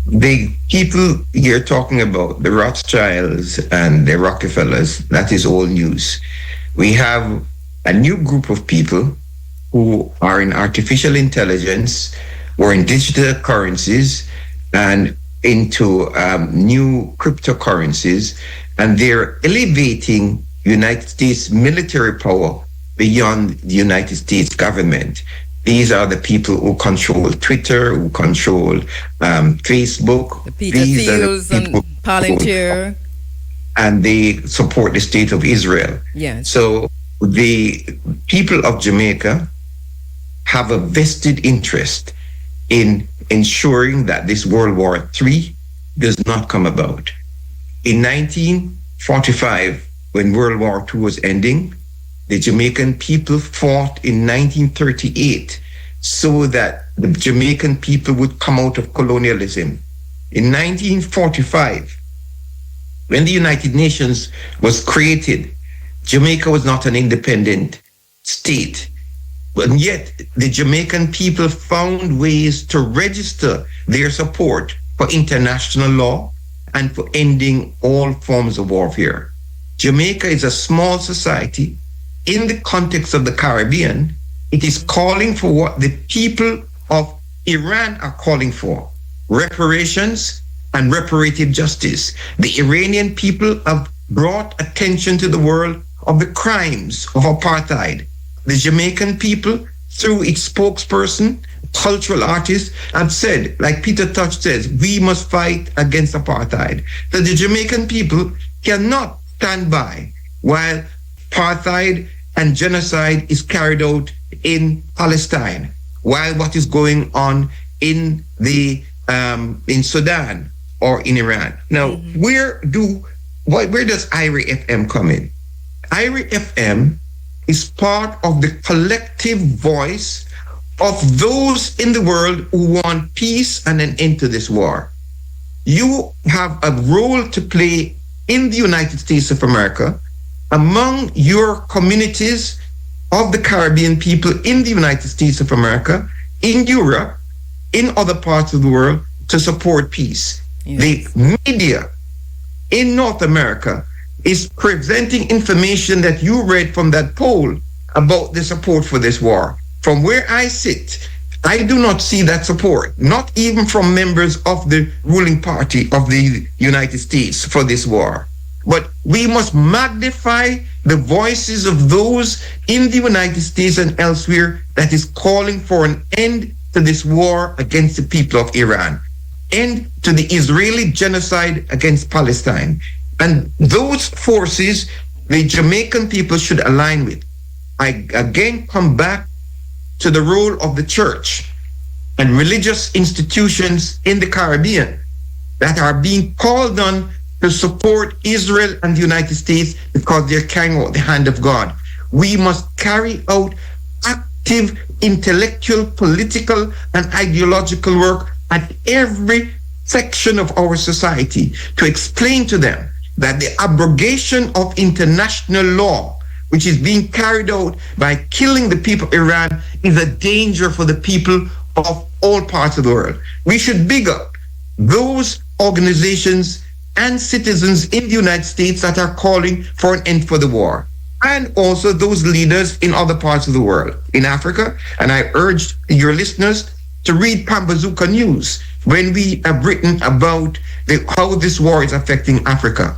the people you're talking about, the Rothschilds and the Rockefellers, that is old news. We have a new group of people who are in artificial intelligence, or in digital currencies, and into new cryptocurrencies, and they're elevating United States military power beyond the United States government. These are the people who control Twitter, who control Facebook. The Peter Thiels and Palantir. And they support the state of Israel. Yes. So the people of Jamaica have a vested interest in ensuring that this World War III does not come about. In 1945, when World War II was ending, the Jamaican people fought in 1938 so that the Jamaican people would come out of colonialism. In 1945, when the United Nations was created, Jamaica was not an independent state. But yet, the Jamaican people found ways to register their support for international law and for ending all forms of warfare. Jamaica is a small society. In the context of the Caribbean, it is calling for what the people of Iran are calling for: reparations and reparative justice. The Iranian people have brought attention to the world of the crimes of apartheid. The Jamaican people, through its spokesperson, cultural artists, have said, like Peter Touch says, we must fight against apartheid. So the Jamaican people cannot stand by while apartheid and genocide is carried out in Palestine, while what is going on in Sudan or in Iran. Now, where does IRI FM come in? IRI FM is part of the collective voice of those in the world who want peace and an end to this war. You have a role to play in the United States of America, among your communities of the Caribbean people in the United States of America, in Europe, in other parts of the world, to support peace. Yes. The media in North America is presenting information that you read from that poll about the support for this war. From where I sit, I do not see that support, not even from members of the ruling party of the United States for this war. But we must magnify the voices of those in the United States and elsewhere that is calling for an end to this war against the people of Iran, end to the Israeli genocide against Palestine. And those forces the Jamaican people should align with. I again come back to the role of the church and religious institutions in the Caribbean that are being called on to support Israel and the United States because they're carrying out the hand of God. We must carry out active intellectual, political, and ideological work at every section of our society to explain to them that the abrogation of international law, which is being carried out by killing the people of Iran, is a danger for the people of all parts of the world. We should big up those organizations and citizens in the United States that are calling for an end for the war, and also those leaders in other parts of the world, in Africa. And I urge your listeners to read Pambazuka News when we have written about how this war is affecting Africa.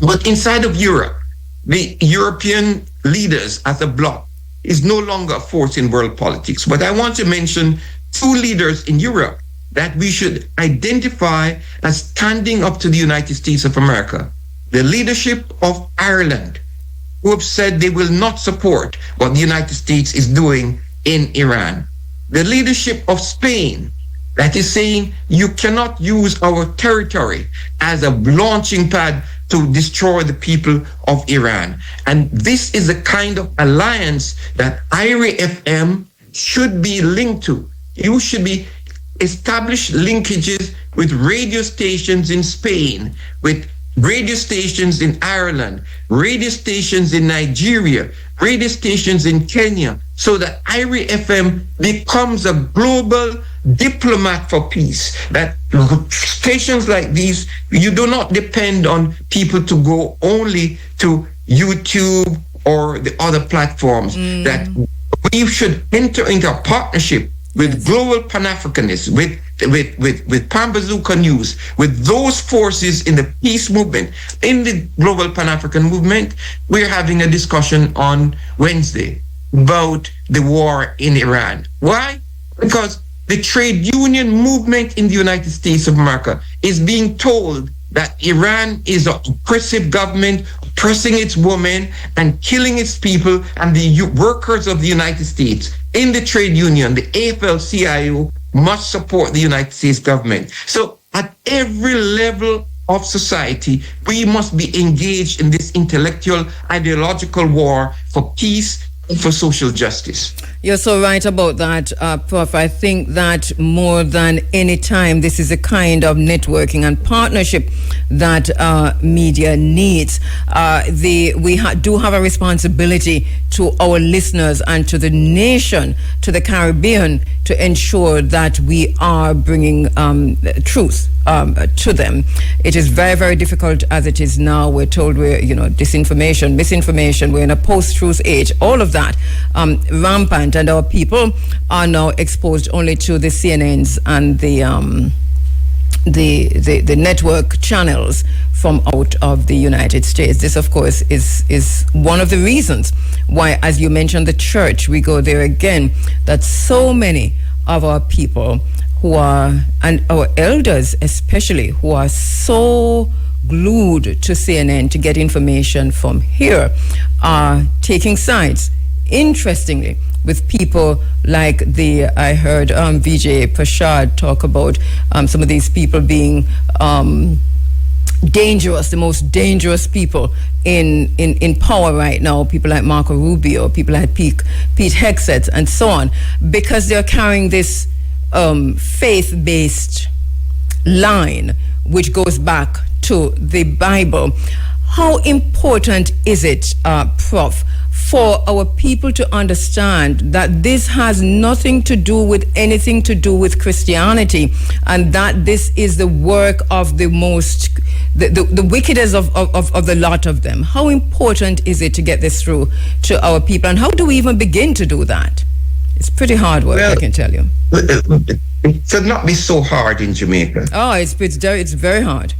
But inside of Europe, the European leaders as a bloc is no longer a force in world politics. But I want to mention two leaders in Europe that we should identify as standing up to the United States of America. The leadership of Ireland, who have said they will not support what the United States is doing in Iran. The leadership of Spain, that is saying you cannot use our territory as a launching pad to destroy the people of Iran. And this is the kind of alliance that IRI FM should be linked to. You should be establish linkages with radio stations in Spain, with radio stations in Ireland, radio stations in Nigeria, radio stations in Kenya, so that IRI FM becomes a global diplomat for peace. That stations like these, you do not depend on people to go only to YouTube or the other platforms. That we should enter into a partnership with global Pan-Africanists, with Pambazuka News, with those forces in the peace movement, in the global Pan-African movement. We're having a discussion on Wednesday about the war in Iran. Why? Because the trade union movement in the United States of America is being told that Iran is an oppressive government, oppressing its women and killing its people, and the workers of the United States in the trade union, the AFL-CIO, must support the United States government. So at every level of society, we must be engaged in this intellectual, ideological war for peace and for social justice. You're so right about that, Prof. I think that more than any time, this is a kind of networking and partnership that media needs. We do have a responsibility to our listeners and to the nation, to the Caribbean, to ensure that we are bringing truth to them. It is very, very difficult as it is now. We're told we're, disinformation, misinformation. We're in a post-truth age. All of that rampant. And our people are now exposed only to the CNNs and the network channels from out of the United States. This, of course, is one of the reasons why, as you mentioned, the church, we go there again, that so many of our people who are, and our elders especially, who are so glued to CNN to get information from here, are taking sides. Interestingly, with people like I heard Vijay Prashad talk about some of these people being dangerous, the most dangerous people in power right now, people like Marco Rubio, people like Pete Hegseth, and so on, because they're carrying this faith-based line, which goes back to the Bible. How important is it, Prof., for our people to understand that this has nothing to do with anything to do with Christianity, and that this is the work of the wickedest of the lot of them? How important is it to get this through to our people, and how do we even begin to do that? It's pretty hard work, I can tell you. It should not be so hard in Jamaica. Oh, it's very hard.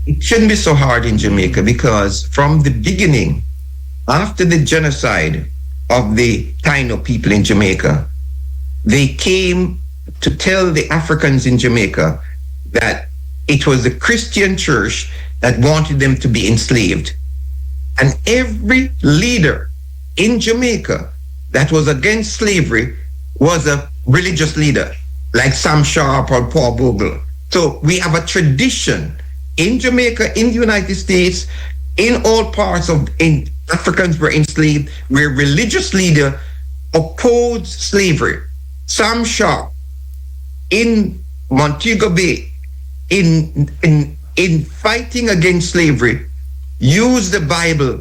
It shouldn't be so hard in Jamaica, because from the beginning, after the genocide of the Taino people in Jamaica, they came to tell the Africans in Jamaica that it was the Christian church that wanted them to be enslaved. And every leader in Jamaica that was against slavery was a religious leader, like Sam Sharp or Paul Bogle. So we have a tradition in Jamaica, in the United States, in all parts of Africans were enslaved, where religious leader opposed slavery. Sam Sharp in Montego Bay, in fighting against slavery, used the Bible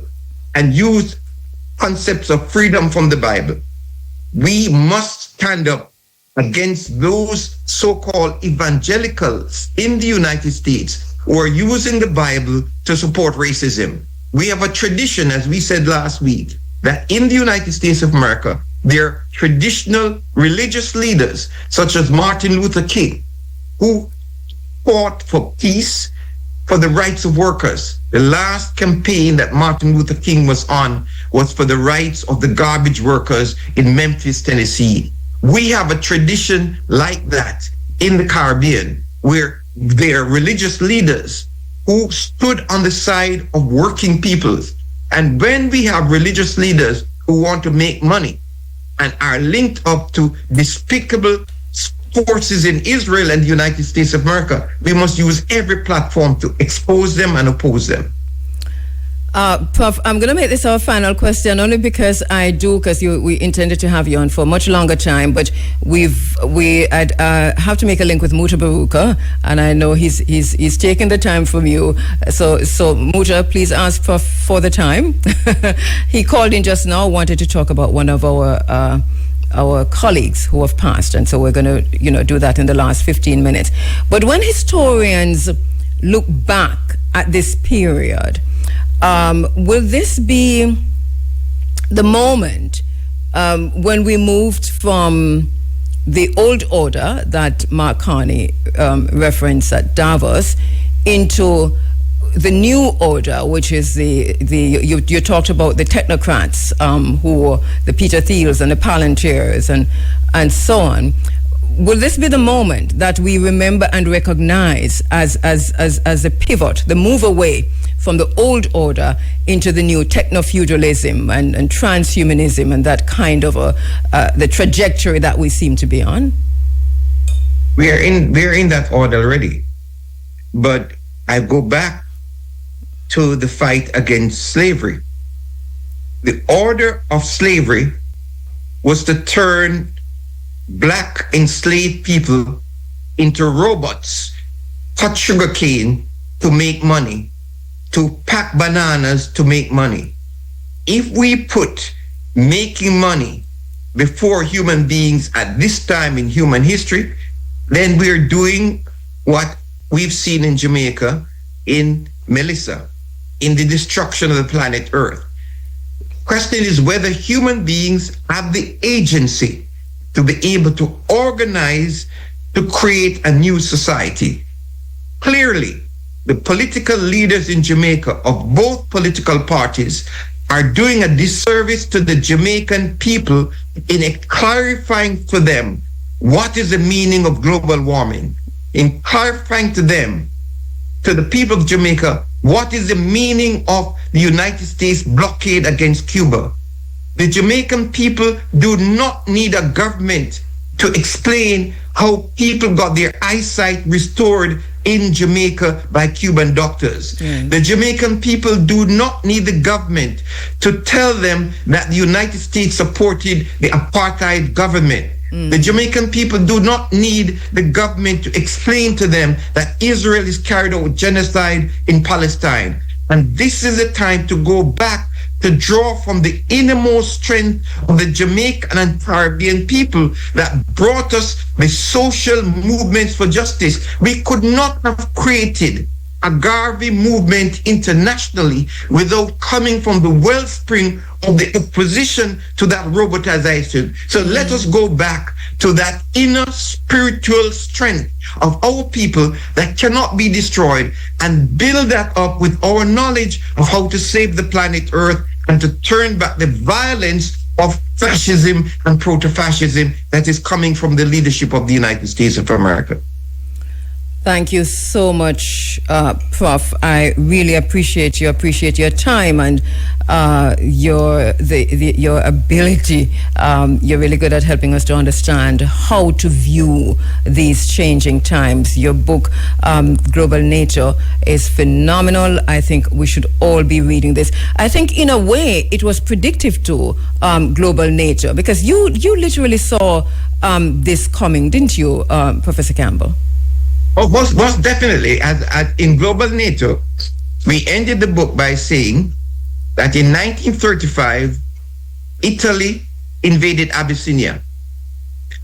and used concepts of freedom from the Bible. We must stand up against those so-called evangelicals in the United States who are using the Bible to support racism. We have a tradition, as we said last week, that in the United States of America, there are traditional religious leaders, such as Martin Luther King, who fought for peace, for the rights of workers. The last campaign that Martin Luther King was on was for the rights of the garbage workers in Memphis, Tennessee. We have a tradition like that in the Caribbean, where there are religious leaders who stood on the side of working people. And when we have religious leaders who want to make money and are linked up to despicable forces in Israel and the United States of America, we must use every platform to expose them and oppose them. Prof, I'm going to make this our final question, only because we intended to have you on for a much longer time, but we have to make a link with Muta Baruka, and I know he's taking the time from you. So Muta, please ask Prof for the time. He called in just now, wanted to talk about one of our colleagues who have passed, and so we're going to do that in the last 15 minutes. But when historians look back at this period, will this be the moment when we moved from the old order that Mark Carney referenced at Davos into the new order, which is you talked about the technocrats, who the Peter Thiels and the Palantirs and so on. Will this be the moment that we remember and recognize as a pivot, the move away from the old order into the new techno-feudalism and transhumanism and that kind of the trajectory that we seem to be on? We're in that order already. But I go back to the fight against slavery. The order of slavery was to turn black enslaved people into robots, cut sugarcane to make money, to pack bananas to make money. If we put making money before human beings at this time in human history, then we're doing what we've seen in Jamaica, in Melissa, in the destruction of the planet Earth. Question is whether human beings have the agency to be able to organize to create a new society. Clearly, the political leaders in Jamaica of both political parties are doing a disservice to the Jamaican people in clarifying for them what is the meaning of global warming, in clarifying to them, to the people of Jamaica, what is the meaning of the United States blockade against Cuba. The Jamaican people do not need a government to explain how people got their eyesight restored in Jamaica by Cuban doctors. The Jamaican people do not need the government to tell them that the United States supported the apartheid government. The Jamaican people do not need the government to explain to them that Israel is carried out genocide in Palestine. And this is the time to go back to draw from the innermost strength of the Jamaican and Caribbean people that brought us the social movements for justice. We could not have created a Garvey movement internationally without coming from the wellspring of the opposition to that robotization. So let us go back to that inner spiritual strength of our people that cannot be destroyed and build that up with our knowledge of how to save the planet Earth and to turn back the violence of fascism and proto-fascism that is coming from the leadership of the United States of America. Thank you so much, Prof. I really appreciate your time and your ability. You're really good at helping us to understand how to view these changing times. Your book, Global Nature, is phenomenal. I think we should all be reading this. I think in a way it was predictive to Global Nature, because you literally saw this coming, didn't you, Professor Campbell? Oh, most definitely. In Global Nature, we ended the book by saying that in 1935, Italy invaded Abyssinia.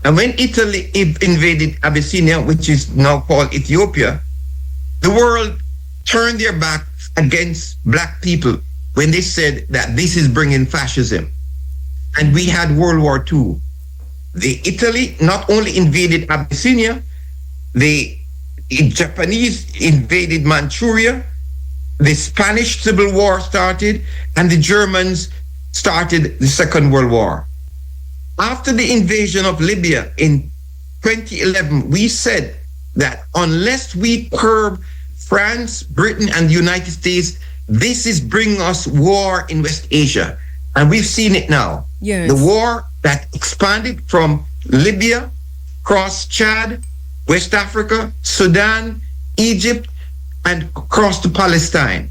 And when Italy invaded Abyssinia, which is now called Ethiopia, the world turned their backs against black people when they said that this is bringing fascism. And we had World War II. Italy not only invaded Abyssinia, the Japanese invaded Manchuria, the Spanish Civil War started, and the Germans started the Second World War. After the invasion of Libya in 2011, we said that unless we curb France, Britain, and the United States, this is bringing us war in West Asia. And we've seen it now. Yes. The war that expanded from Libya, across Chad, West Africa, Sudan, Egypt, and across to Palestine.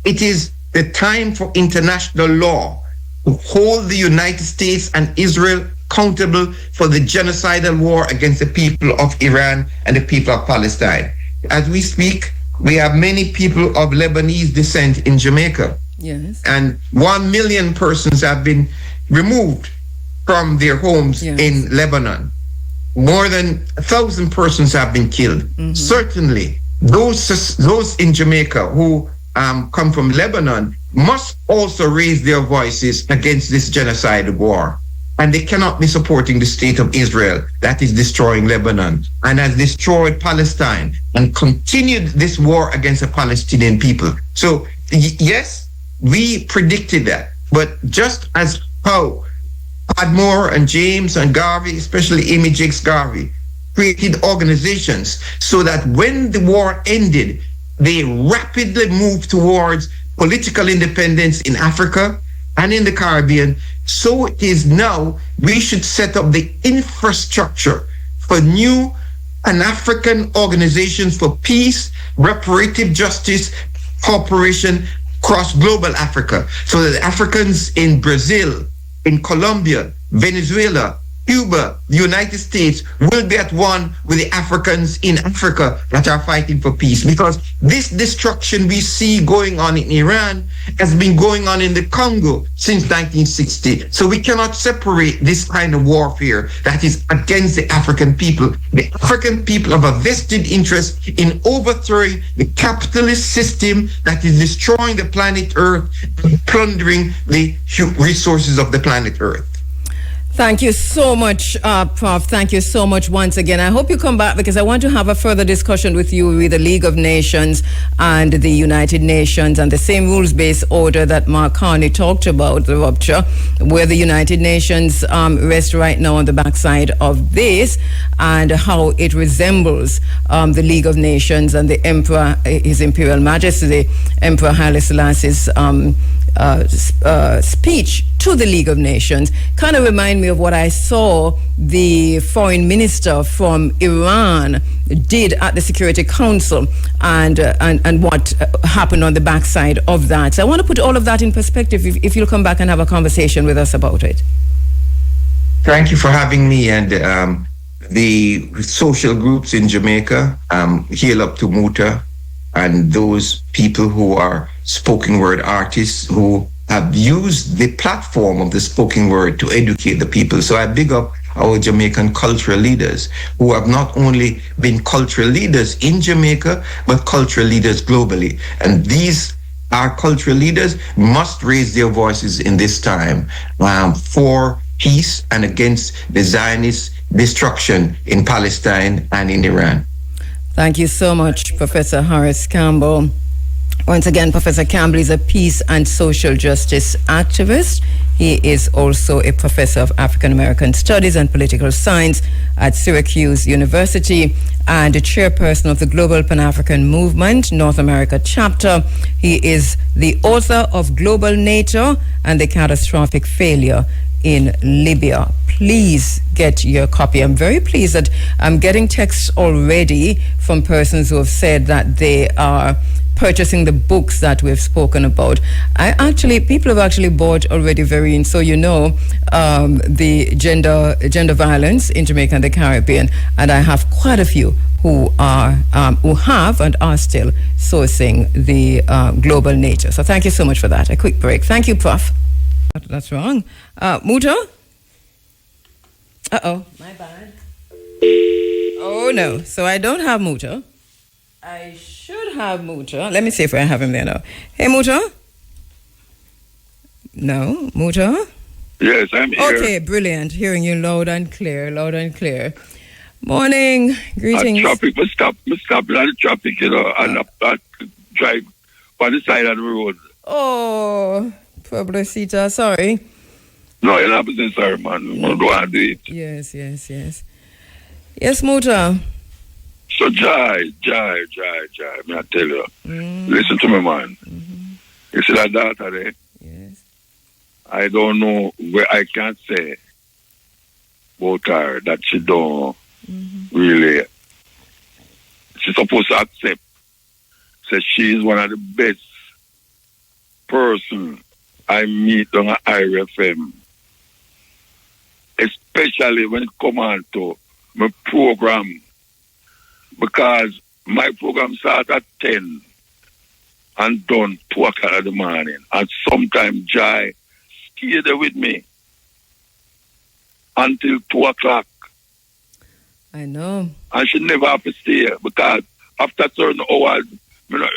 It is the time for international law to hold the United States and Israel accountable for the genocidal war against the people of Iran and the people of Palestine. As we speak, we have many people of Lebanese descent in Jamaica. Yes. And 1 million persons have been removed from their homes in Lebanon. More than 1,000 persons have been killed. Mm-hmm. Certainly, those in Jamaica who come from Lebanon must also raise their voices against this genocide war. And they cannot be supporting the state of Israel that is destroying Lebanon and has destroyed Palestine and continued this war against the Palestinian people. So, yes, we predicted that. But just as how Padmore and James and Garvey, especially Amy Jakes Garvey, created organizations so that when the war ended, they rapidly moved towards political independence in Africa and in the Caribbean. So it is now we should set up the infrastructure for new Pan-African organizations for peace, reparative justice, cooperation across global Africa, so that Africans in Brazil, in Colombia, Venezuela, Cuba, the United States will be at one with the Africans in Africa that are fighting for peace. Because this destruction we see going on in Iran has been going on in the Congo since 1960. So we cannot separate this kind of warfare that is against the African people. The African people have a vested interest in overthrowing the capitalist system that is destroying the planet Earth and plundering the resources of the planet Earth. Thank you so much, Prof. Thank you so much once again. I hope you come back because I want to have a further discussion with you with the League of Nations and the United Nations and the same rules-based order that Mark Carney talked about, the rupture, where the United Nations rests right now on the backside of this and how it resembles the League of Nations and the Emperor, His Imperial Majesty, the Emperor Haile Selassie's speech to the League of Nations. Kind of remind me of what I saw the foreign minister from Iran did at the Security Council and what happened on the backside of that. So I want to put all of that in perspective if you'll come back and have a conversation with us about it. Thank you for having me. And the social groups in Jamaica, Heal Up to Muta, and those people who are spoken word artists who have used the platform of the spoken word to educate the people. So I big up our Jamaican cultural leaders who have not only been cultural leaders in Jamaica, but cultural leaders globally. And these our cultural leaders must raise their voices in this time for peace and against the Zionist destruction in Palestine and in Iran. Thank you so much, Professor Horace Campbell. Once again, Professor Campbell is a peace and social justice activist. He is also a professor of African American Studies and Political Science at Syracuse University and a chairperson of the Global Pan-African Movement North America chapter. He is the author of Global NATO and the Catastrophic Failure in Libya. Please get your copy. I'm very pleased that I'm getting texts already from persons who have said that they are purchasing the books that we've spoken about. People have actually bought already, Vereen, so you know, the gender violence in Jamaica and the Caribbean, and I have quite a few who have and are still sourcing the Global NATO. So thank you so much for that. A quick break. Thank you, Prof. That's wrong. Muta? Uh-oh. My bad. Oh, no. So I don't have Muta. I should have Muta. Let me see if I have him there now. Hey, Muta? No, Muta? Yes, I'm here. Okay, brilliant. Hearing you loud and clear, Morning. Greetings. Traffic, we stop on the traffic, you know, and I drive on the side of the road. Oh, Pobrecita, sorry. No, you're not saying sorry, man. We don't want to do it. Yes. Yes, Muta. So, Jai, may I tell you, listen to me, man. You see that daughter there? Yes. I don't know where I can say about her that she don't really, she's supposed to accept. So she's one of the best person I meet on a IRFM, especially when it comes on to my program, because my program starts at 10 and done 2 o'clock in the morning, and sometimes Jai stay there with me until 2 o'clock. I know. And she never have to stay because after certain hours, you know,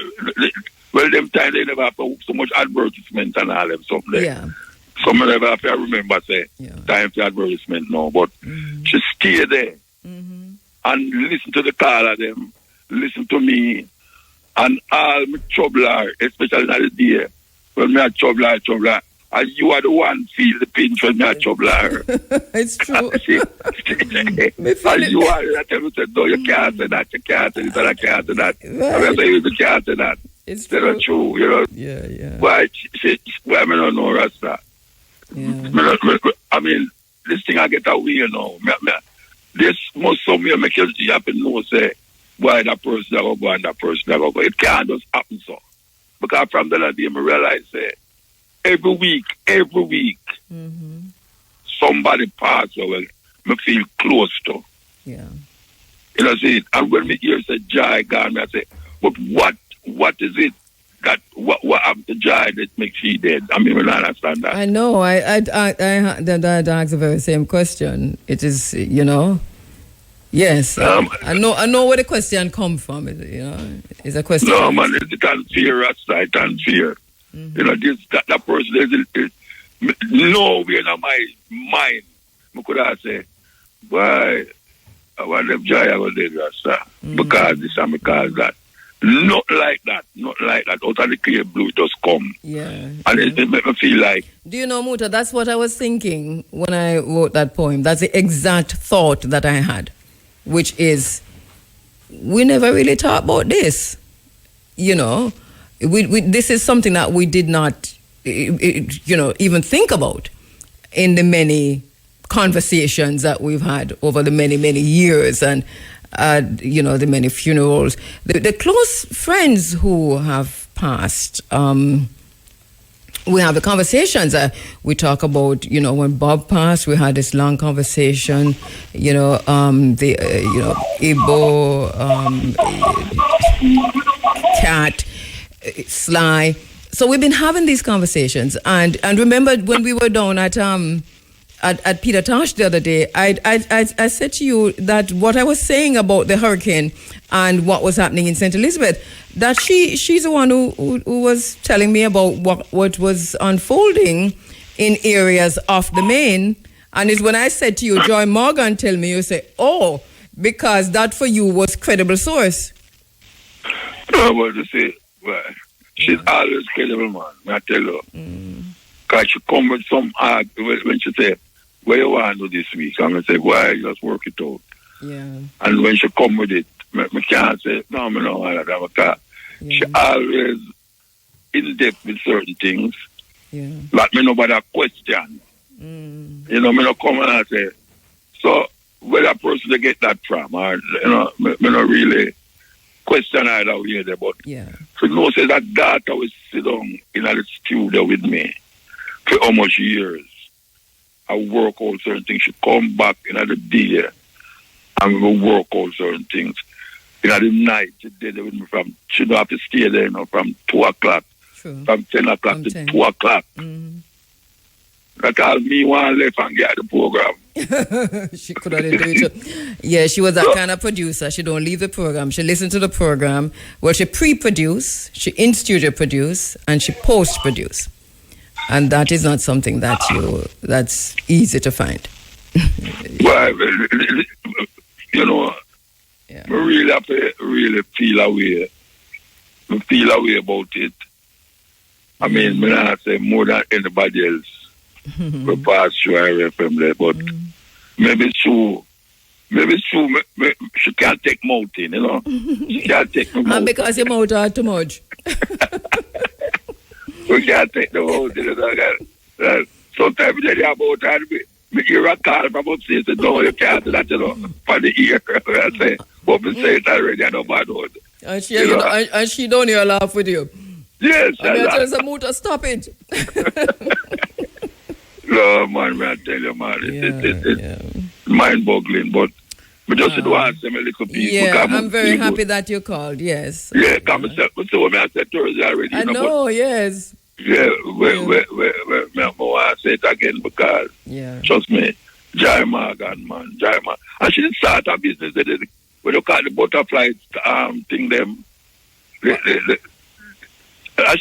well, them time they never have to so much advertisement and all them stuff there. Yeah. Some never have to remember say time for advertisement now, but she stay there and listen to the call of them, listen to me, and all my troubler, especially at the day when me a troubler, and you are the one feel the pinch when me a troubler. It's true. And you are that tell me, no, you can't say that, you can't say this, and I can't say that. I say you can't say that. It's not true, you know. Yeah. Why I don't know Rasta. Yeah. I mean, this thing I get away, you know. This must somewhere make you have to know, say, why that person never go and that person never go. It can't just happen so. Because from the day I realize, say, every week, somebody pass away, me feel close to. Yeah. You know, see, and when me hear say Jai gone, I say, but what is it that what happened to Jai that makes she dead? I mean, I don't understand that. I know. I asked the very same question. It is, you know. Yes, I know where the question come from. You know, it's a question. No, man, it's unfair. It's unfair. You know, that person is nowhere in my mind. I could have said, why I want them Jai, I want them Rasta. Because this and because that. Not like that. Out of the clear blue, it just come. Yeah. And it make me feel like. Do you know, Muta, that's what I was thinking when I wrote that poem. That's the exact thought that I had, which is, we never really talk about this. You know, this is something that we did not, you know, even think about in the many conversations that we've had over the many years, and you know, the many funerals, the close friends who have passed. We have the conversations. We talk about, you know, when Bob passed, we had this long conversation. You know, you know, Igbo, Cat, Sly. So we've been having these conversations, and remember when we were down at Peter Tosh the other day, I said to you that what I was saying about the hurricane and what was happening in St. Elizabeth, that she's the one who was telling me about what was unfolding in areas off the main. And it's when I said to you, Joy Morgan, tell me, you say, oh, because that for you was credible source. No, but you see, well, she's always credible, man. I tell you. Because she come with some argument when she say, "Where you want to do this week?" I'm going to say, "Why? Just work it out." Yeah. And when she come with it, me can't say, "No, I don't want that." Because she always in depth with certain things. Yeah. Like me nobody question. You know, me not come and I say, so where that person they get that from? Or, you know, me not really question either way there, but to know say that daughter will sit down in the studio with me for how much years. I work out certain things. She come back in the day and we work out certain things. In the night, she did it with me from, she don't have to stay there, you know, from 2 o'clock. True. From 10 o'clock From to 10. 2 o'clock. That all me one left and get the program. She could have done it. Yeah, she was that kind of producer. She don't leave the program. She listen to the program. Well, she pre-produce, she in-studio produce, and she post-produce. And that is not something that's easy to find. Well, you know, I really have to really feel away. I feel away about it. I mean, I not say more than anybody else. We pass through RFM there, but maybe it's true. She can't take mountain, you know. She can't take the mountain. And because your mouth are too much. We can't take the mountain, you know. Sometimes we tell you about that. Me hear a call from upstairs and no, you can't do that, you know, for the ear. I say, but we say it already, I know bad word. And she don't hear laugh with you. Yes, I tell the motor, stop it. No, man, I tell you, man, it's mind-boggling, but we just do ask them a little piece. Yeah, I'm very happy that you called, yes. Yeah, come and say, I said Thursday already. I know, yes. Yeah, we want to say it again because, trust me, Jai Morgan, man, Jai Morgan. And she didn't start her business, we look at the butterfly thing, them.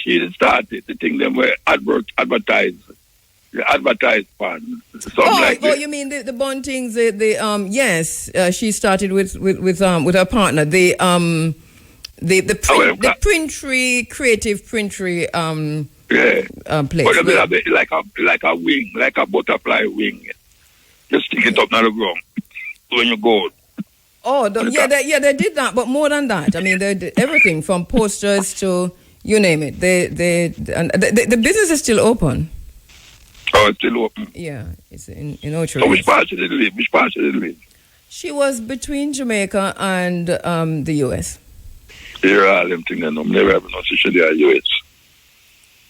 She didn't start it, the thing, them were advertise fund. You mean the Buntings? Yes, she started with her partner. The Printry creative Printry place. But it's like a wing, like a butterfly wing. Just stick it up on the ground when you go. Oh, they did that, but more than that. I mean, they did everything from posters to you name it. The business is still open. Oh, it's still open. Yeah, it's in Ocho. So which part did it live? She was between Jamaica and the U.S. Here are all them things I know. Never ever know she they are U.S.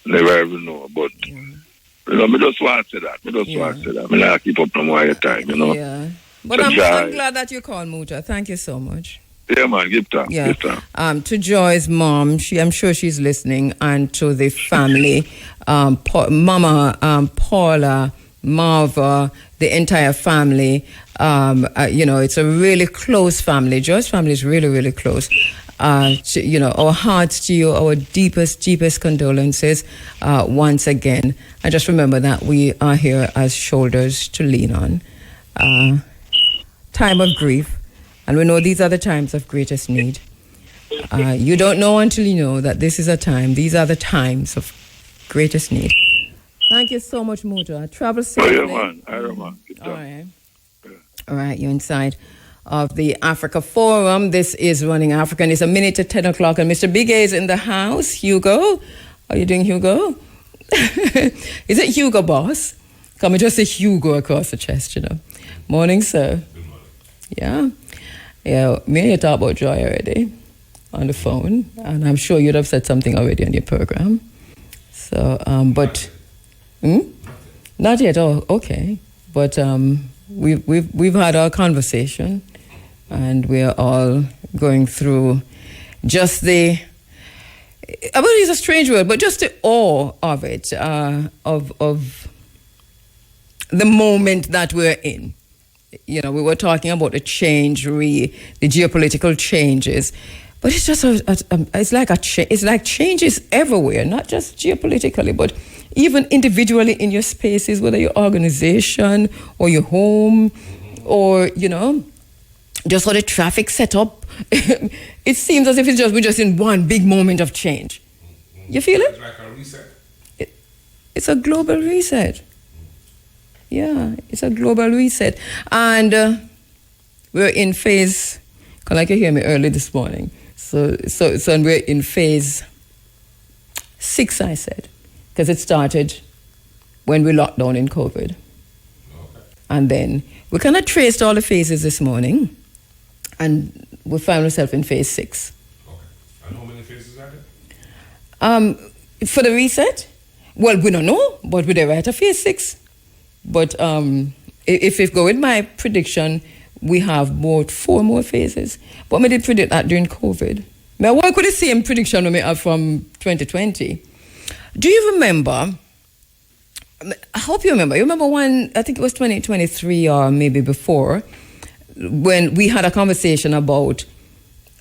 Never ever know, but you know, me just want to say that. Me not keep up no more time, you know. Yeah, but I'm glad that you called, Muta. Thank you so much. Yeah, man, give time. Yeah. To Joy's mom, I'm sure she's listening, and to the family, Mama, Paula, Marva, the entire family. It's a really close family. Joy's family is really, really close. Our hearts to you, our deepest condolences once again. And just remember that we are here as shoulders to lean on. Time of grief. And we know these are the times of greatest need. You don't know until you know that these are the times of greatest need. Thank you so much, Muta. Travel safely. Oh, yeah, man. All right, you're inside of the Africa Forum. This is Running Africa, and it's a minute to 10 o'clock. And Mr. Big A is in the house. Hugo, how are you doing, Hugo? Is it Hugo, boss? Can we just say Hugo across the chest, you know? Morning, sir. Yeah. Yeah, me and you talked about Joy already on the phone, and I'm sure you'd have said something already on your program. So, not yet. Oh, okay. But we've had our conversation, and we're all going through just I wouldn't use a strange word, but just the awe of it, of the moment that we're in. You know, we were talking about the change, the geopolitical changes, but it's just it's like changes everywhere, not just geopolitically, but even individually in your spaces, whether your organization or your home, or just how the traffic set up. It seems as if we're just in one big moment of change. You feel it? It's like a reset. It's a global reset. Yeah, it's a global reset. And we're in phase, like you hear me early this morning. So we're in phase 6, I said, because it started when we locked down in COVID. And then we kind of traced all the phases this morning, and we found ourselves in phase 6. Okay. And how many phases are there? For the reset, well, we don't know, but we're right at phase 6. But if we go with my prediction, we have about 4 more phases. But I did predict that during COVID. I work with the same prediction we have from 2020. Do you remember? I hope you remember. You remember one, I think it was 2023 or maybe before, when we had a conversation about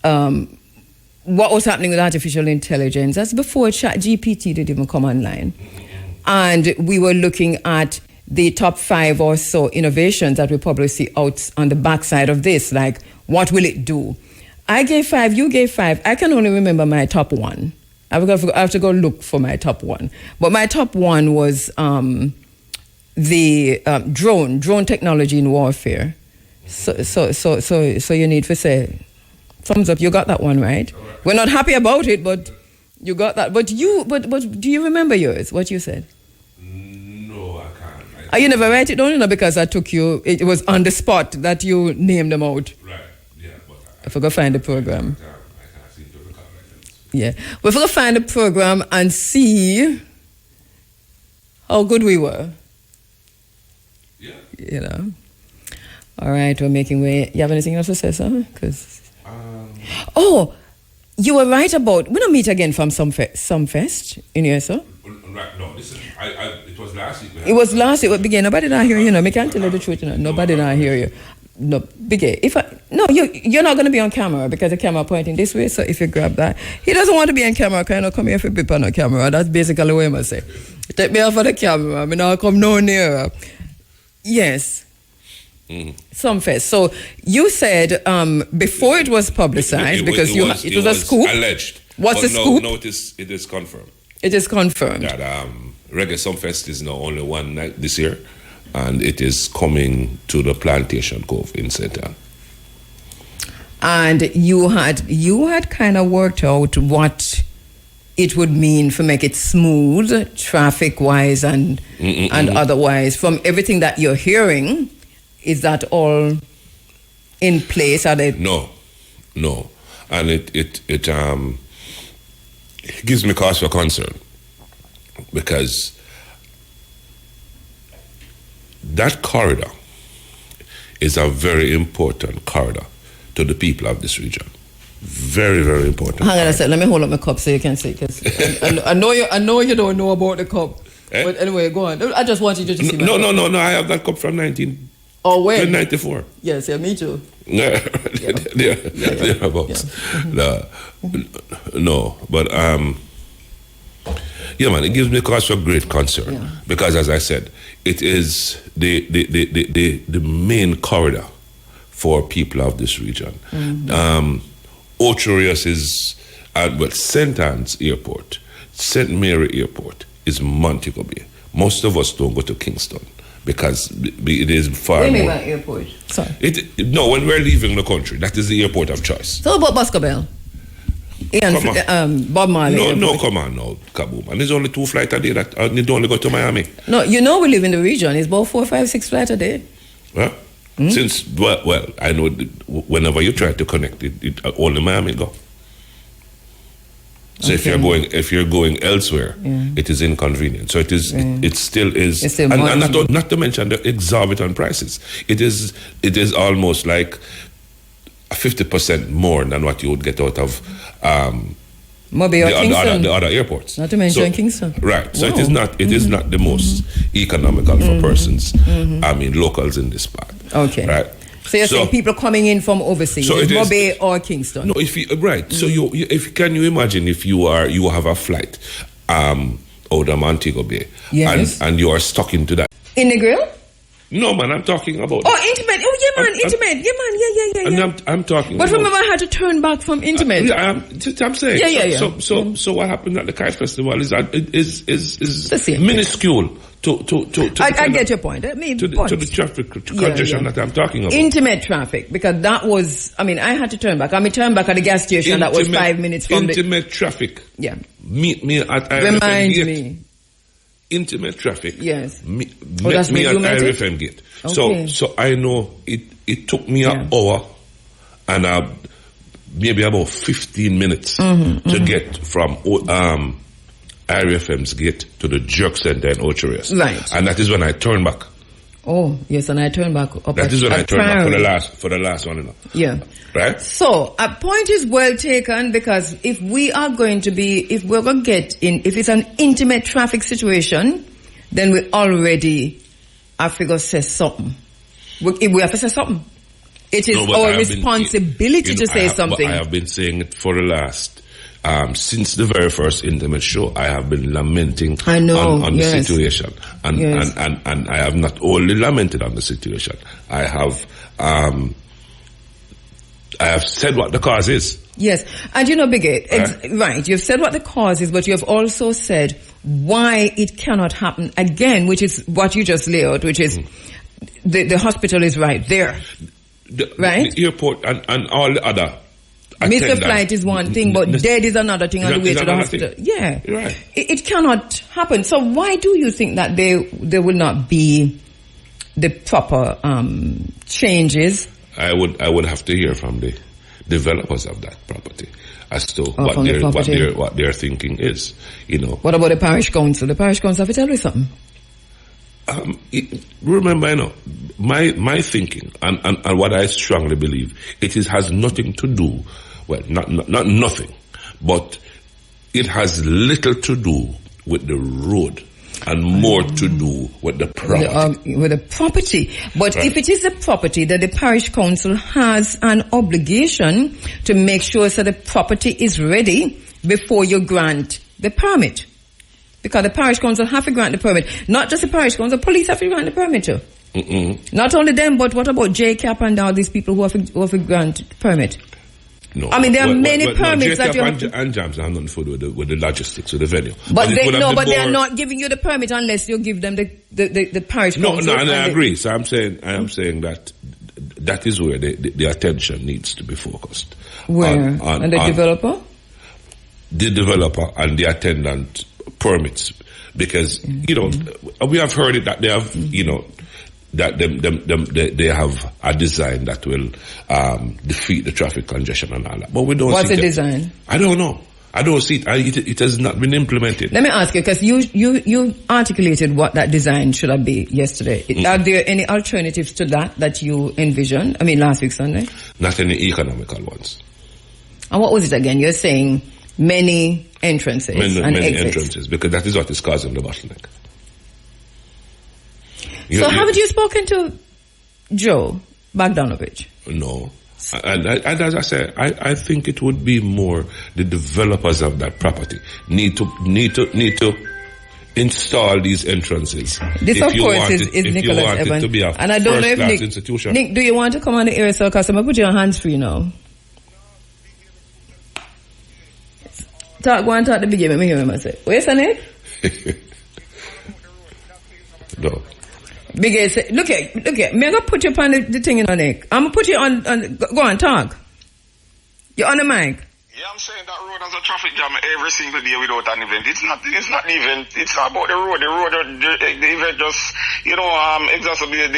what was happening with artificial intelligence. That's before ChatGPT did even come online. And we were looking at the top 5 or so innovations that we probably see out on the backside of this, like what will it do? I gave 5, you gave 5. I can only remember my top 1. I have to go look for my top 1. But my top 1 was the drone technology in warfare. So you need to say, thumbs up, you got that one right. We're not happy about it, but you got that. But do you remember yours, what you said? No, I can't. You never write it down, because I took you, it was on the spot that you named them out. Right, yeah. But I forgot to find the program. I can't seem to recall it. Yeah, we're going to find the program and see how good we were. Yeah. All right, we're making way. You have anything else to say, sir? You were right about, we don't meet again from some fest in here, sir? Right, no, listen, it was last week. It was last week, began. Nobody not hear you, I can't tell you the truth, Nobody not hear you. No, Biggie, you're not going to be on camera because the camera pointing this way, so if you grab that. He doesn't want to be on camera, kind of come here for people on the camera. That's basically what I say. Take me off of the camera, I'm not come no nearer. Yes. Some fest. So you said before it was publicized, because it was a scoop. Alleged. What's the scoop? No, it is confirmed. It is confirmed. That Reggae Sumfest is now only one night this year, and it is coming to the Plantation Cove in St. Ann. And you had kind of worked out what it would mean for make it smooth, traffic-wise and otherwise. From everything that you're hearing, is that all in place? Are they? No, and it gives me cause for concern, because that corridor is a very important corridor to the people of this region. Very, very important. Hang on a second. Let me hold up my cup so you can see. Because I know you don't know about the cup. Eh? But anyway, go on. I just want you to see. No. I have that cup from 1994. Yes, yeah, me too. Thereabouts. No, but yeah, man, it gives me cause for great concern because, as I said, it is the main corridor for people of this region. Ocho Rios is, St. Anne's Airport, St. Mary Airport is Montego Bay. Most of us don't go to Kingston because it is far more. What do you mean by airport? Sorry. No, when we're leaving the country, that is the airport of choice. So about Boscobel? Bob Marley. No, come on, no, Kaboom. And there's only 2 flights a day that need only go to Miami. No, we live in the region. It's about 4, 5, 6 flights a day. Huh? Since, well, I know whenever you try to connect it only Miami go. So okay. if you're going elsewhere, it is inconvenient. So it still is, it's still and not to mention the exorbitant prices. It is almost like 50% more than what you would get out of the other airports. Not to mention Kingston. Right. So it is not the most economical for persons. I mean locals in this part. Okay. Right. So you're saying people coming in from overseas, Mobay or Kingston? No, So can you imagine if you have a flight out of Montego Bay, yes, and you are stuck into that in the grill? No, man, I'm talking about. Oh, intimate. Oh, yeah, Intimate. Yeah, man. Yeah. And I'm talking. But about, remember, I had to turn back from Intimate. I'm saying. Yeah. So what happened at the Kite Festival is the same minuscule to I get your point. to the traffic congestion that I'm talking about. Intimate traffic, because that was, I had to turn back. Turned back at the gas station that was 5 minutes from intimate traffic. Yeah. Meet me at IRFM Remind gate. Me. Intimate traffic. Yes. Meet me at IRFM gate. Okay. So I know it took me an hour and maybe about 15 minutes to get from IRFM's gate to the Jerk Center in Ocherius. Right. And that is when I turned back. Oh, yes, and I turned back up. That is when I turned back for the last one, Yeah. Right? So, a point is well taken, because if we're going to get in, if it's an intimate traffic situation, then we already have to say something. We have to say something. It is our responsibility to say something. I have been saying it for the last, since the very first Intimate show. I have been lamenting on the situation. And I have not only lamented on the situation. I have said what the cause is. Yes. And Bigate, right, you've said what the cause is, but you have also said why it cannot happen again, which is what you just laid out, which is the hospital is right there. Right? The airport and all the other Missed flight is one thing, but dead is another thing on the way to the hospital. Yeah. Right. It cannot happen. So why do you think that there will not be the proper changes? I would have to hear from the developers of that property as to what their thinking is. What about the parish council? The parish council have to tell you something. Remember, my thinking and what I strongly believe, has nothing to do, well, not nothing, but it has little to do with the road and more to do with the property. With the property. But right. If it is a property, that the parish council has an obligation to make sure that the property is ready before you grant the permit. Because the parish council have to grant the permit. Not just the parish council, police have to grant the permit too. Not only them, but what about JCAP and all these people who have to grant permit? No. There are many permits that you have to... and JAMS have nothing to do with the logistics of the venue. But they are not giving you the permit unless you give them the parish council. No, and I agree. So I am saying that is where the attention needs to be focused. Where? On the developer? The developer and the attendant permits, because we have heard it that they have that they have a design that will defeat the traffic congestion and all that, but we don't. What's see the design? I don't know. I don't see it. It has not been implemented. Let me ask you, because you articulated what that design should have been yesterday. Are there any alternatives to that you envision? Last week Sunday. Not any economical ones. And what was it again? You're saying many entrances and many exits. Entrances, because that is what is causing the bottleneck. Haven't you spoken to Joe Bogdanovich? No. And as I said, I think it would be more the developers of that property need to install these entrances. This, of course, is Nicholas Evans. To be a and I don't know if Nick, do you want to come on the air, so because I'm going to put you on hands free now? Go and talk the beginning. Let me hear him say. Where's the Nick? No. Big say, look at. Me, I'm going to put you on the thing in the neck. I'm going to put you on, go on, talk. You're on the mic. Yeah, I'm saying that road has a traffic jam every single day without an event. It's not the event. It's not about the road. The event just, exacerbate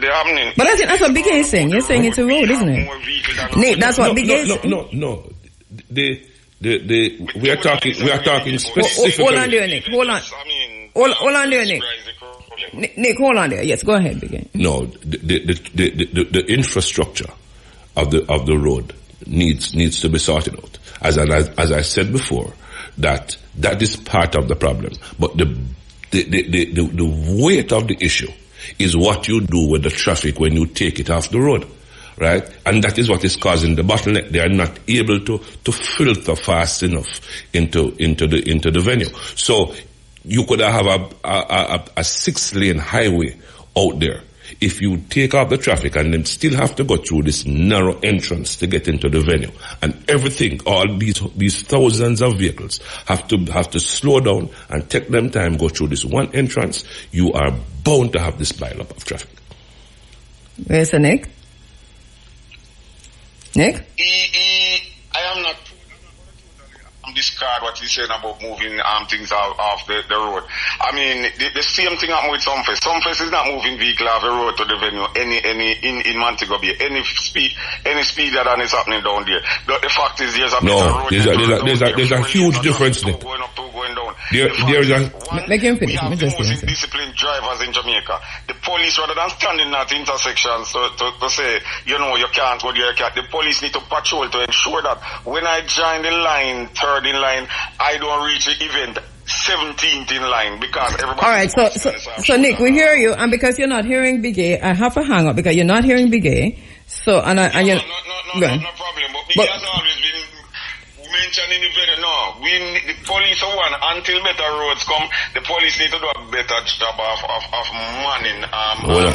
the happening. But I think that's what Big is saying. You're saying it's a road, isn't it? Nick, that's what Big is saying. No. We are talking specifically. Hold on there, Nick. Hold on there, Nick. Nick, hold on there. Yes, go ahead, begin. No, the infrastructure of the road needs to be sorted out. As I said before, that is part of the problem. But the weight of the issue is what you do with the traffic when you take it off the road. Right? And that is what is causing the bottleneck. They are not able to filter fast enough into the venue. So you could have a 6-lane highway out there if you take out the traffic and then still have to go through this narrow entrance to get into the venue, and everything, all these thousands of vehicles have to slow down and take them time, go through this one entrance, you are bound to have this pile up of traffic. Where's the Nick? Nick? I am not discard what he's saying about moving things off the road. I mean, the same thing happened with Sumfest. Sumfest is not moving vehicle off the road to the venue in Montego Bay. Any speeder than is happening down there. The fact is there's a huge difference, Nick. Going up to going down. Make him finish. We have the most disciplined drivers in Jamaica. The police, rather than standing at intersections to say, you can't go there, the police need to patrol to ensure that when I join the line, third in line, I don't reach the event 17th in line because everybody... All right, so Nick, we hear you, and because you're not hearing Big A, I have to hang up because you're not hearing Big A. So, and no problem. But Big A has always been mentioned in the video. No, the police are one. Until better roads come, the police need to do a better job of manning.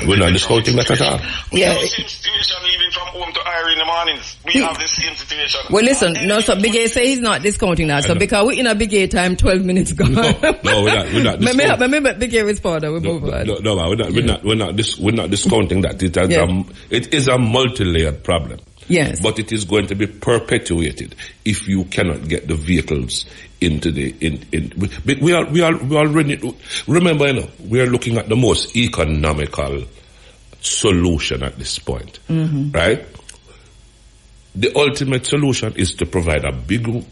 We're not discounting that at all. Yeah. We have the same situation leaving from home to Irie in the mornings. We have the same situation. Well, listen, so Big A say he's not discounting that. So because we're in a Big A time, 12 minutes gone. No, we're not discounting. Remember, Big A respond. We move on. No, we're not discounting that. It is a multi-layered problem. Yes. But it is going to be perpetuated if you cannot get the vehicles into we already remember, we are looking at the most economical solution at this point. Mm-hmm. Right? The ultimate solution is to provide a big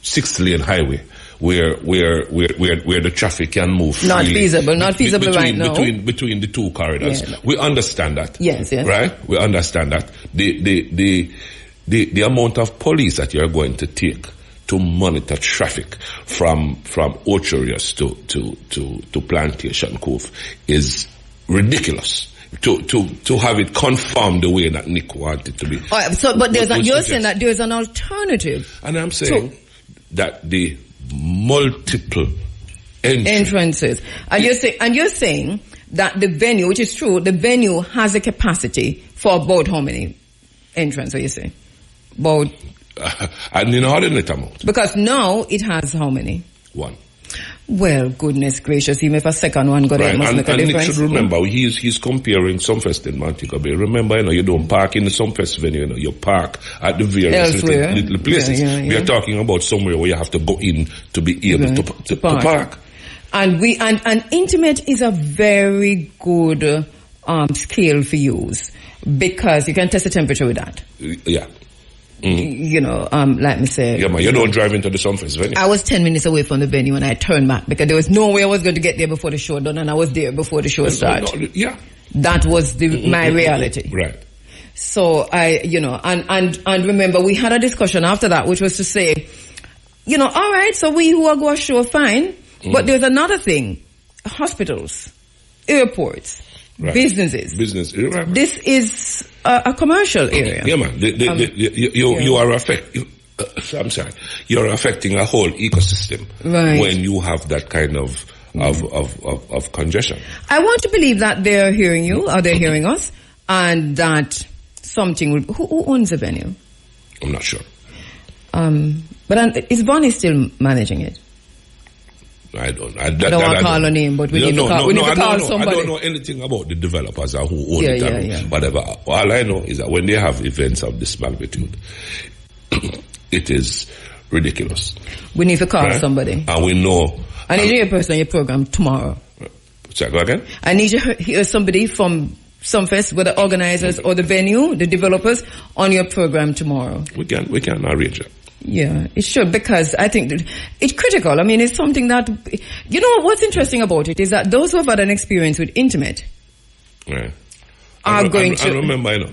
6-lane highway where the traffic can move freely. Not feasible right now. Between the two corridors. Yeah. We understand that. Yes. Right? We understand that. The amount of police that you're going to take to monitor traffic from Ocherius to Plantation Cove is ridiculous. To have it confirmed the way that Nick wanted to be. All right, but you're saying that there's an alternative. And I'm saying that the multiple entrances. And you're saying that the venue, which is true, the venue has a capacity for about how many entrances, are you saying? About... and in ordinate amount. Because now it has how many? 1. Well, goodness gracious, even if a second one got it, must make a difference. Nick should remember, he's comparing Sumfest in Montego Bay. Remember, you don't park in the Sumfest venue, you park at the various little places. Yeah. We are talking about somewhere where you have to go in to be able to park. And Intimate is a very good scale for use because you can test the temperature with that. Yeah. Like me say. Yeah, man, you don't drive into the Sumfest venue. I was 10 minutes away from the venue and I turned back because there was no way I was going to get there before the show done, and I was there before the show started. Yeah. That was my reality. Right. So and remember we had a discussion after that, which was to say, all right, so we who are going to show fine, but there's another thing: hospitals, airports, businesses. Right. This is a commercial area. Yeah, man. You are affecting. I'm sorry. You're affecting a whole ecosystem when you have that kind of congestion. I want to believe that they're hearing you, or they're hearing us, and that something will. Who owns the venue? I'm not sure. But is Bonnie still managing it? I don't. I don't want to call her name, but we need to call somebody. I don't know anything about the developers or who own it, whatever. All I know is that when they have events of this magnitude, it is ridiculous. We need to call somebody. And we know. I need to hear a person on your program tomorrow. Sorry, go again? I need to hear somebody from Sumfest, whether the organizers or the venue, the developers, on your program tomorrow. We can arrange it. Yeah, it should, because I think that it's critical. I mean, it's something that, what's interesting about it is that those who have had an experience with Intimate are going to... I remember,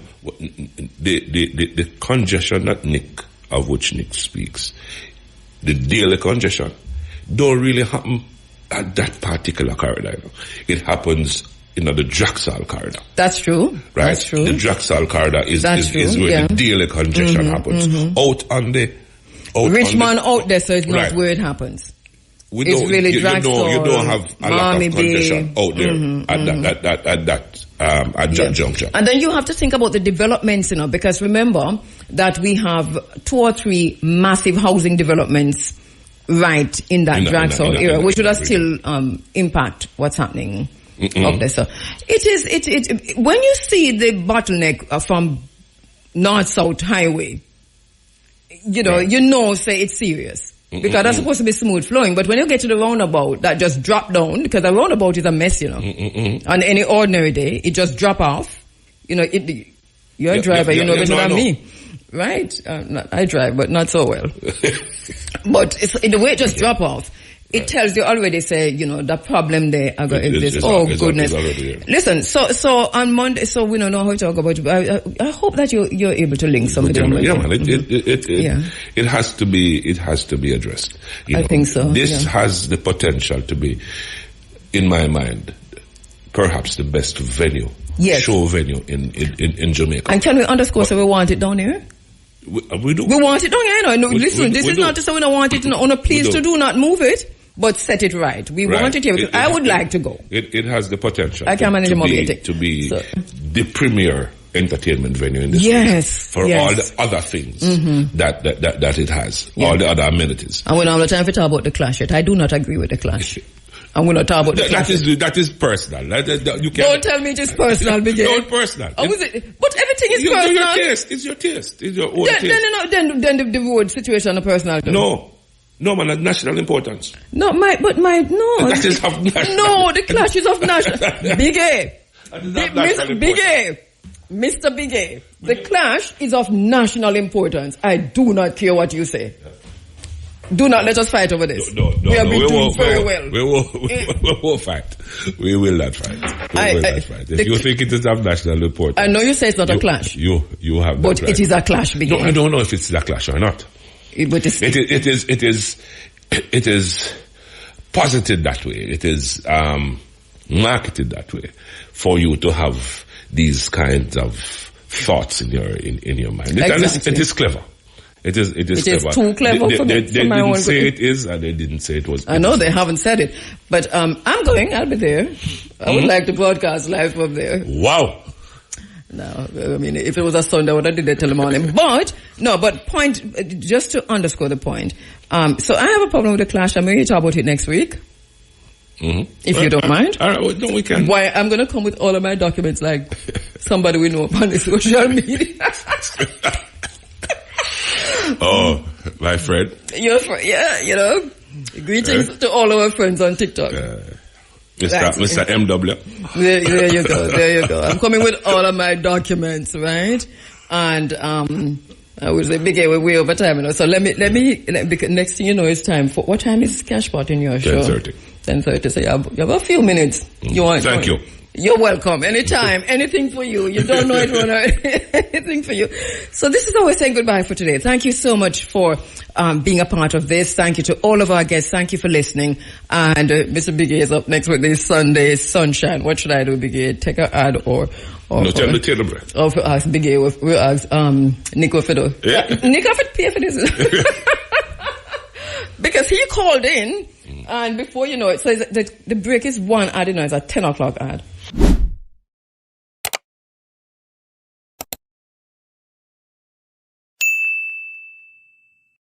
the congestion of which Nick speaks, the daily congestion, don't really happen at that particular corridor. It happens the Draxal corridor. That's true. Right? That's true. The Draxal corridor is where the daily congestion happens. Out on the... Richmond out there, so it's not where it happens. It's really Dragstar, you don't have a lot Malmedy of congestion out there at that juncture. And then you have to think about the developments, because remember that we have 2 or 3 massive housing developments right in that Dragstar area, which would still impact what's happening up there. So it when you see the bottleneck from North-South Highway, say it's serious. Because that's supposed to be smooth flowing, but when you get to the roundabout, that just drop down, because the roundabout is a mess, On any ordinary day, it just drop off. You're a driver, better than me. Right? I drive, but not so well. But the way it just drop off, it tells you already, the problem there exists. Goodness. Listen, so on Monday, so we don't know how to talk about it. I hope that you're able to link somebody. Yeah, man. It has to be addressed. I think so. This has the potential to be, in my mind, perhaps the best venue, show venue in Jamaica. And can we underscore so we want it down here? We do. We want it down here. Listen, this is not to say we don't want it. Please do not move it. But set it right. We want it here. I would like to go. It has the potential. I can manage to be the premier entertainment venue in this country all the other things that it has, all the other amenities. And we don't have time to talk about the Clash yet. I do not agree with the Clash. I'm going to talk about the Clash. That is personal. You can't, don't tell me it's personal, Biggie. Don't personal. But everything is personal. It's your taste. It's your own taste. Then the road situation is personal too. No, man, that's national importance. No. That is of national. No, the Clash is of national. Biggie. Mr. Biggie. The Clash is of national importance. I do not care what you say. Do not let us fight over this. No. We have been doing very well. We won't fight. We will not fight. If you think it is of national importance. I know you say it's not a clash. You have that But right. it is a clash, Biggie. No, I don't know if it's a clash or not. But it is posited that way. It is marketed that way for you to have these kinds of thoughts in your mind. Exactly. It is clever. It is clever. Too clever for me. They didn't say it is, and they didn't say it was. I know they haven't said it, but I'm going. I'll be there. I would like to broadcast live from there. Wow. No, I mean, if it was a Sunday, I would have did it till the morning. But just to underscore the point. So I have a problem with the Clash. I'm going to talk about it next week. If you don't mind. All right, well, no, we can. Why, I'm going to come with all of my documents like somebody we know upon the social media. Oh, my friend. Your friend, yeah, Greetings to all our friends on TikTok. Mr. MW. There you go. I'm coming with all of my documents, right? And I would say, Biggie, we're way over time, So let me because next thing you know, it's time for, what time is Cashpot in your show? 10:30. 10:30. So you have a few minutes. Thank you. You're welcome. Anytime. Anything for you. You don't know it, anything for you. So this is how we're saying goodbye for today. Thank you so much for being a part of this. Thank you to all of our guests. Thank you for listening. And Mr. Biggie is up next with this Sunday Sunshine. What should I do, Biggie? Take an ad or no, tell me the bread. Or ask Biggie. We'll ask Nico Fido. Yeah. Nico Fido pay for this. Because he called in, and before you know it, so the break is one ad, it's a 10 o'clock ad.